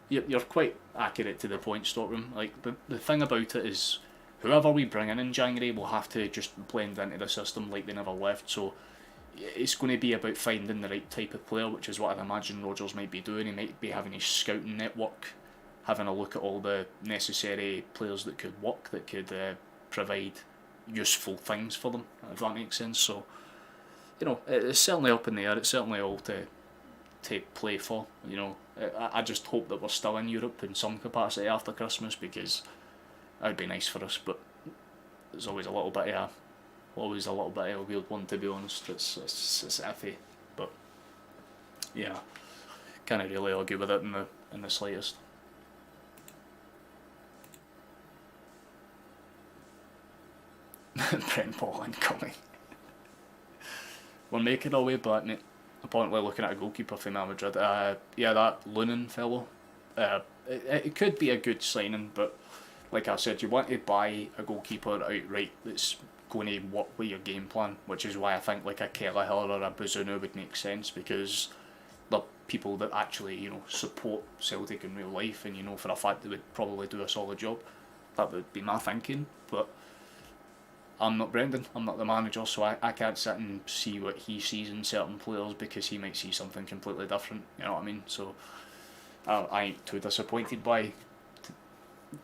you're quite accurate to the point, Stockroom. Like, the thing about it is, whoever we bring in January will have to just blend into the system like they never left, so it's going to be about finding the right type of player, which is what I'd imagine Rodgers might be doing. He might be having his scouting network, having a look at all the necessary players that could work, that could provide useful things for them, if that makes sense. So, you know, it's certainly up in the air. It's certainly all to play for. You know, I just hope that we're still in Europe in some capacity after Christmas, because that would be nice for us. But there's always a little bit of a weird one, to be honest. It's iffy, but yeah, can't really argue with it in the slightest. Brent Paul incoming. We're making our way back, mate. Apparently looking at a goalkeeper for Madrid. Yeah, that Lunin fellow. It could be a good signing, but like I said, you want to buy a goalkeeper outright that's going to work with your game plan, which is why I think like a Kelleher or a Bazunu would make sense, because they're people that actually, you know, support Celtic in real life, and you know for a fact they would probably do a solid job. That would be my thinking, but I'm not Brendan, I'm not the manager, so I can't sit and see what he sees in certain players, because he might see something completely different, you know what I mean? So I ain't too disappointed by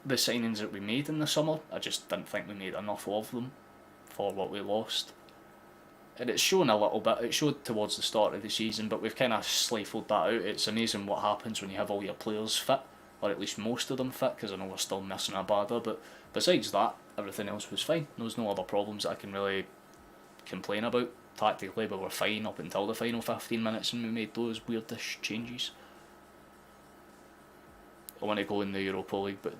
the signings that we made in the summer. I just didn't think we made enough of them for what we lost. And it's shown a little bit, it showed towards the start of the season, but we've kind of stifled that out. It's amazing what happens when you have all your players fit, or at least most of them fit, because I know we're still missing a Abada, but besides that, everything else was fine. There was no other problems that I can really complain about. Tactically, we were fine up until the final 15 minutes, and we made those weirdish changes. I want to go in the Europa League, but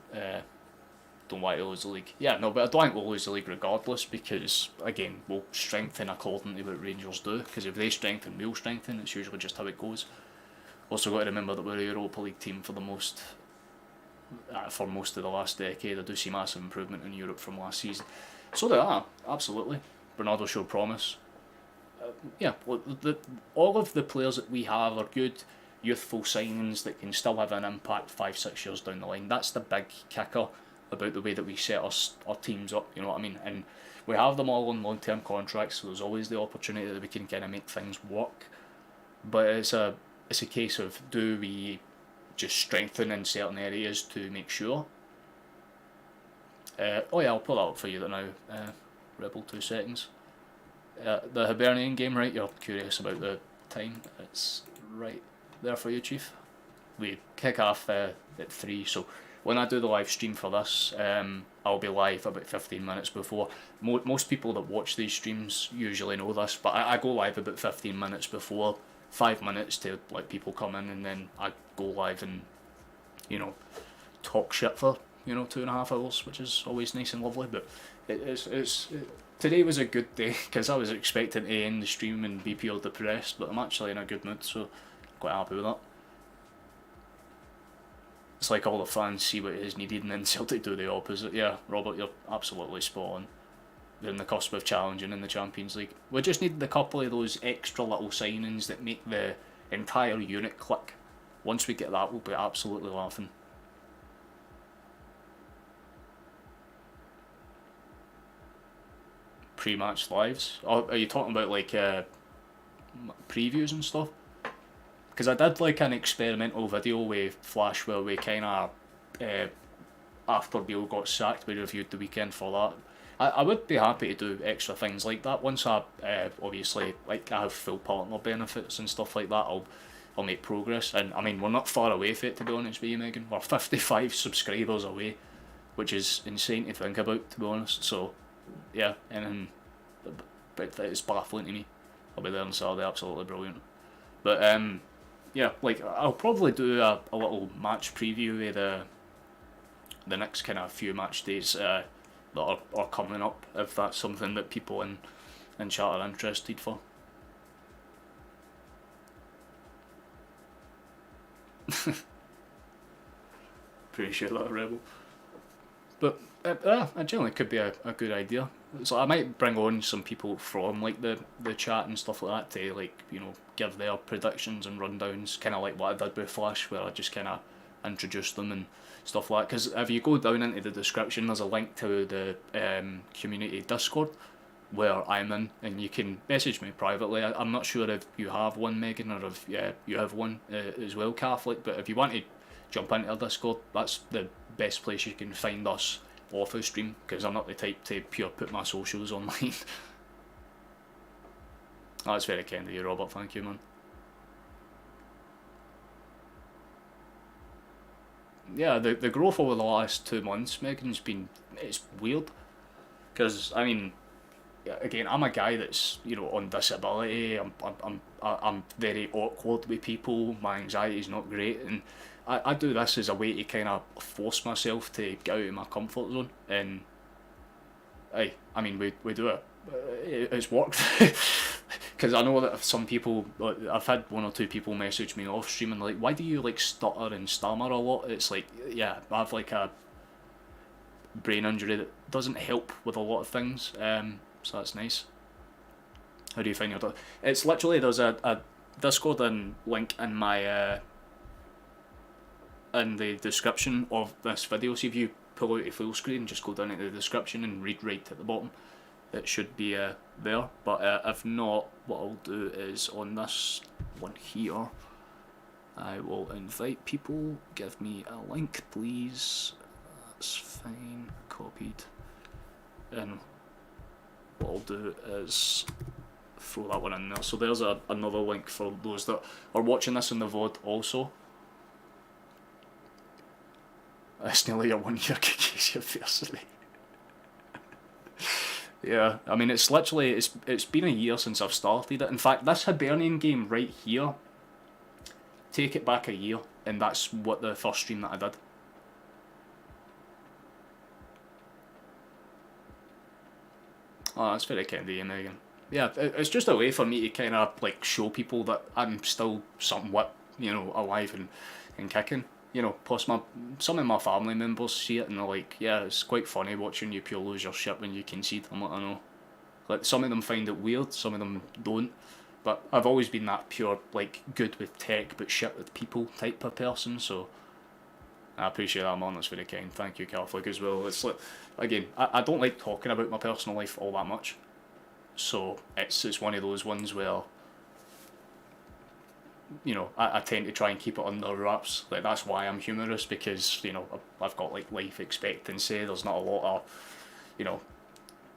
don't want to lose the league. Yeah, no, but I don't think we'll lose the league regardless, because, again, we'll strengthen according to what Rangers do, because if they strengthen, we'll strengthen. It's usually just how it goes. Also got to remember that we're a Europa League team for most of the last decade. I do see massive improvement in Europe from last season. So they are, absolutely. Bernardo showed promise. Yeah, well, all of the players that we have are good, youthful signings that can still have an impact 5-6 years down the line. That's the big kicker about the way that we set our teams up, you know what I mean? And we have them all on long-term contracts, so there's always the opportunity that we can kind of make things work. But it's a case of, do we just strengthen in certain areas to make sure? Oh yeah, I'll pull that up for you now. Rebel, 2 seconds. The Hibernian game, right? You're curious about the time. It's right there for you, Chief. We kick off at 3, so when I do the live stream for this, I'll be live about 15 minutes before. Most people that watch these streams usually know this, but I go live about 15 minutes before, 5 minutes to let people come in, and then I go live and, you know, talk shit for, you know, 2.5 hours, which is always nice and lovely. But today was a good day, because I was expecting to end the stream and be pure depressed, but I'm actually in a good mood, so quite happy with that. It's like all the fans see what is needed and then Celtic do the opposite. Yeah, Robert, you're absolutely spot on. We're in the cusp of challenging in the Champions League. We just need a couple of those extra little signings that make the entire unit click. Once we get that, we'll be absolutely laughing. Pre-match lives? Are you talking about like previews and stuff? Because I did like an experimental video with Flash where we kind of, after Beale got sacked, we reviewed the weekend for that. I would be happy to do extra things like that once I, obviously, like I have full partner benefits and stuff like that. I'll make progress. And I mean, we're not far away from it, to be honest with you, Megan. We're 55 subscribers away, which is insane to think about, to be honest. So yeah, and but it's baffling to me. I'll be there on Saturday, absolutely brilliant. But yeah, like I'll probably do a little match preview with the next kind of few match days that are coming up, if that's something that people in chat are interested for. Appreciate that, Rebel. But it generally could be a good idea. So I might bring on some people from like the chat and stuff like that to like, you know, give their predictions and rundowns, kind of like what I did with Flash, where I just kind of introduced them and stuff like that. Because if you go down into the description, there's a link to the community Discord where I'm in, and you can message me privately. I'm not sure if you have one, Megan, or if you have one as well, Catholic, but if you want to jump into our Discord, that's the best place you can find us off the stream, because I'm not the type to pure put my socials online. That's very kind of you, Robert, thank you, man. Yeah, the growth over the last 2 months, Megan's been, it's weird, because I mean, again, I'm a guy that's, you know, on disability. I'm very awkward with people. My anxiety's not great, and I do this as a way to kind of force myself to get out of my comfort zone. And I mean, we do it. It's worked. Because I know that some people, I've had 1 or 2 people message me off stream and like, why do you like stutter and stammer a lot? It's like, yeah, I have like a brain injury that doesn't help with a lot of things. So that's nice. How do you find your? It's literally, there's a Discord and link in my in the description of this video. So if you pull out a full screen, just go down into the description and read right at the bottom. It should be there. But if not, what I'll do is on this one here, I will invite people. Give me a link, please. That's fine. Copied. And what I'll do is throw that one in there. So there's another link for those that are watching this in the VOD also. It's nearly a 1 year Kakasia anniversary. Yeah, I mean, it's literally, it's been a year since I've started it. In fact, this Hibernian game right here, take it back a year, and that's what the first stream that I did. Oh, that's very kind of you, Megan. Yeah, it's just a way for me to kind of like show people that I'm still somewhat, you know, alive and kicking. You know, plus some of my family members see it and they're like, yeah, it's quite funny watching you pure lose your shit when you concede. I'm like, I know. Like, some of them find it weird, some of them don't. But I've always been that pure, like, good with tech but shit with people type of person, so I appreciate that, man. That's very kind. Thank you, Catholic, as well. It's like, again, I don't like talking about my personal life all that much. So it's one of those ones where, you know, I tend to try and keep it under wraps. Like, that's why I'm humorous, because, you know, I've got like life expectancy. There's not a lot of, you know,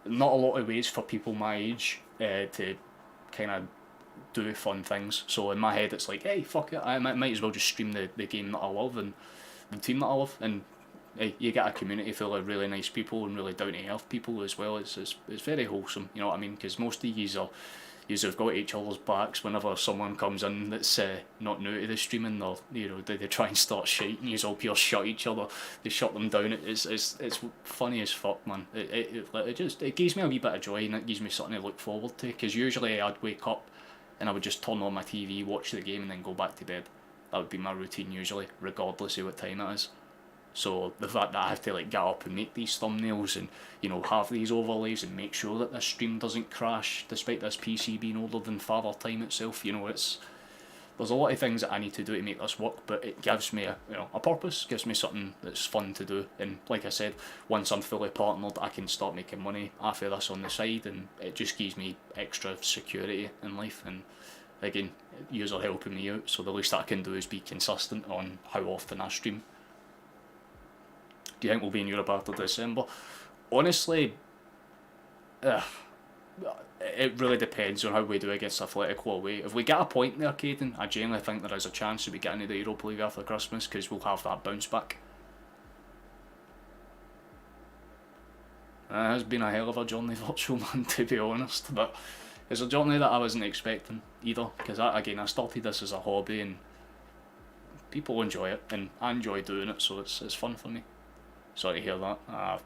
not a lot of ways for people my age to kind of do fun things. So in my head, it's like, hey, fuck it, I might as well just stream the game that I love and the team that I love. And hey, you get a community full of really nice people and really down to earth people as well. It's very wholesome, you know what I mean? Because most of yous have got each other's backs whenever someone comes in that's not new to the streaming, or, you know, they try and start shit and yous all pure shut each other. They shut them down. It's funny as fuck, man. It gives me a wee bit of joy, and it gives me something to look forward to, because usually I'd wake up and I would just turn on my TV, watch the game, and then go back to bed. That would be my routine usually, regardless of what time it is. So the fact that I have to like get up and make these thumbnails and, you know, have these overlays and make sure that this stream doesn't crash despite this PC being older than Father Time itself, you know, there's a lot of things that I need to do to make this work, but it gives me a purpose, gives me something that's fun to do. And like I said, once I'm fully partnered, I can start making money off of this on the side, and it just gives me extra security in life. And again, yous are helping me out, so the least I can do is be consistent on how often I stream. Do you think we'll be in Europe after December? Honestly, it really depends on how we do against Athletico away. If we get a point there, Caden, I genuinely think there is a chance that we get into the Europa League after Christmas, because we'll have that bounce back. It has been a hell of a journey, Virtual Man, to be honest, but it's a journey that I wasn't expecting either, because I started this as a hobby, and people enjoy it, and I enjoy doing it, so it's fun for me. Sorry to hear that.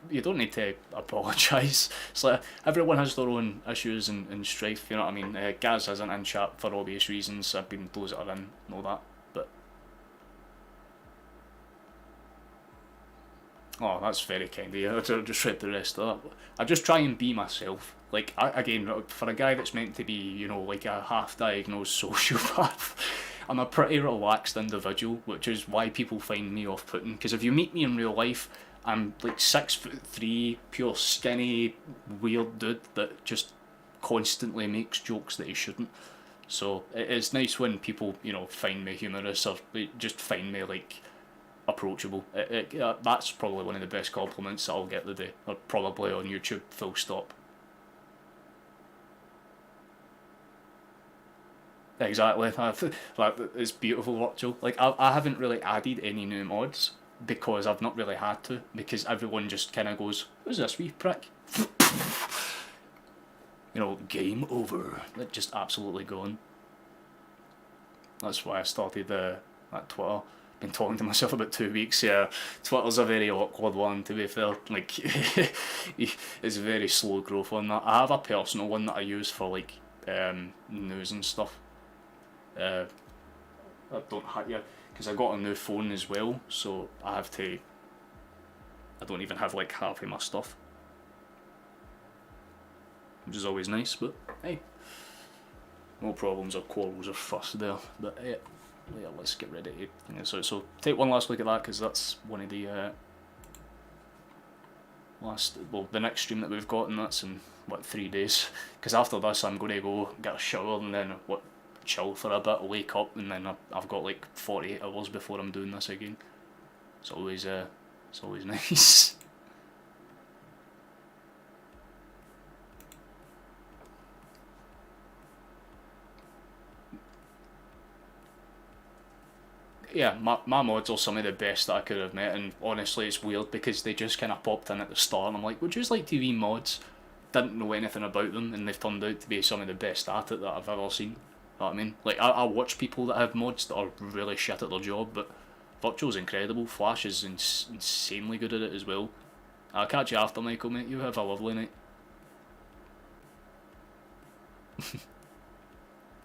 You don't need to apologise. It's like everyone has their own issues and strife, you know what I mean? Gaz isn't in chat for obvious reasons. I've been those that are in know that. But oh, that's very kind of you. I just read the rest of that. I just try and be myself. Like, again, for a guy that's meant to be, you know, like a half-diagnosed sociopath, I'm a pretty relaxed individual, which is why people find me off-putting. Because if you meet me in real life, I'm like 6'3", pure skinny, weird dude that just constantly makes jokes that he shouldn't. So it's nice when people, you know, find me humorous or just find me like approachable. That's probably one of the best compliments that I'll get today, or probably on YouTube. Full stop. Exactly. Like, it's beautiful, Watchal. Like, I haven't really added any new mods because I've not really had to, because everyone just kind of goes, who's this wee prick? You know, game over. Like, just absolutely gone. That's why I started that Twitter. Been talking to myself about 2 weeks. Yeah, Twitter's a very awkward one, to be fair. Like, it's very slow growth on that. I have a personal one that I use for like news and stuff. I don't have yet because I got a new phone as well, so I don't even have like half of my stuff, which is always nice. But hey, no problems or quarrels or fuss there. But yeah, let's get ready to so take one last look at that, because that's one of the the next stream that we've got, and that's in what, 3 days, because after this I'm going to go get a shower and then chill for a bit, wake up, and then I've got like 48 hours before I'm doing this again. It's always nice. Yeah, my mods are some of the best that I could have met, and honestly it's weird because they just kind of popped in at the start and I'm like, would you like TV mods? Didn't know anything about them, and they've turned out to be some of the best at it that I've ever seen. You know what I mean? Like, I watch people that have mods that are really shit at their job, but Virtual's incredible. Flash is insanely good at it as well. I'll catch you after, Michael, mate. You have a lovely night.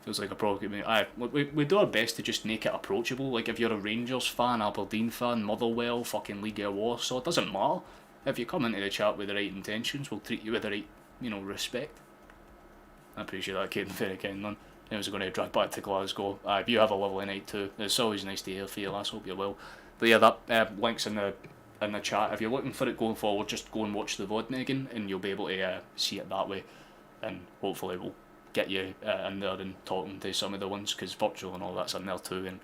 Feels like a problem, mate. Aye, we do our best to just make it approachable. Like, if you're a Rangers fan, Aberdeen fan, Motherwell, fucking League of Warsaw, it doesn't matter. If you come into the chat with the right intentions, we'll treat you with the right, you know, respect. I appreciate that, Caden. Very kind, man. I was going to drive back to Glasgow. You have a lovely night too. It's always nice to hear from you, lass. Hope you're well. But yeah, that link's in the chat. If you're looking for it going forward, just go and watch the VOD, Megan, and you'll be able to see it that way. And hopefully we'll get you in there and talking to some of the ones, because Virtual and all that's in there too. And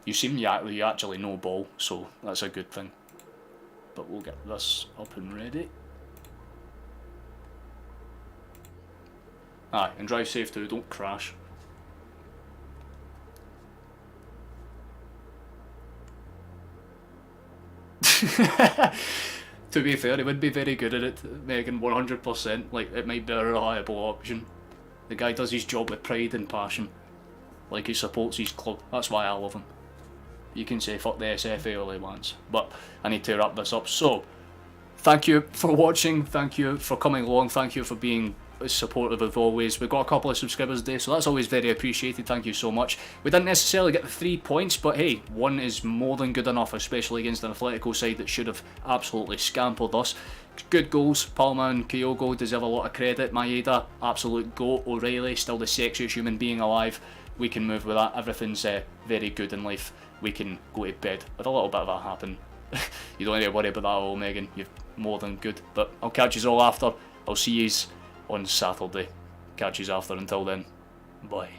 you seem you actually know ball, so that's a good thing. But we'll get this up and ready. Aye, and drive safe too. Don't crash. To be fair, he would be very good at it, Megan, 100%. Like, it might be a reliable option. The guy does his job with pride and passion. Like, he supports his club. That's why I love him. You can say fuck the SFA all he wants. But I need to wrap this up. So, thank you for watching. Thank you for coming along. Thank you for being supportive as always. We've got a couple of subscribers today, so that's always very appreciated. Thank you so much. We didn't necessarily get the 3 points, but hey, 1 is more than good enough, especially against an Athletico side that should have absolutely scampered us. Good goals. Palma and Kyogo deserve a lot of credit. Maeda, absolute goat. O'Reilly, still the sexiest human being alive. We can move with that. Everything's very good in life. We can go to bed with a little bit of that happen. You don't need to worry about that at all, Megan. You're more than good. But I'll catch you all after. I'll see you on Saturday. Catch you after. Until then, bye.